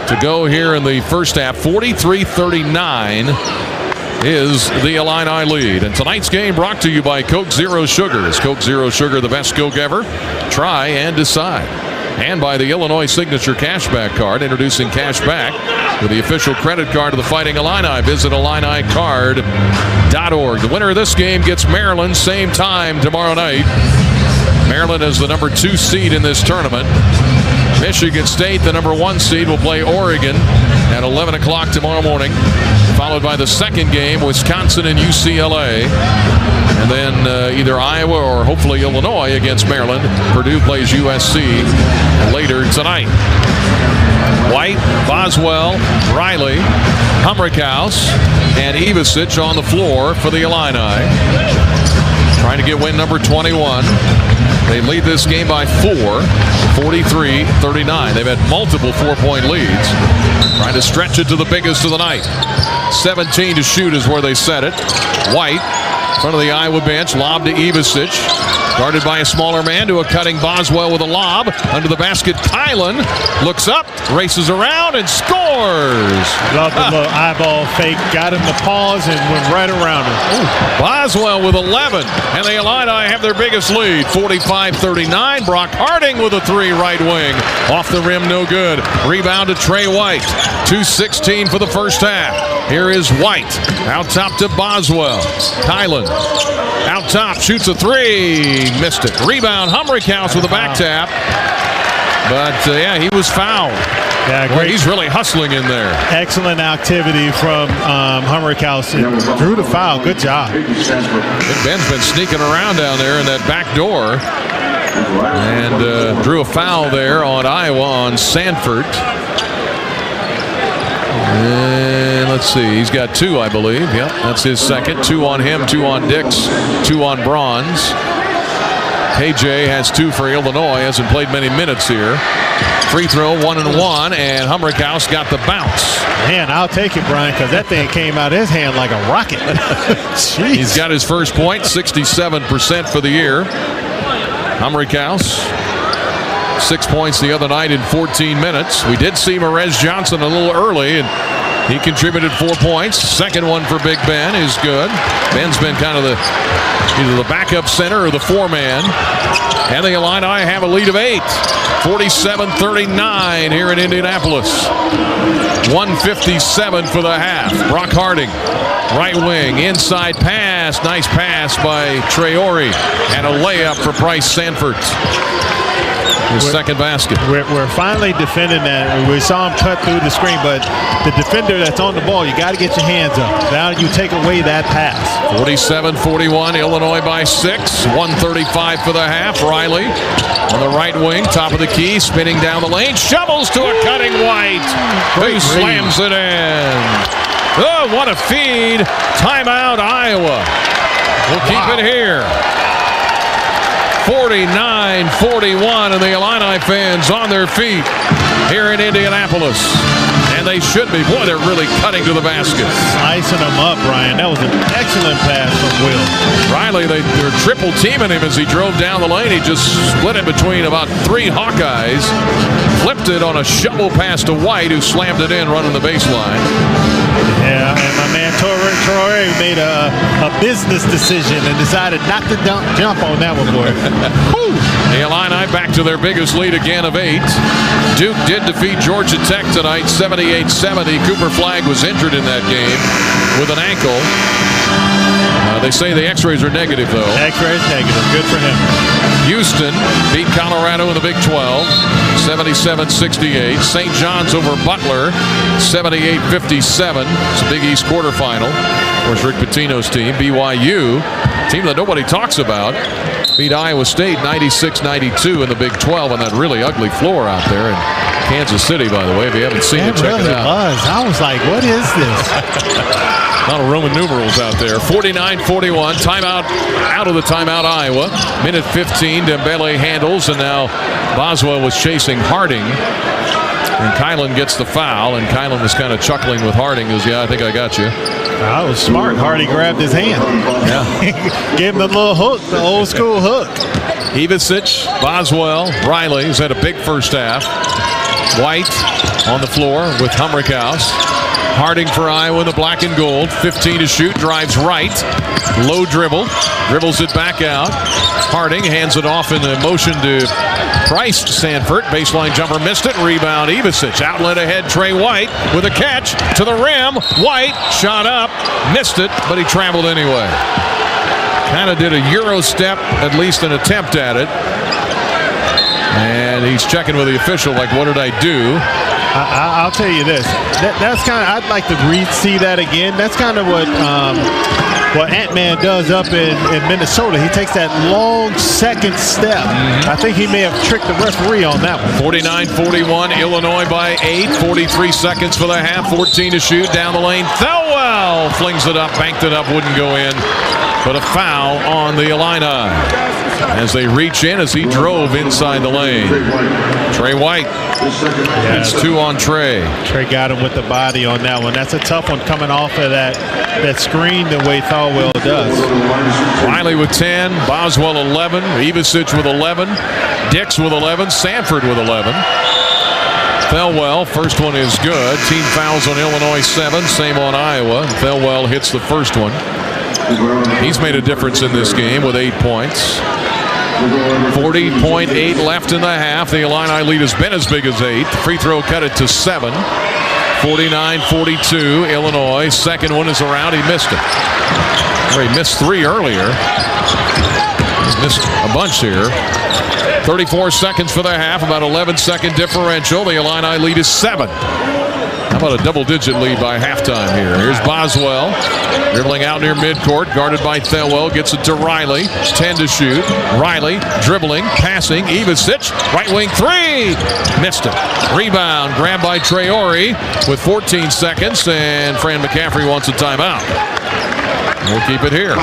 to go here in the first half. 43-39 is the Illini lead. And tonight's game brought to you by Coke Zero Sugar. Is Coke Zero Sugar the best Coke ever? Try and decide. And by the Illinois Signature Cashback Card, introducing Cashback with the official credit card of the Fighting Illini. Visit IlliniCard.org. The winner of this game gets Maryland, same time tomorrow night. Maryland is the number 2 seed in this tournament. Michigan State, the number 1 seed, will play Oregon at 11 o'clock tomorrow morning, followed by the second game, Wisconsin and UCLA. And then either Iowa or hopefully Illinois against Maryland. Purdue plays USC later tonight. White, Boswell, Riley, Humrickhouse, and Ivicic on the floor for the Illini. Trying to get win number 21. They lead this game by 4, 43-39. They've had multiple 4-point leads. Trying to stretch it to the biggest of the night. 17 to shoot is where they set it. White, in front of the Iowa bench, lob to Ivicic. Guarded by a smaller man to a cutting Boswell with a lob. Under the basket, Kylan looks up, races around, and scores. Love the little eyeball fake. Got him to pause and went right around him. Ooh. Boswell with 11. And the Illini have their biggest lead, 45-39. Brock Harding with a 3 right wing. Off the rim, no good. Rebound to Trey White. 2:16 for the first half. Here is White. Out top to Boswell. Kylan out top, shoots a 3. Missed it. Rebound, Humrickhouse with a back tap. But, yeah, he was fouled. Yeah, great. Boy, he's really hustling in there. Excellent activity from Humrickhouse. Drew the foul. Good job. Ben's been sneaking around down there in that back door. And drew a foul there on Iowa on Sanford. And let's see, he's got 2, I believe. Yep, that's his second. 2 on him, 2 on Dix, 2 on Bronze. KJ has 2 for Illinois, hasn't played many minutes here. Free throw, 1-1, and Humrickhouse got the bounce. Man, I'll take it, Brian, because that thing came out of his hand like a rocket. He's got his first point, 67% for the year. Humrickhouse, 6 points the other night in 14 minutes. We did see Merez Johnson a little early, and he contributed 4 points. Second one for Big Ben is good. Ben's been kind of either the backup center or the 4-man. And the Illini have a lead of 8. 47-39 here in Indianapolis. 1:57 for the half. Brock Harding, right wing, inside pass. Nice pass by Traore. And a layup for Bryce Sanford. His second basket. We're finally defending that. We saw him cut through the screen, but the defender that's on the ball, you got to get your hands up. Now you take away that pass. 47-41, Illinois by 6. 1:35 for the half. Riley on the right wing, top of the key, spinning down the lane, shovels to a cutting White, who slams it in. Oh, what a feed. Timeout, Iowa. We'll keep it here. 49-41, and the Illini fans on their feet here in Indianapolis. And they should be. Boy, they're really cutting to the basket. Slicing them up, Brian. That was an excellent pass from Will. Riley, they're triple teaming him as he drove down the lane. He just split it between about 3 Hawkeyes. Flipped it on a shovel pass to White, who slammed it in running the baseline. Yeah, and my man Traore made a business decision and decided not to jump on that one, boy. The Illini back to their biggest lead again of 8. Duke did defeat Georgia Tech tonight, 78-70. Cooper Flagg was injured in that game with an ankle. They say the x-rays are negative, though. X-rays negative. Good for him. Houston beat Colorado in the Big 12, 77-68. St. John's over Butler, 78-57. It's a Big East quarterfinal. Of course, Rick Pitino's team, BYU, team that nobody talks about, beat Iowa State 96-92 in the Big 12 on that really ugly floor out there in Kansas City, by the way. If you haven't seen it, check it out. I was like, what is this? A lot of Roman numerals out there. 49-41. Timeout, out of the timeout, Iowa. Minute 15. Dembele handles, and now Boswell was chasing Harding. And Kylan gets the foul, and Kylan was kind of chuckling with Harding. He goes, yeah, I think I got you. That was smart. Harding grabbed his hand. Yeah. Gave him the little hook, the old school hook. Ivicic, Boswell, Riley, who's had a big first half. White on the floor with Humrickhouse. Harding for Iowa in the black and gold. 15 to shoot. Drives right. Low dribble. Dribbles it back out. Harding hands it off in the motion to Bryce Sanford. Baseline jumper missed it. Rebound Ivicic. Outlet ahead. Trey White with a catch to the rim. White shot up. Missed it, but he traveled anyway. Kind of did a Euro step, at least an attempt at it. And he's checking with the official like, what did I do? I'll tell you this. That's kind of, I'd like to see that again. That's kind of what Ant-Man does up in Minnesota. He takes that long second step. I think he may have tricked the referee on that one. 49-41, Illinois by 8. 43 seconds for the half. 14 to shoot down the lane. Thelwell flings it up, banked it up, wouldn't go in. but a foul on the Illini as they reach in as he drove inside the lane. Trey White. It's 2 on Trey. Trey got him with the body on that one. That's a tough one coming off of that screen the way Thorwell does. Riley with 10, Boswell 11, Ivicic with 11, Dix with 11, Sanford with 11. Thelwell, first one is good. Team fouls on Illinois 7, same on Iowa. Thelwell hits the first one. He's made a difference in this game with 8 points. 40.8 left in the half. The Illini lead has been as big as 8. The free throw cut it to 7. 49-42, Illinois. Second one is around. He missed it. He missed 3 earlier. He's missed a bunch here. 34 seconds for the half, about 11-second differential. The Illini lead is 7. How about a double-digit lead by halftime here? Here's Boswell, dribbling out near midcourt, guarded by Thelwell, gets it to Riley. 10 to shoot. Riley dribbling, passing. Ivicic, right wing 3. Missed it. Rebound, grabbed by Traore with 14 seconds, and Fran McCaffrey wants a timeout. We'll keep it here.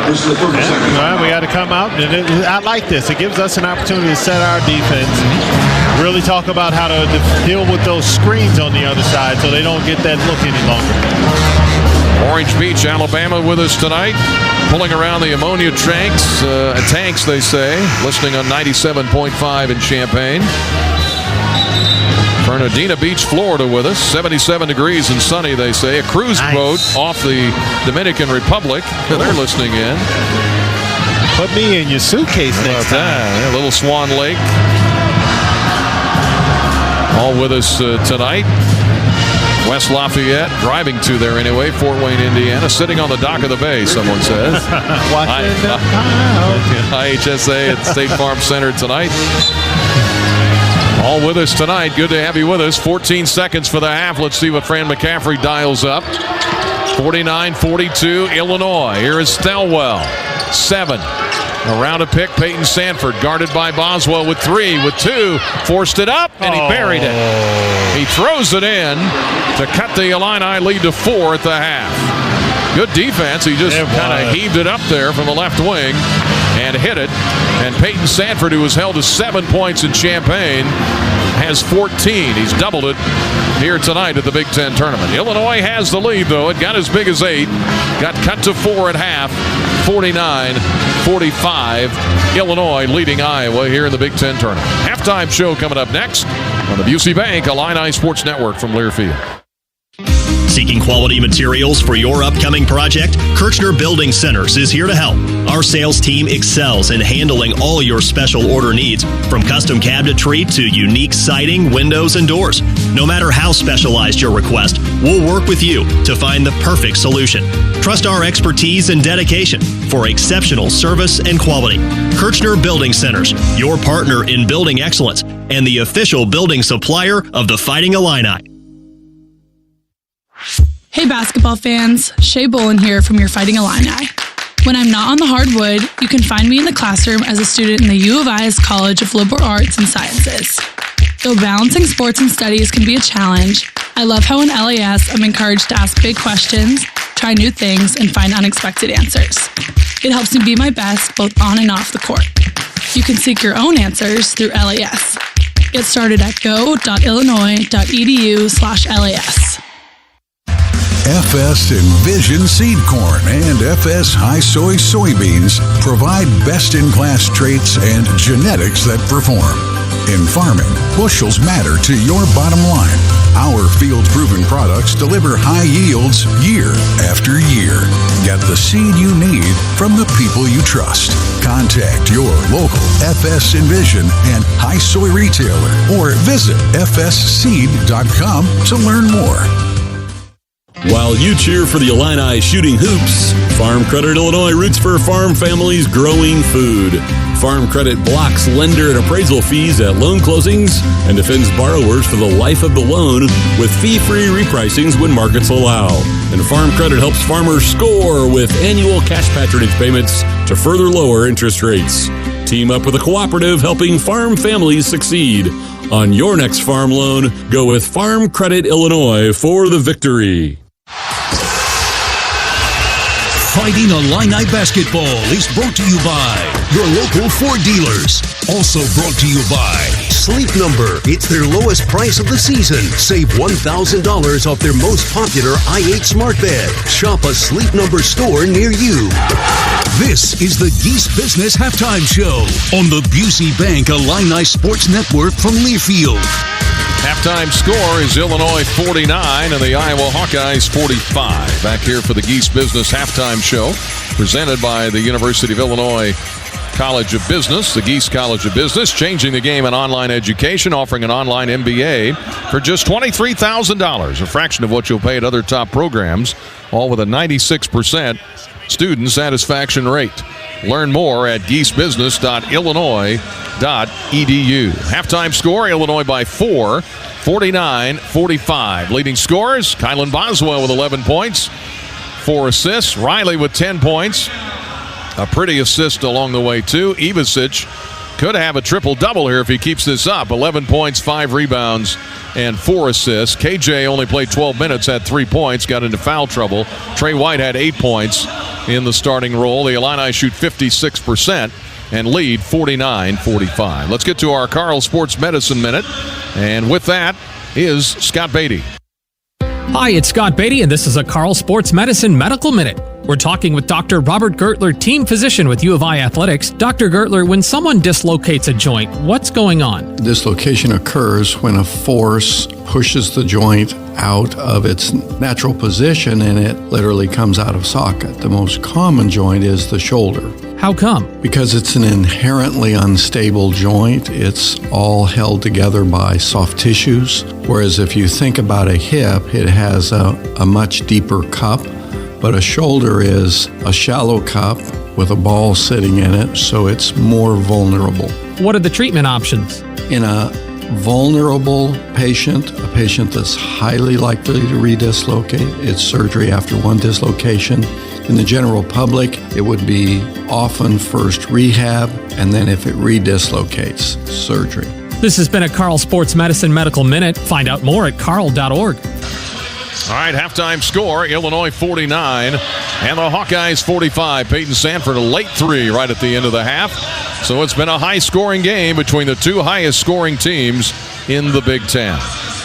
Well, we got to come out. And I like this. It gives us an opportunity to set our defense. Really talk about how to deal with those screens on the other side so they don't get that look any longer. Orange Beach, Alabama with us tonight. Pulling around the ammonia tanks, they say. Listening on 97.5 in Champaign. Fernandina Beach, Florida with us. 77 degrees and sunny, they say. A cruise boat off the Dominican Republic. They're listening in. Put me in your suitcase next time. Yeah, Little Swan Lake. All with us tonight. West Lafayette, driving to there anyway. Fort Wayne, Indiana. Sitting on the dock of the bay, someone says. IHSA at State Farm Center tonight. All with us tonight. Good to have you with us. 14 seconds for the half. Let's see what Fran McCaffrey dials up. 49-42, Illinois. Here is Thelwell. 7. Around a pick, Peyton Sanford, guarded by Boswell with 3, with 2. Forced it up, and he buried it. He throws it in to cut the Illini lead to 4 at the half. Good defense. He just kind of heaved it up there from the left wing and hit it. And Peyton Sanford, who was held to 7 points in Champaign, has 14. He's doubled it here tonight at the Big Ten tournament. Illinois has the lead, though. It got as big as 8. Got cut to 4 at half. 49-45. Illinois leading Iowa here in the Big Ten tournament. Halftime show coming up next on the Busey Bank Illini Sports Network from Learfield. Seeking quality materials for your upcoming project? Kirchner Building Centers is here to help. Our sales team excels in handling all your special order needs, from custom cabinetry to unique siding, windows, and doors. No matter how specialized your request, we'll work with you to find the perfect solution. Trust our expertise and dedication for exceptional service and quality. Kirchner Building Centers, your partner in building excellence and the official building supplier of the Fighting Illini. Hey basketball fans, Shea Bolin here from your Fighting Illini. When I'm not on the hardwood, you can find me in the classroom as a student in the U of I's College of Liberal Arts and Sciences. Though balancing sports and studies can be a challenge, I love how in LAS I'm encouraged to ask big questions, try new things, and find unexpected answers. It helps me be my best both on and off the court. You can seek your own answers through LAS. Get started at go.illinois.edu/LAS. FS Envision Seed Corn and FS High Soy Soybeans provide best-in-class traits and genetics that perform. In farming, bushels matter to your bottom line. Our field-proven products deliver high yields year after year. Get the seed you need from the people you trust. Contact your local FS Envision and High Soy retailer or visit fsseed.com to learn more. While you cheer for the Illini shooting hoops, Farm Credit Illinois roots for farm families growing food. Farm Credit blocks lender and appraisal fees at loan closings and defends borrowers for the life of the loan with fee-free repricings when markets allow. And Farm Credit helps farmers score with annual cash patronage payments to further lower interest rates. Team up with a cooperative helping farm families succeed. On your next farm loan, go with Farm Credit Illinois for the victory. Fighting Illini basketball is brought to you by your local Ford dealers. Also brought to you by Sleep Number. It's their lowest price of the season. Save $1,000 off their most popular i8 smart bed. Shop a Sleep Number store near you. This is the Geese Business Halftime Show on the Busey Bank Illini Sports Network from Learfield. Halftime score is Illinois 49 and the Iowa Hawkeyes 45. Back here for the Geese Business Halftime Show, presented by the University of Illinois College of Business, the Geese College of Business, changing the game in online education, offering an online MBA for just $23,000, a fraction of what you'll pay at other top programs, all with a 96% student satisfaction rate. Learn more at geesebusiness.illinois.edu. Halftime score, Illinois by 4, 49-45. Leading scorers, Kylan Boswell with 11 points, 4 assists. Riley with 10 points. A pretty assist along the way, too. Ivasic could have a triple-double here if he keeps this up. 11 points, 5 rebounds, and 4 assists. KJ only played 12 minutes, had 3 points, got into foul trouble. Trey White had 8 points in the starting role. The Illini shoot 56% and lead 49-45. Let's get to our Carl Sports Medicine Minute. And with that is Scott Beatty. Hi, it's Scott Beatty, and this is a Carl Sports Medicine Medical Minute. We're talking with Dr. Robert Gertler, team physician with U of I Athletics. Dr. Gertler, when someone dislocates a joint, what's going on? Dislocation occurs when a force pushes the joint out of its natural position and it literally comes out of socket. The most common joint is the shoulder. How come? Because it's an inherently unstable joint. It's all held together by soft tissues. Whereas if you think about a hip, it has a much deeper cup. But a shoulder is a shallow cup with a ball sitting in it, so it's more vulnerable. What are the treatment options? In a vulnerable patient, a patient that's highly likely to redislocate, it's surgery after one dislocation. In the general public, it would be often first rehab, and then if it redislocates, surgery. This has been a Carl Sports Medicine Medical Minute. Find out more at carl.org. All right, halftime score, Illinois 49 and the Hawkeyes 45. Peyton Sanford, a late 3 right at the end of the half. So it's been a high-scoring game between the two highest-scoring teams in the Big Ten.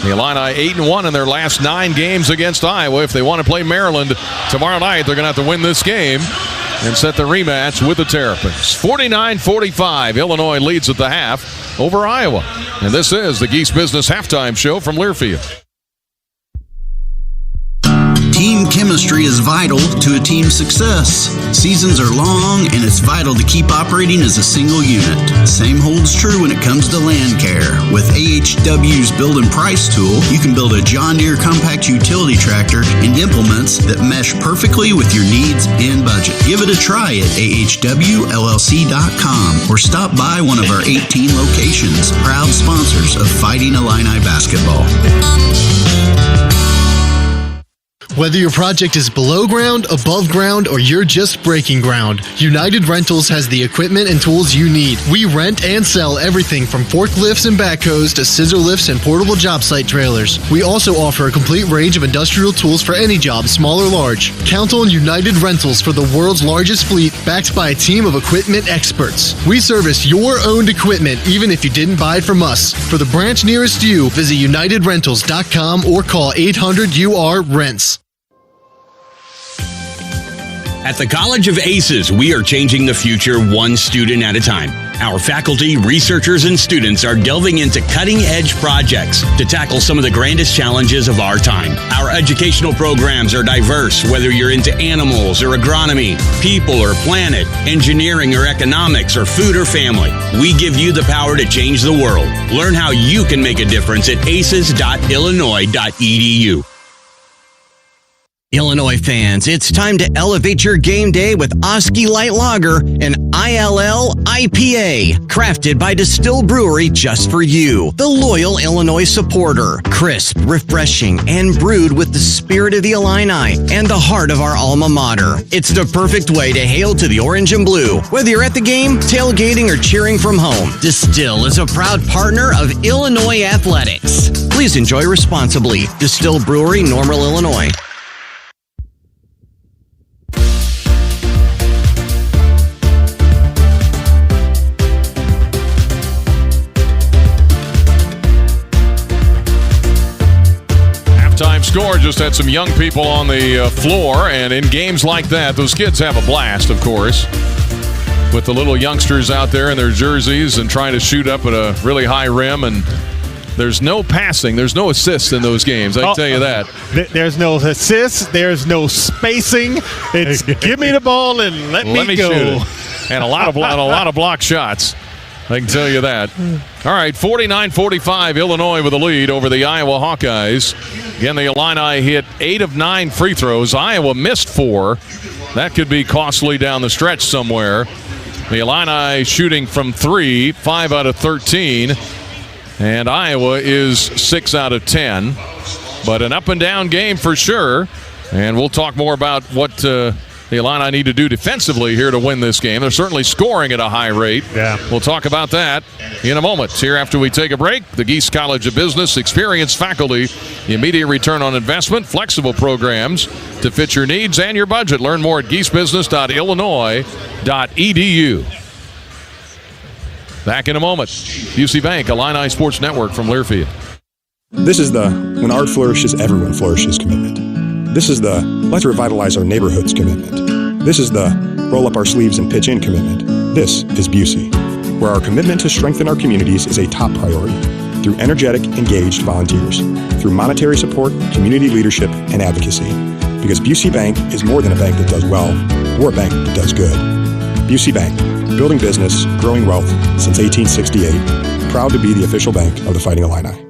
The Illini 8-1 in their last 9 games against Iowa. If they want to play Maryland tomorrow night, they're going to have to win this game and set the rematch with the Terrapins. 49-45, Illinois leads at the half over Iowa. And this is the Geese Business Halftime Show from Learfield. Team chemistry is vital to a team's success. Seasons are long, and it's vital to keep operating as a single unit. Same holds true when it comes to land care. With AHW's Build and Price tool, you can build a John Deere compact utility tractor and implements that mesh perfectly with your needs and budget. Give it a try at ahwllc.com or stop by one of our 18 locations. Proud sponsors of Fighting Illini basketball. Whether your project is below ground, above ground, or you're just breaking ground, United Rentals has the equipment and tools you need. We rent and sell everything from forklifts and backhoes to scissor lifts and portable job site trailers. We also offer a complete range of industrial tools for any job, small or large. Count on United Rentals for the world's largest fleet, backed by a team of equipment experts. We service your owned equipment, even if you didn't buy it from us. For the branch nearest you, visit UnitedRentals.com or call 800-UR-RENTS. At the College of Aces, we are changing the future one student at a time. Our faculty, researchers, and students are delving into cutting-edge projects to tackle some of the grandest challenges of our time. Our educational programs are diverse, whether you're into animals or agronomy, people or planet, engineering or economics, or food or family. We give you the power to change the world. Learn how you can make a difference at aces.illinois.edu. Illinois fans, it's time to elevate your game day with Oski Light Lager, an ILL IPA, crafted by Distill Brewery just for you, the loyal Illinois supporter. Crisp, refreshing, and brewed with the spirit of the Illini and the heart of our alma mater. It's the perfect way to hail to the orange and blue. Whether you're at the game, tailgating, or cheering from home, Distill is a proud partner of Illinois Athletics. Please enjoy responsibly. Distill Brewery, Normal, Illinois. score just had some young people on the floor, and in games like that, those kids have a blast, of course, with the little youngsters out there in their jerseys and trying to shoot up at a really high rim. And there's no passing, there's no assists in those games, I can tell you that. There's no assists, there's no spacing. It's give me the ball and let me go. Shoot it. And a lot of block shots. I can tell you that. All right, 49-45, Illinois with a lead over the Iowa Hawkeyes. Again, the Illini hit 8 of 9 free throws. Iowa missed 4. That could be costly down the stretch somewhere. The Illini shooting from 3, 5 out of 13. And Iowa is 6 out of 10. But an up-and-down game for sure. And we'll talk more about what the Illini need to do defensively here to win this game. They're certainly scoring at a high rate. Yeah. We'll talk about that in a moment. Here after we take a break, the Geese College of Business, experienced faculty, immediate return on investment, flexible programs to fit your needs and your budget. Learn more at geesebusiness.illinois.edu. Back in a moment. UC Bank, Illini Sports Network from Learfield. This is the when art flourishes, everyone flourishes commitment. This is the let's revitalize our neighborhoods commitment. This is the roll up our sleeves and pitch in commitment. This is Busey, where our commitment to strengthen our communities is a top priority through energetic, engaged volunteers, through monetary support, community leadership, and advocacy. Because Busey Bank is more than a bank that does well, we're a bank that does good. Busey Bank, building business, growing wealth since 1868. Proud to be the official bank of the Fighting Illini.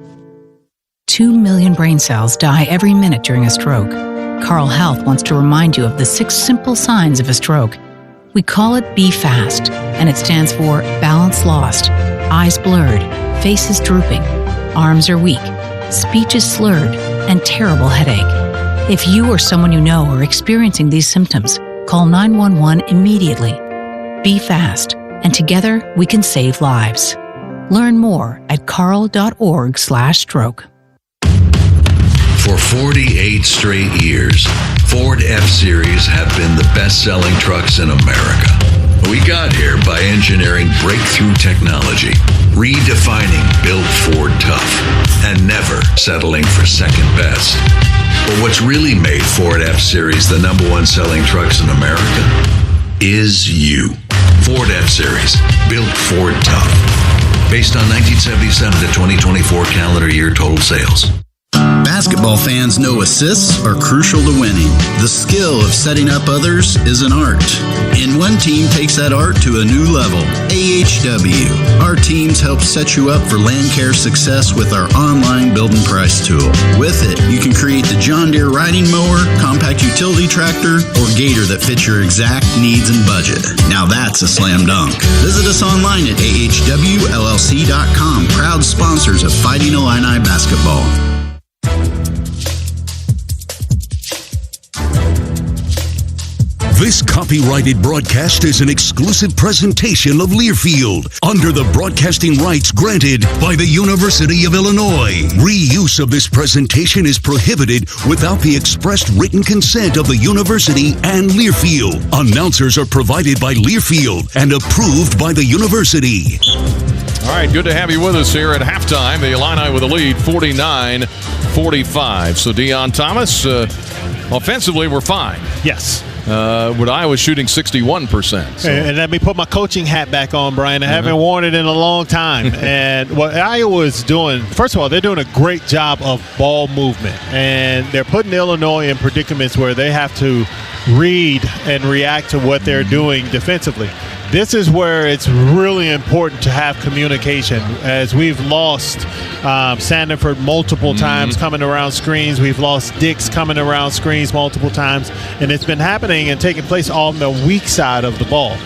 2 million brain cells die every minute during a stroke. Carle Health wants to remind you of the 6 simple signs of a stroke. We call it Be Fast, and it stands for balance lost, eyes blurred, faces drooping, arms are weak, speech is slurred, and terrible headache. If you or someone you know are experiencing these symptoms, call 911 immediately. Be fast, and together we can save lives. Learn more at carle.org/stroke. For 48 straight years, Ford F-Series have been the best-selling trucks in America. We got here by engineering breakthrough technology, redefining Built Ford Tough, and never settling for second best. But what's really made Ford F-Series the #1 selling trucks in America is you. Ford F-Series, Built Ford Tough. Based on 1977 to 2024 calendar year total sales. Basketball fans know assists are crucial to winning. The skill of setting up others is an art, and one team takes that art to a new level. AHW. Our teams help set you up for land care success with our online build and price tool. With it, you can create the John Deere riding mower, compact utility tractor, or gator that fits your exact needs and budget. Now that's a slam dunk. Visit us online at ahwllc.com. Proud sponsors of Fighting Illini basketball. This copyrighted broadcast is an exclusive presentation of Learfield under the broadcasting rights granted by the University of Illinois. Reuse of this presentation is prohibited without the expressed written consent of the university and Learfield. Announcers are provided by Learfield and approved by the university. All right, good to have you with us here at halftime. The Illini with a lead, 49-45. So Deion Thomas, offensively, we're fine. Yes. With Iowa shooting 61%. So. And let me put my coaching hat back on, Brian. I haven't worn it in a long time. And what Iowa is doing, first of all, they're doing a great job of ball movement. And they're putting Illinois in predicaments where they have to read and react to what they're doing defensively. This is where it's really important to have communication, as we've lost Sandiford multiple times coming around screens. We've lost Dix coming around screens multiple times, and it's been happening and taking place on the weak side of the ball.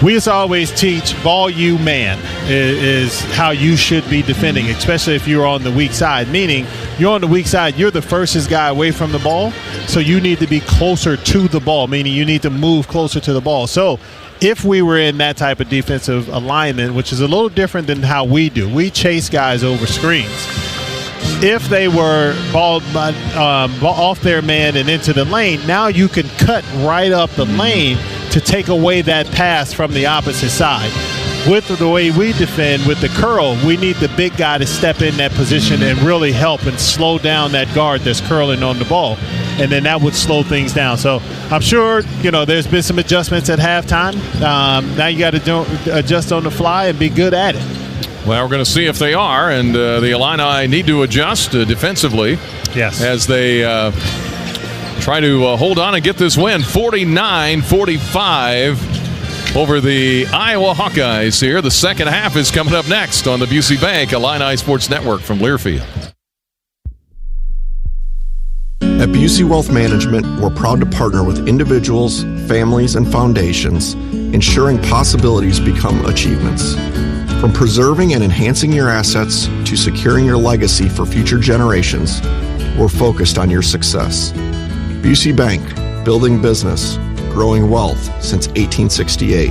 We just always teach ball you man is how you should be defending, especially if you're on the weak side, meaning you're on the weak side, you're the furthest guy away from the ball, so you need to be closer to the ball, meaning you need to move closer to the ball. So if we were in that type of defensive alignment, which is a little different than how we do, we chase guys over screens. If they were ball off their man and into the lane, now you can cut right up the lane to take away that pass from the opposite side. with the way we defend, with the curl, we need the big guy to step in that position and really help and slow down that guard that's curling on the ball. And then that would slow things down. So I'm sure, there's been some adjustments at halftime. Now you got to adjust on the fly and be good at it. Well, we're going to see if they are. And the Illini need to adjust defensively. Yes. As they try to hold on and get this win. 49-45 over the Iowa Hawkeyes here. The second half is coming up next on the Busey Bank Illini Sports Network from Learfield. At Busey Wealth Management, we're proud to partner with individuals, families, and foundations, ensuring possibilities become achievements. From preserving and enhancing your assets to securing your legacy for future generations, we're focused on your success. Busey Bank, building business, growing wealth since 1868.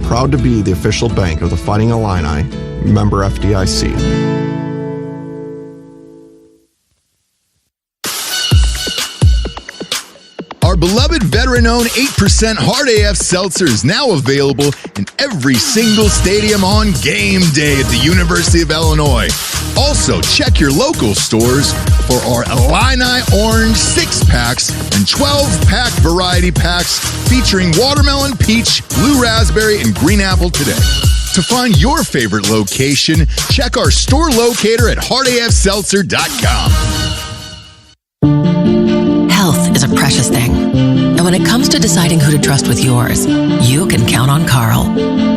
Proud to be the official bank of the Fighting Illini, member FDIC. Our beloved veteran-owned 8% Hard AF Seltzer is now available in every single stadium on game day at the University of Illinois. Also, check your local stores for our Illini Orange 6-packs and 12-pack variety packs featuring watermelon, peach, blue raspberry, and green apple today. To find your favorite location, check our store locator at hardafseltzer.com. Health is a precious thing. And when it comes to deciding who to trust with yours, you can count on Carl.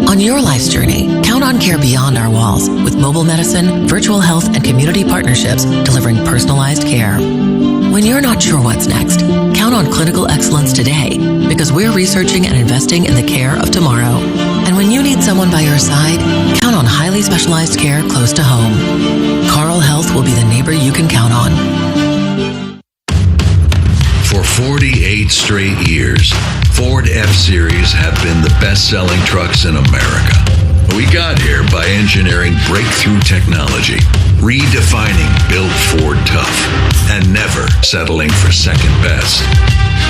On your life's journey, count on care beyond our walls with mobile medicine, virtual health, and community partnerships delivering personalized care. When you're not sure what's next, count on clinical excellence today because we're researching and investing in the care of tomorrow. And when you need someone by your side, count on highly specialized care close to home. Carl Health will be the neighbor you can count on. For 48 straight years, Ford F-Series have been the best-selling trucks in America. We got here by engineering breakthrough technology, redefining Built Ford Tough, and never settling for second best.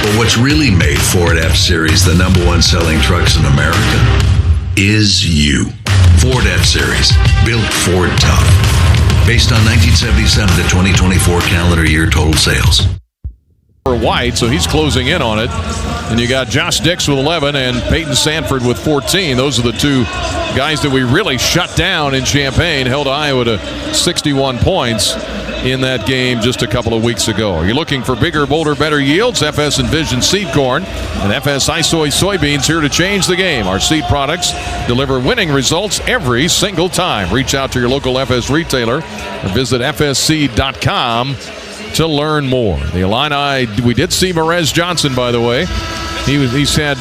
But what's really made Ford F-Series the #1 selling trucks in America is you. Ford F-Series, Built Ford Tough. Based on 1977 to 2024 calendar year total sales. White, so he's closing in on it. And you got Josh Dix with 11 and Peyton Sanford with 14. Those are the two guys that we really shut down in Champaign, held Iowa to 61 points in that game just a couple of weeks ago. Are you looking for bigger, bolder, better yields? FS Envision Seed Corn and FS iSoy Soybeans here to change the game. Our seed products deliver winning results every single time. Reach out to your local FS retailer or visit fsseed.com to learn more. The Illini, we did see Merez Johnson, by the way. He's had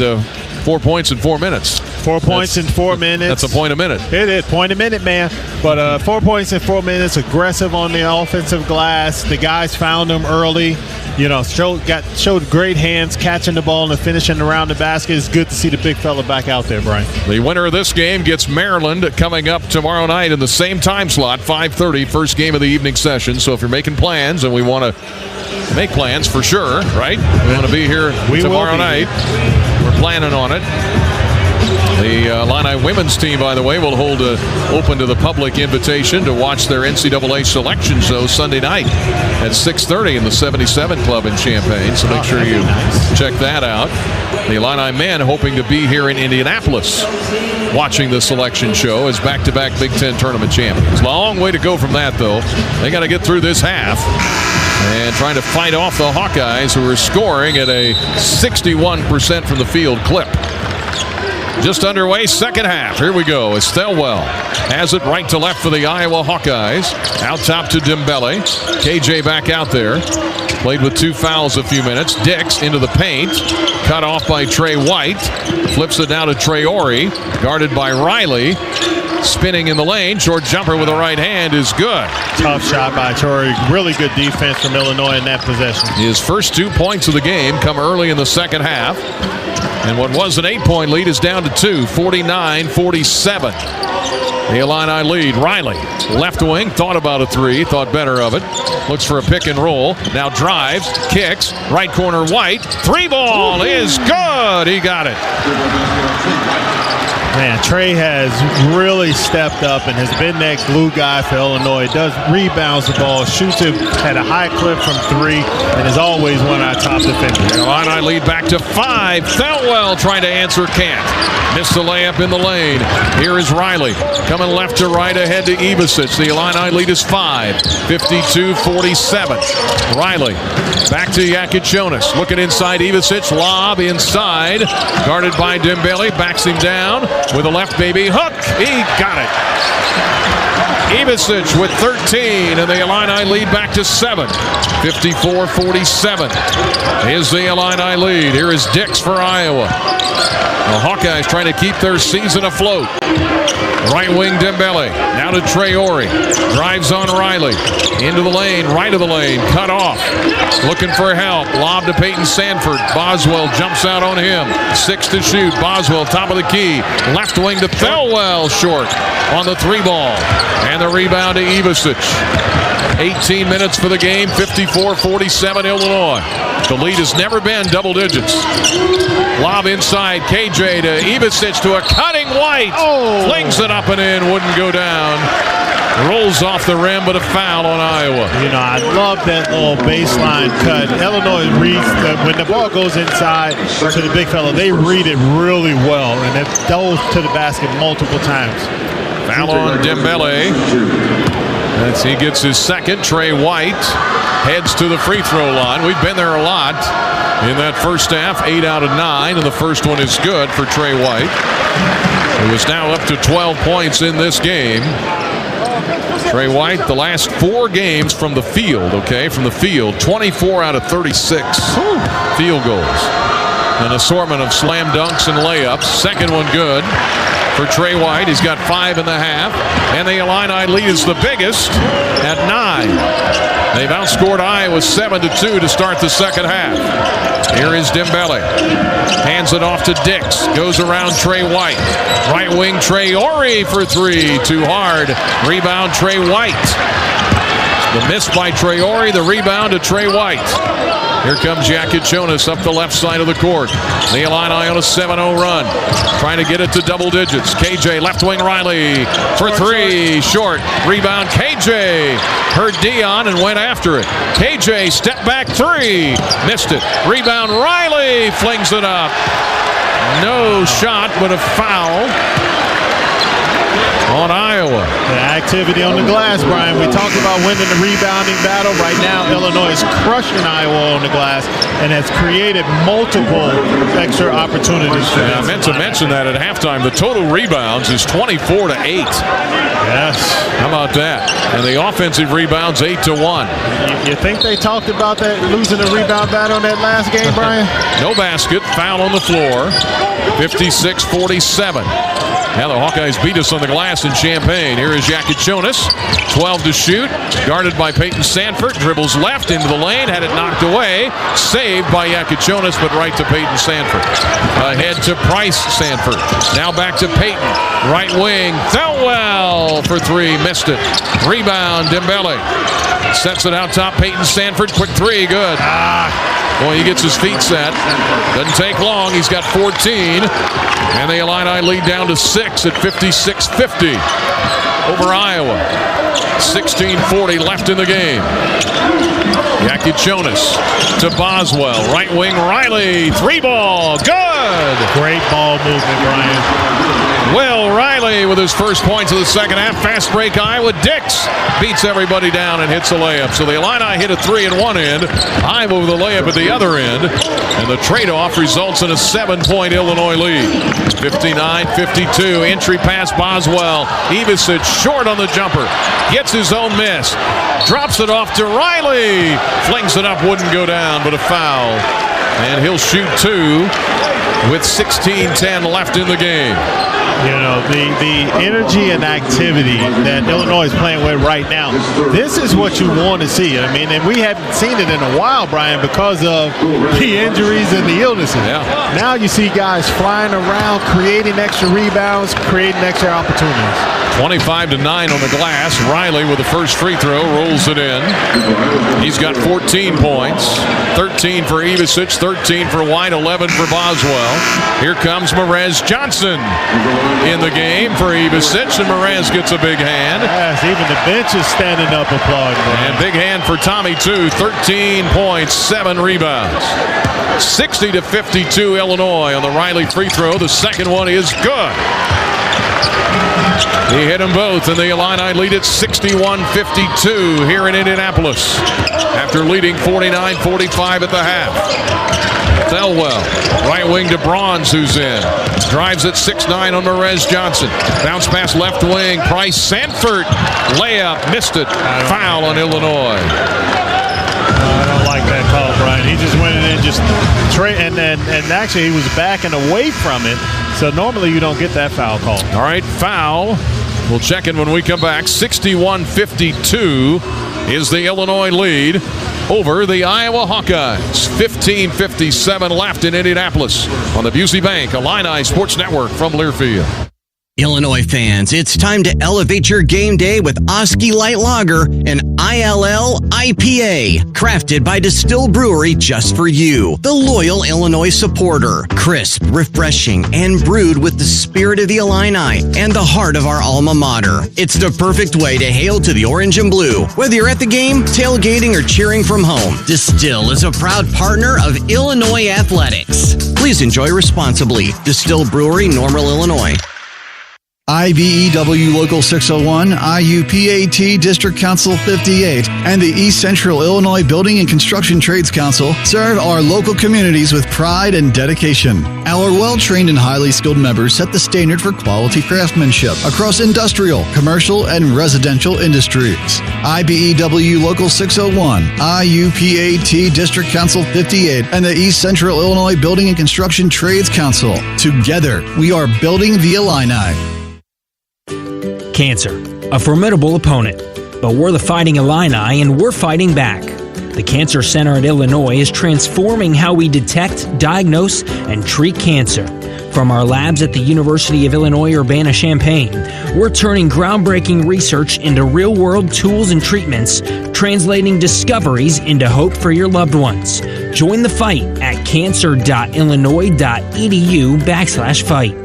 4 points in 4 minutes. 4 points in 4 minutes. That's a point a minute. It is point a minute, man. But 4 points in 4 minutes, aggressive on the offensive glass. The guys found him early. Showed great hands, catching the ball and finishing around the basket. It's good to see the big fella back out there, Brian. The winner of this game gets Maryland coming up tomorrow night in the same time slot, 5:30, first game of the evening session. So if you're making plans, and we want to make plans for sure, right? We want to be here tomorrow night. We're planning on it. The Illini women's team, by the way, will hold open to the public invitation to watch their NCAA selection show Sunday night at 6:30 in the 77 Club in Champaign. So make sure you check that out. The Illini men hoping to be here in Indianapolis watching the selection show as back-to-back Big Ten tournament champions. Long way to go from that, though. They got to get through this half and trying to fight off the Hawkeyes, who are scoring at a 61% from the field clip. Just underway, second half. Here we go. Estelwell has it right to left for the Iowa Hawkeyes. Out top to Dembele. KJ back out there. Played with 2 fouls a few minutes. Dix into the paint. Cut off by Trey White. Flips it down to Traore. Guarded by Riley. Spinning in the lane. Short jumper with the right hand is good. Tough shot by Traore. Really good defense from Illinois in that possession. His first 2 points of the game come early in the second half. And what was an 8-point lead is down to 2, 49-47. The Illini lead. Riley, left wing, thought about a 3, thought better of it. Looks for a pick and roll. Now drives, kicks, right corner White. 3 ball is good. He got it. Man, Trey has really stepped up and has been that glue guy for Illinois. Does rebounds the ball, shoots it at a high clip from 3, and is always one of our top defenders. The Illini lead back to 5. Thelwell trying to answer, can't. Missed the layup in the lane. Here is Riley coming left to right ahead to Ivasic. The Illini lead is 5, 52-47. Riley back to Yakichonis. Looking inside Ivasic. Lob inside. Guarded by Dembele. Backs him down with a left baby hook. He got it. Ivasic with 13, and the Illini lead back to 7. 54-47 is the Illini lead. Here is Dix for Iowa. The Hawkeyes trying to keep their season afloat. Right wing Dembele. Now to Traore. Drives on Riley. Into the lane. Right of the lane. Cut off. Looking for help. Lob to Peyton Sanford. Boswell jumps out on him. 6 to shoot. Boswell top of the key. Left wing to Thelwell. Short on the 3 ball. And the rebound to Ivasic. 18 minutes for the game. 54-47 Illinois. The lead has never been double digits. Lob inside. KJ to Ivasic to a cutting White. Oh. Flings it up and in. Wouldn't go down. Rolls off the rim, but a foul on Iowa. You know, I love that little baseline cut. Illinois reads when the ball goes inside to the big fella, they read it really well, and it goes to the basket multiple times. Foul on Dembele. As he gets his second. Trey White heads to the free throw line. We've been there a lot in that first half. 8 out of 9, and the first one is good for Trey White, who is now up to 12 points in this game. Trey White, the last 4 games from the field, from the field, 24 out of 36 field goals. An assortment of slam dunks and layups. Second one good for Trey White. He's got 5.5, and the Illini lead is the biggest at 9. They've outscored Iowa 7-2 to start the second half. Here is Dembele. Hands it off to Dix. Goes around Trey White. Right wing Traore for 3. Too hard. Rebound Trey White. The miss by Traore. The rebound to Trey White. Here comes Yakichonis up the left side of the court. The Illini on a 7-0 run. Trying to get it to double digits. KJ, left wing Riley for 3. Short. Rebound KJ. Heard Dion and went after it. KJ, step back 3. Missed it. Rebound Riley. Flings it up. No shot, but a foul on Iowa. The activity on the glass, Brian. We talked about winning the rebounding battle. Right now, Illinois is crushing Iowa on the glass and has created multiple extra opportunities. I meant to mention that at halftime. The total rebounds is 24-8. Yes. How about that? And the offensive rebounds 8-1. You think they talked about that, losing the rebound battle in that last game, Brian? No basket. Foul on the floor. 56-47. Now the Hawkeyes beat us on the glass in Champaign. Here is Yakichonis. 12 to shoot. Guarded by Peyton Sanford. Dribbles left into the lane. Had it knocked away. Saved by Yakichonis, but right to Peyton Sanford. Ahead to Price Sanford. Now back to Peyton. Right wing. Thelwell for 3. Missed it. Rebound Dembele. Sets it out top. Peyton Sanford. Quick 3. Good. Boy, he gets his feet set. Doesn't take long. He's got 14. And the Illini lead down to 6 at 56-50 over Iowa. 16:40 left in the game. Yakichonis to Boswell. Right wing Riley. 3 ball. Good. Great ball movement, Brian. Will Riley with his first points of the second half. Fast break Iowa. Dix beats everybody down and hits a layup. So the Illini hit a 3 at one end. Iowa with a layup at the other end. And the trade-off results in a 7-point Illinois lead. 59-52. Entry pass Boswell. Ivasic short on the jumper. Gets his own miss. Drops it off to Riley. Flings it up. Wouldn't go down, but a foul. And he'll shoot 2 with 16:10 left in the game. You know, the energy and activity that Illinois is playing with right now, this is what you want to see. I mean, and we haven't seen it in a while, Brian, because of the injuries and the illnesses. Yeah. Now you see guys flying around, creating extra rebounds, creating extra opportunities. 25-9 on the glass. Riley with the first free throw rolls it in. He's got 14 points. 13 for Ivasic, 13 for White, 11 for Boswell. Here comes Merez Johnson in the game for Ivicic, and Merez gets a big hand. Yes, even the bench is standing up applauding. And big hand for Tommy, too. 13 points, 7 rebounds. 60-52 Illinois on the Riley free throw. The second one is good. He hit them both, and the Illini lead it 61-52 here in Indianapolis after leading 49-45 at the half. Thelwell, right wing to Bronze, who's in. Drives at 6'9" on Merez Johnson. Bounce pass left wing. Price Sanford. Layup. Missed it. Foul on Illinois. I don't like that call, Brian. He just went in and just and actually he was backing away from it. So normally you don't get that foul call. All right, foul. We'll check in when we come back. 61-52 is the Illinois lead over the Iowa Hawkeyes. 15:57 left in Indianapolis on the Busey Bank Illini Sports Network from Learfield. Illinois fans, it's time to elevate your game day with Oski Light Lager, an ILL IPA, crafted by Distill Brewery just for you, the loyal Illinois supporter. Crisp, refreshing, and brewed with the spirit of the Illini and the heart of our alma mater. It's the perfect way to hail to the orange and blue. Whether you're at the game, tailgating, or cheering from home, Distill is a proud partner of Illinois Athletics. Please enjoy responsibly. Distill Brewery, Normal, Illinois. IBEW Local 601, IUPAT District Council 58, and the East Central Illinois Building and Construction Trades Council serve our local communities with pride and dedication. Our well-trained and highly skilled members set the standard for quality craftsmanship across industrial, commercial, and residential industries. IBEW Local 601, IUPAT District Council 58, and the East Central Illinois Building and Construction Trades Council. Together, we are building the Illini. Cancer, a formidable opponent, but we're the Fighting Illini and we're fighting back. The Cancer Center at Illinois is transforming how we detect, diagnose, and treat cancer. From our labs at the University of Illinois Urbana-Champaign, we're turning groundbreaking research into real-world tools and treatments, translating discoveries into hope for your loved ones. Join the fight at cancer.illinois.edu/fight.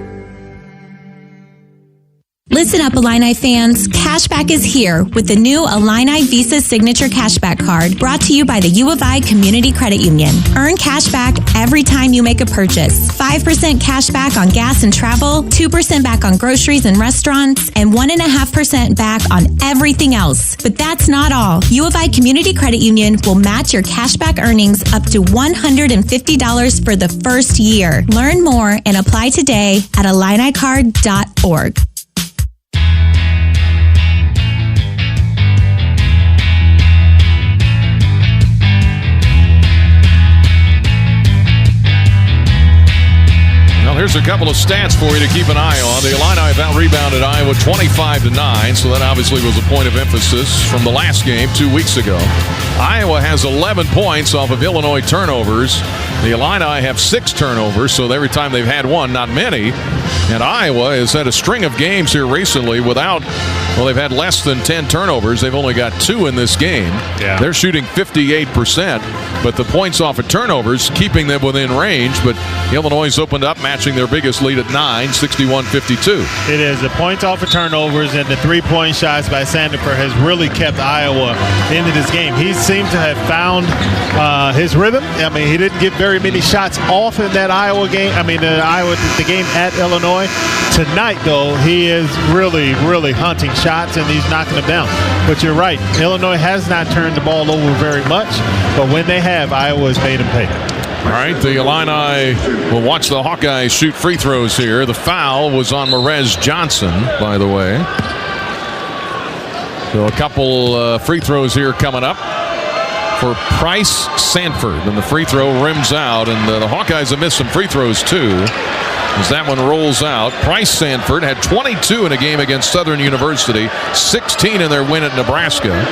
Listen up, Illini fans. Cashback is here with the new Illini Visa Signature Cashback Card brought to you by the U of I Community Credit Union. Earn cashback every time you make a purchase. 5% cashback on gas and travel, 2% back on groceries and restaurants, and 1.5% back on everything else. But that's not all. U of I Community Credit Union will match your cashback earnings up to $150 for the first year. Learn more and apply today at IlliniCard.org. Here's a couple of stats for you to keep an eye on. The Illini have out-rebounded Iowa 25-9, so that obviously was a point of emphasis from the last game 2 weeks ago. Iowa has 11 points off of Illinois turnovers. The Illini have 6 turnovers, so every time they've had one, not many. And Iowa has had a string of games here recently without, well, they've had less than 10 turnovers. They've only got 2 in this game. Yeah. They're shooting 58%, but the points off of turnovers keeping them within range. But Illinois opened up, matching their biggest lead at 9, 61-52. It is. The points off of turnovers and the three-point shots by Sandifer has really kept Iowa into this game. He seemed to have found his rhythm. I mean, he didn't get very many shots off in that Iowa game. I mean, the game at Illinois. Tonight, though, he is really, really hunting shots, and he's knocking them down. But you're right. Illinois has not turned the ball over very much, but when they have, Iowa has made them pay. All right, the Illini will watch the Hawkeyes shoot free throws here. The foul was on Merez Johnson, by the way. So a couple free throws here coming up for Price Sanford. And the free throw rims out, and the Hawkeyes have missed some free throws too, as that one rolls out. Price Sanford had 22 in a game against Southern University, 16 in their win at Nebraska.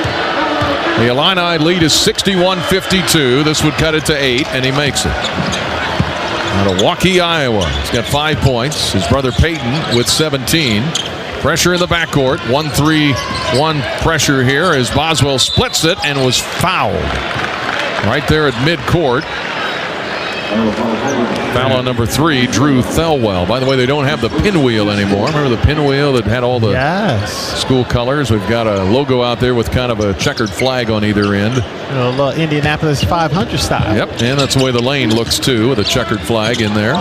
The Illini lead is 61-52. This would cut it to 8, and he makes it. Out of Waukee, Iowa. He's got 5 points. His brother Peyton with 17. Pressure in the backcourt. 1-3-1 pressure here as Boswell splits it and was fouled right there at midcourt. Foul on number 3, Drew Thelwell. By the way, they don't have the pinwheel anymore. Remember the pinwheel that had all the school colors? We've got a logo out there with kind of a checkered flag on either end. Indianapolis 500 style. Yep, and that's the way the lane looks too, with a checkered flag in there.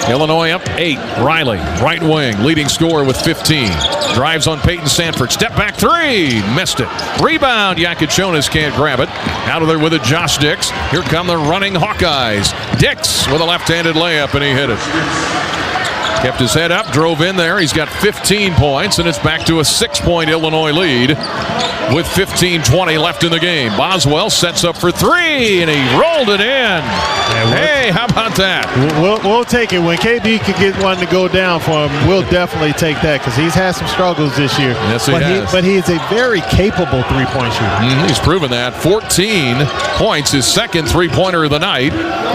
Illinois up 8. Riley, right wing, leading scorer with 15. Drives on Peyton Sanford. Step back 3. Missed it. Rebound. Yakichonis can't grab it. Out of there with it, Josh Dix. Here come the running Hawkeyes. Dix with a left-handed layup, and he hit it. Kept his head up, drove in there. He's got 15 points, and it's back to a 6-point Illinois lead with 15:20 left in the game. Boswell sets up for 3, and he rolled it in. Hey, how about that? We'll take it. When KB could get one to go down for him, we'll definitely take that because he's had some struggles this year. Yes, he has. But he is a very capable three-point shooter. He's proven that. 14 points, his second three-pointer of the night.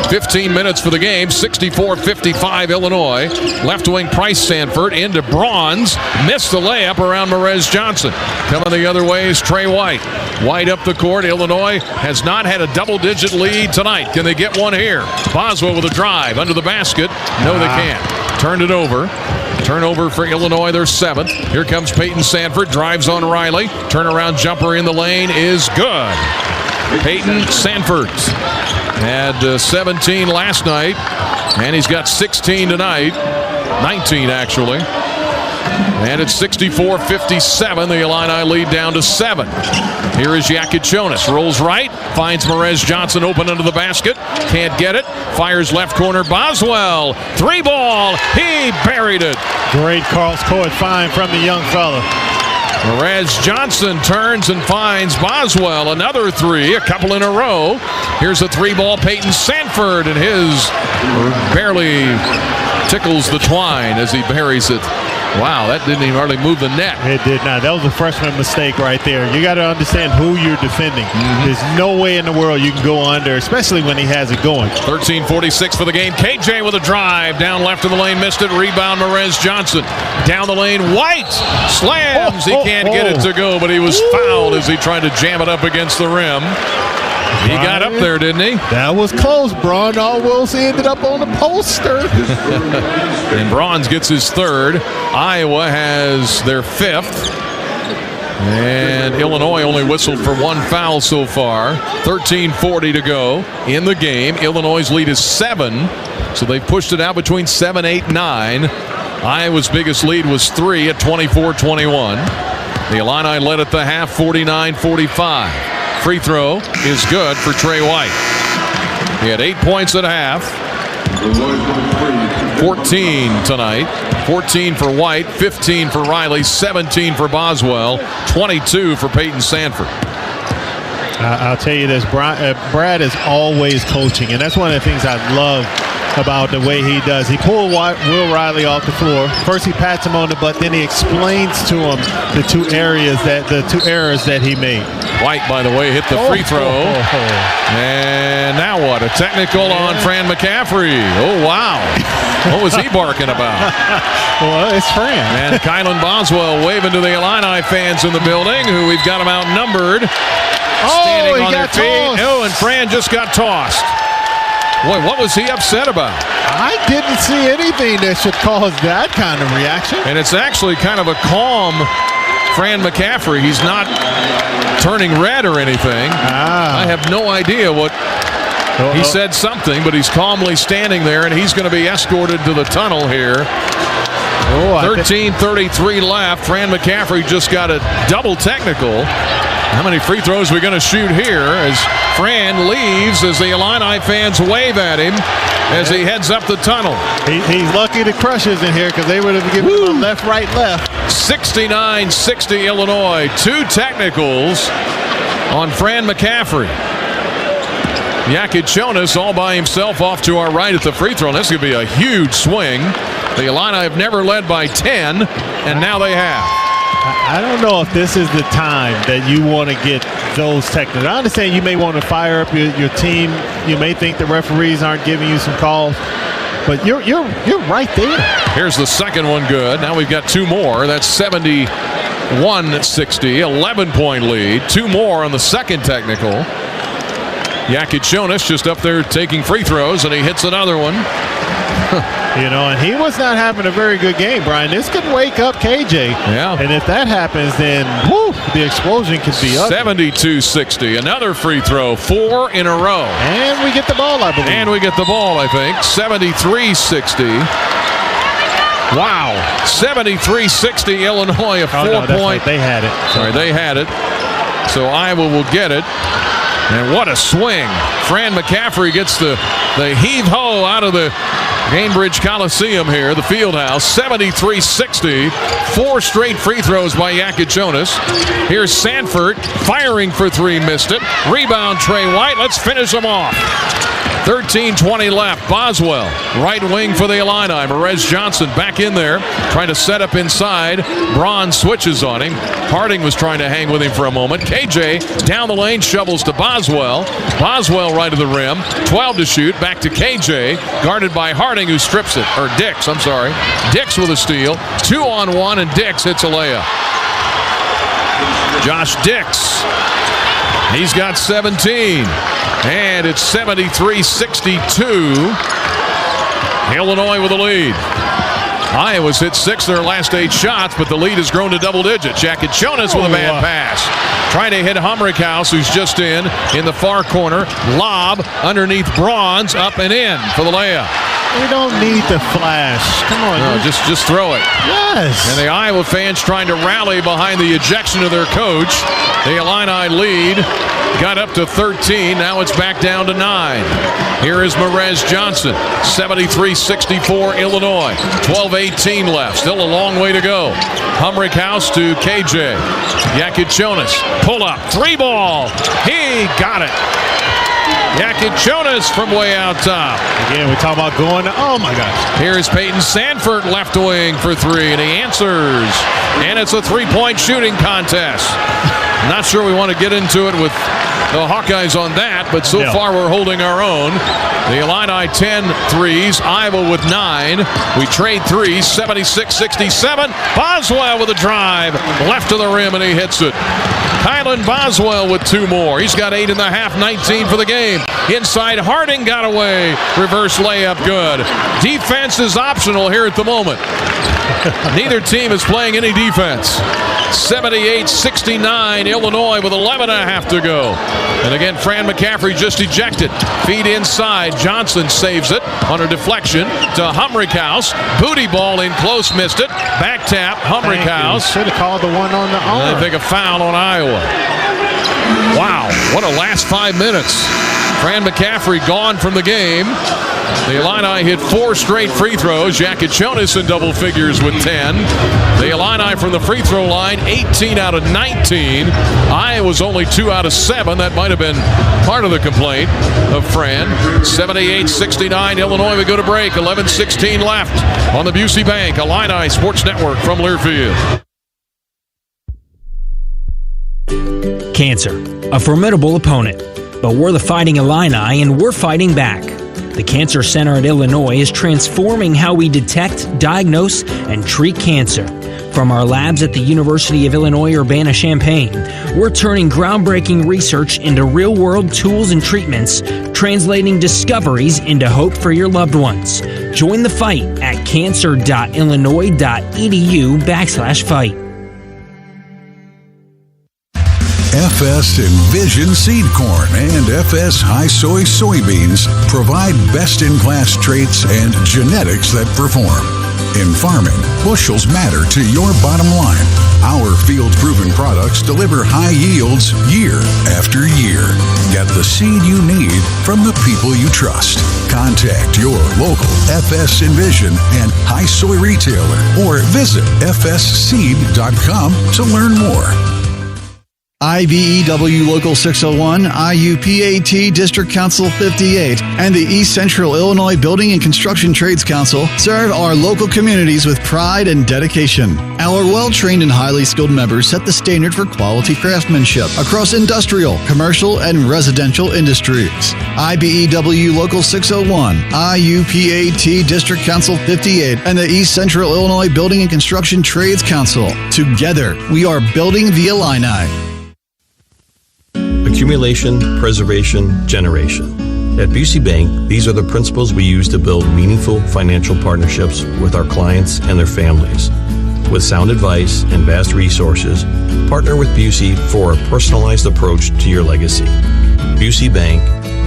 15 minutes for the game. 64-55 Illinois. Left wing Price Sanford into Bronze. Missed the layup around Merez Johnson. Coming the other way is Trey White. White up the court. Illinois has not had a double-digit lead tonight. Can they get one here? Boswell with a drive under the basket. No, they can't. Turned it over. Turnover for Illinois, their 7th. Here comes Peyton Sanford. Drives on Riley. Turnaround jumper in the lane is good. Peyton Sanford had 17 last night, and he's got 16 tonight. 19, actually. And it's 64-57. The Illini lead down to 7. Here is Yakichonis. Rolls right. Finds Merez Johnson open under the basket. Can't get it. Fires left corner. Boswell. 3-ball. He buried it. Great cross-court find from the young fella. Merez Johnson turns and finds Boswell. Another 3. A couple in a row. Here's a 3-ball. Peyton Sanford. And his barely tickles the twine as he buries it. Wow, that didn't even hardly move the net. It did not. That was a freshman mistake right there. You got to understand who you're defending. There's no way in the world you can go under, especially when he has it going. 13:46 for the game. KJ with a drive. Down left in the lane, missed it. Rebound, Merez Johnson. Down the lane, White slams. He can't get it to go, but he was fouled as he tried to jam it up against the rim. He got up there, didn't he? That was close. Braun almost ended up on the poster. And Bronze gets his 3rd. Iowa has their 5th. And Illinois only whistled for 1 foul so far. 13:40 to go in the game. Illinois' lead is 7. So they've pushed it out between 7, 8, 9. Iowa's biggest lead was 3 at 24-21. The Illini led at the half 49-45. Free throw is good for Trey White. He had 8 points at half. 14 tonight. 14 for White, 15 for Riley, 17 for Boswell, 22 for Peyton Sanford. I'll tell you this, Brad is always coaching, and that's one of the things I love about the way he does. He pulled Will Riley off the floor. First he pats him on the butt, then he explains to him the two errors that he made. White, by the way, hit the free throw. And now what? A technical on Fran McCaffrey. Oh, wow. What was he barking about? Well, it's Fran. And Kylan Boswell waving to the Illini fans in the building, who we've got them outnumbered. Standing on their feet. Oh, and Fran just got tossed. Boy, what was he upset about? I didn't see anything that should cause that kind of reaction. And it's actually kind of a calm Fran McCaffrey. He's not turning red or anything. I have no idea what... He said something, but he's calmly standing there, and he's going to be escorted to the tunnel here. 13:33 left. Fran McCaffrey just got a double technical. How many free throws are we going to shoot here as Fran leaves, as the Illini fans wave at him as he heads up the tunnel? He's lucky the Crushers in here because they would have given him a left, right, left. 69-60 Illinois. 2 technicals on Fran McCaffrey. Yakichonis all by himself off to our right at the free throw. This is going to be a huge swing. The Illini have never led by 10, and now they have. I don't know if this is the time that you want to get those technicals. I understand you may want to fire up your team. You may think the referees aren't giving you some calls, but you're right there. Here's the second one good. Now we've got 2 more. That's 71-60, 11-point lead. 2 more on the second technical. Yakichonis just up there taking free throws, and he hits another one. And he was not having a very good game, Brian. This could wake up KJ. Yeah. And if that happens, then the explosion could be up. 72-60. Another free throw. 4 in a row. And we get the ball, I believe. And we get the ball, I think. 73-60. Wow. 73-60. Illinois, a 4-point. Right. They had it. Sorry, they had it. So Iowa will get it. And what a swing. Fran McCaffrey gets the heave-ho out of the Gainbridge Coliseum here, the field house. 73-60. 4 straight free throws by Yakichonis. Here's Sanford firing for 3, missed it. Rebound, Trey White. Let's finish them off. 13:20 left. Boswell, right wing for the Illini. Merez Johnson back in there, trying to set up inside. Braun switches on him. Harding was trying to hang with him for a moment. KJ down the lane, shovels to Boswell. Boswell right of the rim. 12 to shoot. Back to KJ, guarded by Harding, who strips it. Or Dix, I'm sorry. Dix with a steal. 2-on-1, and Dix hits a layup. Josh Dix. He's got 17. And it's 73-62. Illinois with the lead. Iowa's hit 6 of their last 8 shots, but the lead has grown to double digits. Yakichonis with a bad pass. Trying to hit Humrickhouse, who's just in the far corner. Lob underneath Bronze, up and in for the layup. We don't need the flash. Come on. No, just throw it. Yes. And the Iowa fans trying to rally behind the ejection of their coach. The Illini lead got up to 13. Now it's back down to 9. Here is Merez Johnson. 73-64 Illinois. 12:18 left. Still a long way to go. Humrickhouse to KJ. Yakichonis. Pull up. 3-ball. He got it. Yakichonis from way out top. Again, we talk about going. Oh, my gosh. Here's Peyton Sanford, left wing for 3, and he answers. And it's a 3-point shooting contest. Not sure we want to get into it with the Hawkeyes on that, but so far we're holding our own. The Illini 10 threes, Iowa with 9. We trade 3, 76-67. Boswell with a drive, left of the rim, and he hits it. Kylan Boswell with 2 more. He's got 8.5, 19 for the game. Inside, Harding got away. Reverse layup, good. Defense is optional here at the moment. Neither team is playing any defense. 78-69, Illinois with 11.5 to go. And again, Fran McCaffrey just ejected. Feed inside, Johnson saves it on a deflection to Humrickhouse. Booty ball in close, missed it. Back tap, Humrickhouse. Should have called the one on the arm. I think a foul on Iowa. Wow, what a last 5 minutes. Fran McCaffrey gone from the game. The Illini hit 4 straight free throws. Yakichonis in double figures with 10. The Illini from the free throw line, 18 out of 19. Iowa's only 2 out of 7. That might have been part of the complaint of Fran. 78-69, Illinois. We go to break. 11:16 left on the Busey Bank Illini Sports Network from Learfield. Cancer, a formidable opponent. But we're the Fighting Illini, and we're fighting back. The Cancer Center at Illinois is transforming how we detect, diagnose, and treat cancer. From our labs at the University of Illinois Urbana-Champaign, we're turning groundbreaking research into real-world tools and treatments, translating discoveries into hope for your loved ones. Join the fight at cancer.illinois.edu/fight. FS Envision Seed Corn and FS High Soy Soybeans provide best-in-class traits and genetics that perform. In farming, bushels matter to your bottom line. Our field-proven products deliver high yields year after year. Get the seed you need from the people you trust. Contact your local FS Envision and High Soy retailer or visit fsseed.com to learn more. IBEW Local 601, IUPAT District Council 58, and the East Central Illinois Building and Construction Trades Council serve our local communities with pride and dedication. Our well-trained and highly skilled members set the standard for quality craftsmanship across industrial, commercial, and residential industries. IBEW Local 601, IUPAT District Council 58, and the East Central Illinois Building and Construction Trades Council. Together, we are building the Illini. accumulation, preservation, generation. At Busey Bank, these are the principles we use to build meaningful financial partnerships with our clients and their families. With sound advice and vast resources, partner with Busey for a personalized approach to your legacy. Busey Bank,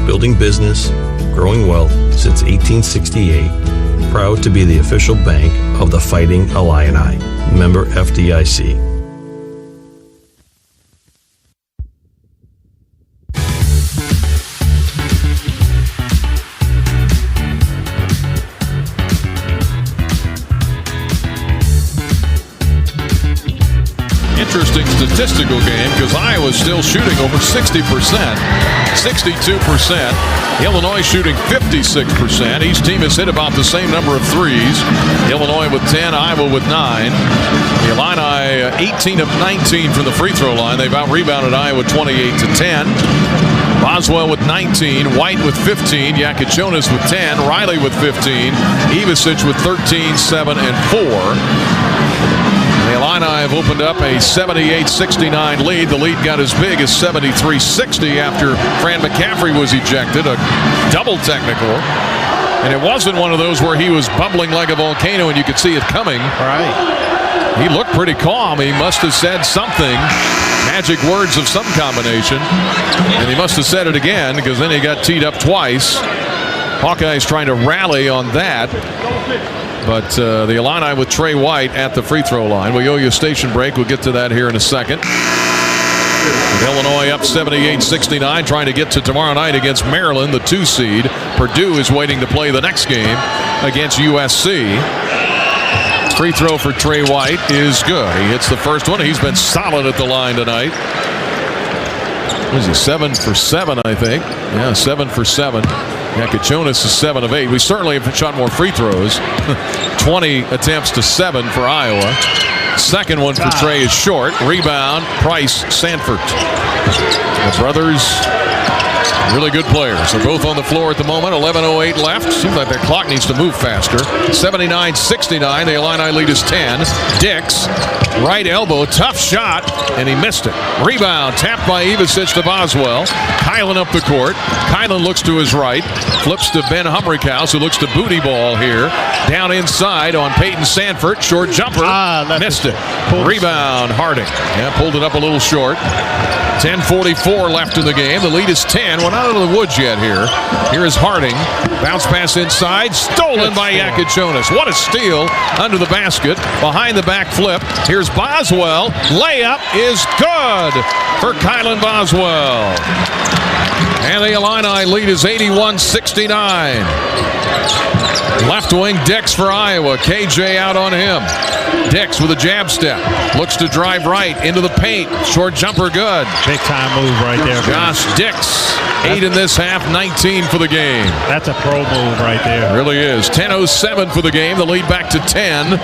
building business, growing wealth since 1868. Proud to be the official bank of the Fighting Illini. Member FDIC. Interesting statistical game because Iowa's still shooting over 60%, 62%. Illinois shooting 56%. Each team has hit about the same number of threes. Illinois with 10, Iowa with 9. The Illini 18 of 19 from the free throw line. They've out-rebounded Iowa 28-10. Boswell with 19, White with 15, Yakichonis with 10, Riley with 15, Ivasic with 13, 7, and 4. The Illini have opened up a 78-69 lead. The lead got as big as 73-60 after Fran McCaffrey was ejected, a double technical. And it wasn't one of those where he was bubbling like a volcano and you could see it coming. Right. He looked pretty calm. He must have said something, magic words of some combination. And he must have said it again because then he got teed up twice. Hawkeyes trying to rally on that. But the Illini with Trey White at the free throw line. We owe you a station break. We'll get to that here in a second. With Illinois up 78-69, trying to get to tomorrow night against Maryland, the 2 seed. Purdue is waiting to play the next game against USC. Free throw for Trey White is good. He hits the first one. He's been solid at the line tonight. What is he, 7 for 7, I think? Yeah, 7 for 7. Yakichonis is 7 of 8. We certainly have shot more free throws. 20 attempts to 7 for Iowa. Second one for Trey is short. Rebound, Price, Sanford. The brothers, really good players. They're both on the floor at the moment. 11:08 left. Seems like their clock needs to move faster. 79-69. The Illini lead is 10. Dix, right elbow, tough shot, and he missed it. Rebound, tapped by Ivasic to Boswell. Kylan up the court. Kylan looks to his right, flips to Ben Humrickhouse, who looks to booty ball here. Down inside on Peyton Sanford. Short jumper. Missed it. Rebound, Harding. Yeah, pulled it up a little short. 10:44 left in the game. The lead is 10. We're not out of the woods yet here. Here is Harding. Bounce pass inside. Stolen by Yakichonis. What a steal under the basket. Behind the back flip. Here's Boswell. Layup is good for Kylan Boswell. And the Illini lead is 81-69. Left wing, Dix for Iowa. KJ out on him. Dix with a jab step. Looks to drive right into the paint. Short jumper good. Big time move right there. Josh Dix. 8 in this half, 19 for the game. That's a pro move right there. Really is. 10:07 for the game. The lead back to 10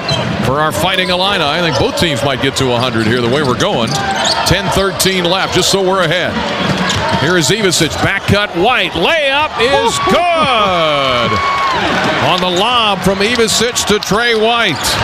for our Fighting Illini. I think both teams might get to 100 here the way we're going. 10:13 left, just so we're ahead. Here is Ivasic. Back cut, White. Layup is good. On the lob from Ivasic to Trey White.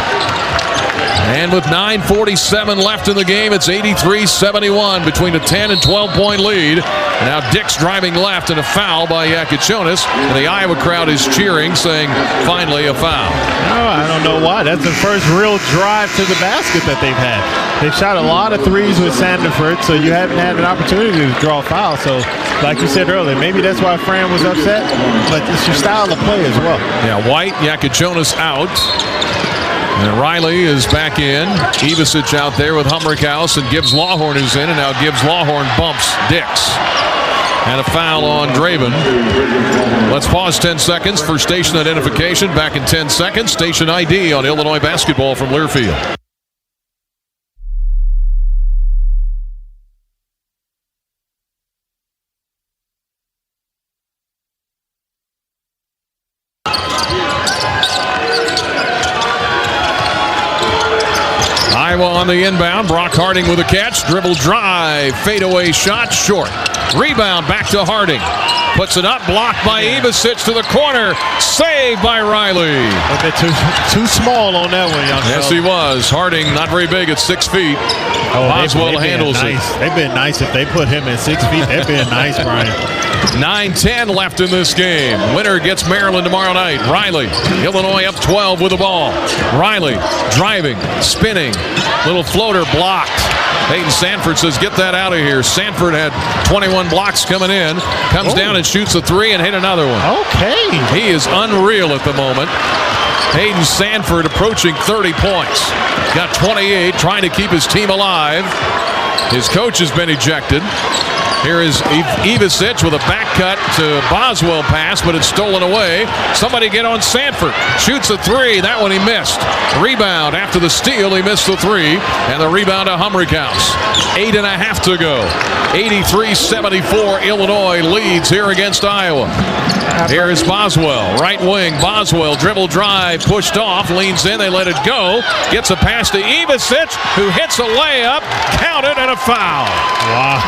And with 9:47 left in the game, it's 83-71 between a 10 and 12-point lead. Now Dix driving left and a foul by Yakichonis. And the Iowa crowd is cheering, saying, finally a foul. Oh, I don't know why. That's the first real drive to the basket that they've had. They've shot a lot of threes with Sandiford, so you haven't had an opportunity to draw a foul. So, like you said earlier, maybe that's why Fran was upset, but it's your style of play as well. Yeah, White, Yakichonis out. And Riley is back in. Ivasic out there with Humrickhouse, and Gibbs Lawhorn is in, and now Gibbs Lawhorn bumps Dix. And a foul on Draven. Let's pause 10 seconds for station identification. Back in 10 seconds. Station ID on Illinois basketball from Learfield. Iowa on the inbound. Brock Harding with a catch. Dribble drive. Fadeaway shot. Short. Rebound back to Harding. Puts it up, blocked by Ivasic to the corner. Saved by Riley. A bit too small on that one, young Yes, fella. he was. Harding, not very big at 6 feet. Boswell handles it. They've been nice if they put him at 6 feet. They've been nice, Brian. 9-10 left in this game. Winner gets Maryland tomorrow night. Riley, Illinois up 12 with the ball. Riley driving, spinning, little floater blocked. Peyton Sanford says, get that out of here. Sanford had 21 blocks coming in. Comes down and shoots a 3 and hit another one. Okay. He is unreal at the moment. Hayden Sanford approaching 30 points. Got 28, trying to keep his team alive. His coach has been ejected. Here is Ivasic with a back cut to Boswell pass, but it's stolen away. Somebody get on Sanford. Shoots a 3. That one he missed. Rebound after the steal. He missed the 3. And the rebound to Humrickhouse. 8.5 to go. 83-74. Illinois leads here against Iowa. Here is Boswell. Right wing. Boswell dribble drive. Pushed off. Leans in. They let it go. Gets a pass to Ivasic, who hits a layup. Counted and a foul. Wow.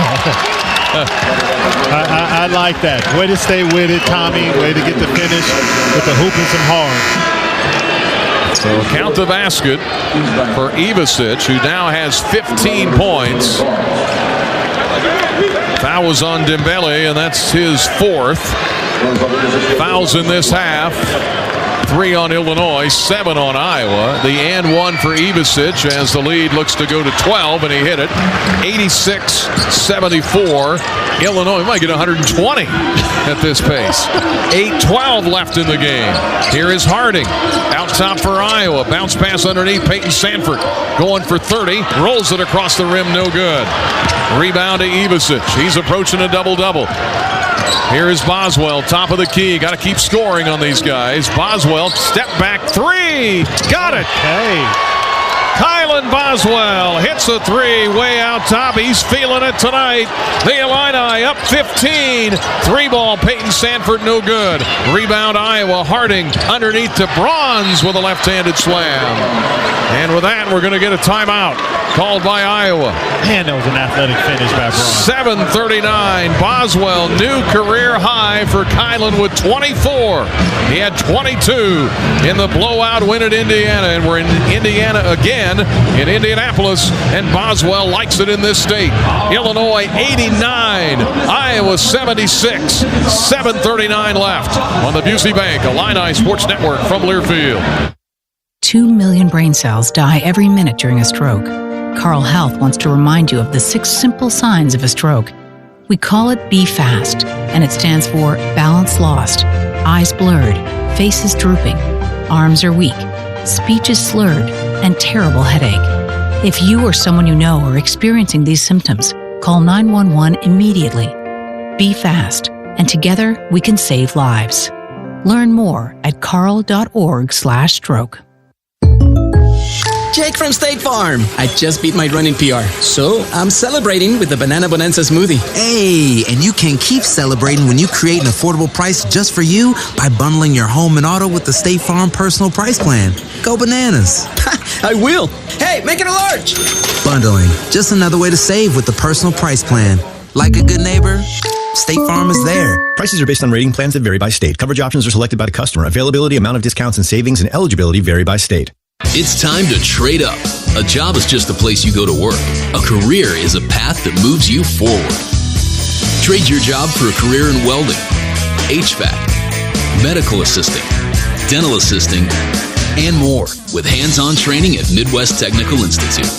I like that. Way to stay with it, Tommy. Way to get the finish with the hoop and some hard. So count the basket for Ivasic, who now has 15 points. Foul was on Dembele, and that's his 4th. Fouls in this half. 3 on Illinois, 7 on Iowa. The and 1 for Ivasic as the lead looks to go to 12, and he hit it. 86-74. Illinois might get 120 at this pace. 8:12 left in the game. Here is Harding. Out top for Iowa. Bounce pass underneath Peyton Sanford. Going for 30. Rolls it across the rim. No good. Rebound to Ivasic. He's approaching a double-double. Here is Boswell, top of the key. Got to keep scoring on these guys. Boswell, step back 3. Got it. Hey. Kylan Boswell hits a 3 way out top. He's feeling it tonight. The Illini up 15. 3-ball Peyton Sanford, no good. Rebound Iowa. Harding underneath to Bronze with a left-handed slam. And with that, we're going to get a timeout called by Iowa. Man, that was an athletic finish by Bronze. 7:39. Boswell, new career high for Kylan with 24. He had 22 in the blowout win at Indiana, and we're in Indiana again in Indianapolis, and Boswell likes it in this state. Illinois 89, Iowa 76, 7:39 left on the Busey Bank Illini Sports Network from Learfield. 2 million brain cells die every minute during a stroke. Carl Health wants to remind you of the 6 simple signs of a stroke. We call it Be Fast, and it stands for balance lost, eyes blurred, faces drooping, arms are weak, speech is slurred, and terrible headache. If you or someone you know are experiencing these symptoms, call 911 immediately. Be fast, and together we can save lives. Learn more at carl.org/stroke. Jake from State Farm. I just beat my running PR, so I'm celebrating with the Banana Bonanza smoothie. Hey, and you can keep celebrating when you create an affordable price just for you by bundling your home and auto with the State Farm Personal Price Plan. Go bananas. I will. Hey, make it a large. Bundling, just another way to save with the Personal Price Plan. Like a good neighbor, State Farm is there. Prices are based on rating plans that vary by state. Coverage options are selected by the customer. Availability, amount of discounts and savings, and eligibility vary by state. It's time to trade up. A job is just a place you go to work. A career is a path that moves you forward. Trade your job for a career in welding, HVAC, medical assisting, dental assisting, and more with hands-on training at Midwest Technical Institute.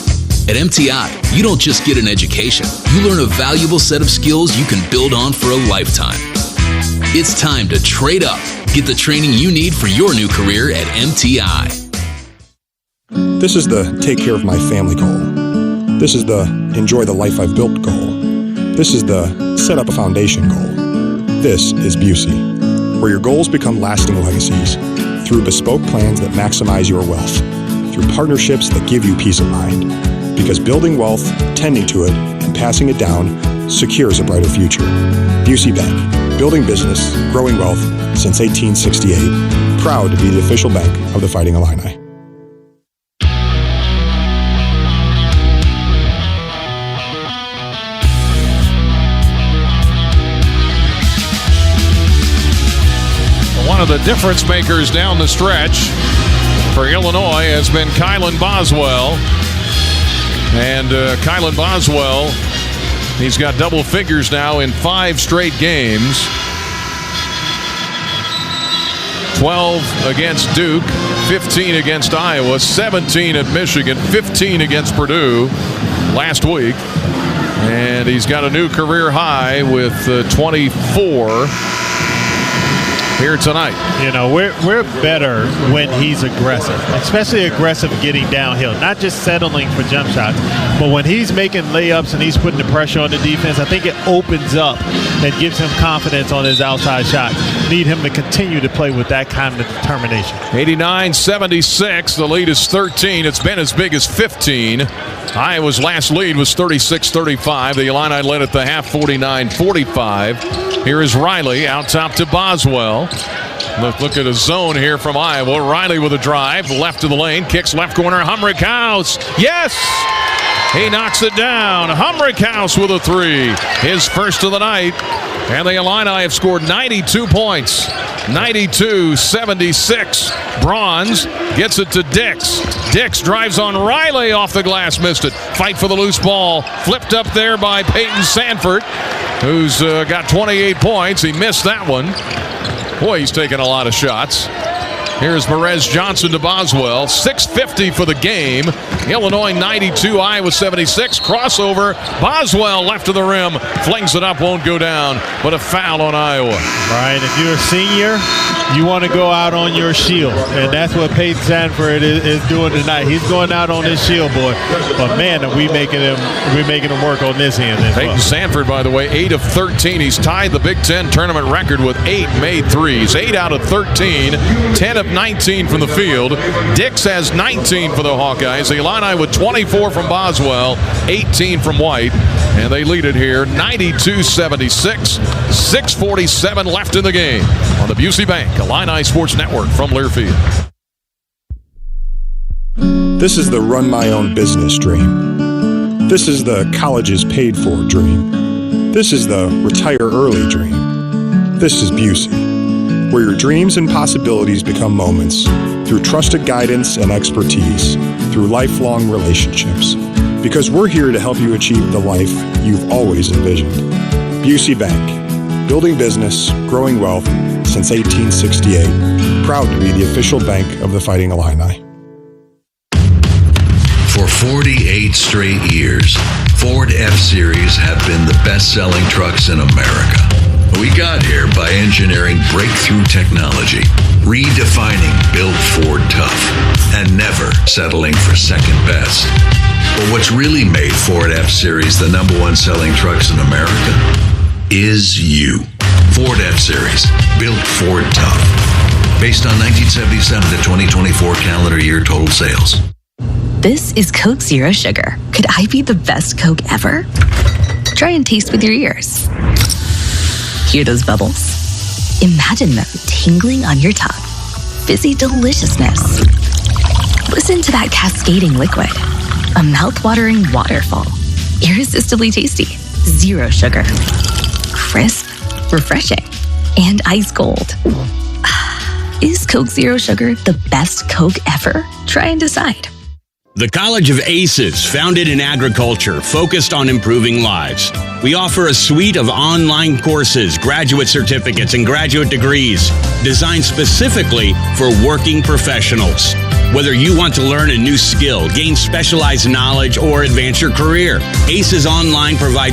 At MTI, you don't just get an education. You learn a valuable set of skills you can build on for a lifetime. It's time to trade up. Get the training you need for your new career at MTI. This is the take care of my family goal. This is the enjoy the life I've built goal. This is the set up a foundation goal. This is Busey, where your goals become lasting legacies through bespoke plans that maximize your wealth, through partnerships that give you peace of mind. Because building wealth, tending to it, and passing it down secures a brighter future. Busey Bank, building business, growing wealth since 1868. Proud to be the official bank of the Fighting Illini. of the difference makers down the stretch for Illinois has been Kylan Boswell. And Kylan Boswell, he's got double figures now in 5 straight games. 12 against Duke, 15 against Iowa, 17 at Michigan, 15 against Purdue last week. And he's got a new career high with 24 here tonight. You know, we're better when he's aggressive, especially aggressive getting downhill, not just settling for jump shots, but when he's making layups and he's putting the pressure on the defense, I think it opens up and gives him confidence on his outside shots. Need him to continue to play with that kind of determination. 89-76, the lead is 13. It's been as big as 15. Iowa's last lead was 36-35. The Illini led at the half 49-45. Here is Riley out top to Boswell. Look at a zone here from Iowa. Riley with a drive, left of the lane, kicks left corner. Humrickhouse, yes! He knocks it down. Humrickhouse with a 3. His first of the night. And the Illini have scored 92 points. 92-76. Bronze gets it to Dix. Dix drives on Riley off the glass, missed it. Fight for the loose ball. Flipped up there by Peyton Sanford, who's got 28 points. He missed that one. Boy, he's taking a lot of shots. Here's Perez Johnson to Boswell. 6:50 for the game. Illinois 92, Iowa 76. Crossover. Boswell left of the rim. Flings it up, won't go down. But a foul on Iowa. Brian, if you're a senior, you want to go out on your shield. And that's what Peyton Sanford is doing tonight. He's going out on his shield, boy. But man, we're making him work on this end as Peyton well. Sanford, by the way, 8 of 13. He's tied the Big Ten tournament record with 8 made threes. 8 out of 13. 10 of 19 from the field. Dix has 19 for the Hawkeyes. The Illini with 24 from Boswell, 18 from White. And they lead it here, 92-76. 6:47 left in the game on the Busey Bank Illini Sports Network from Learfield. This is the run my own business dream. This is the college is paid for dream. This is the retire early dream. This is Busey, where your dreams and possibilities become moments through trusted guidance and expertise, through lifelong relationships. Because we're here to help you achieve the life you've always envisioned. Busey Bank, building business, growing wealth since 1868. Proud to be the official bank of the Fighting Illini. For 48 straight years, Ford F-Series have been the best-selling trucks in America. We got here by engineering breakthrough technology, redefining Built Ford Tough, and never settling for second best. But what's really made Ford F-Series the #1 selling trucks in America is you. Ford F-Series, Built Ford Tough. Based on 1977 to 2024 calendar year total sales. This is Coke Zero Sugar. Could I be the best Coke ever? Try and taste with your ears. Hear those bubbles? Imagine them tingling on your tongue. Fizzy deliciousness. Listen to that cascading liquid. A mouth-watering waterfall. Irresistibly tasty. Zero sugar. Crisp, refreshing, and ice cold. Is Coke Zero Sugar the best Coke ever? Try and decide. The College of Aces, founded in agriculture, focused on improving lives. We offer a suite of online courses, graduate certificates, and graduate degrees designed specifically for working professionals. Whether you want to learn a new skill, gain specialized knowledge, or advance your career, Aces Online provides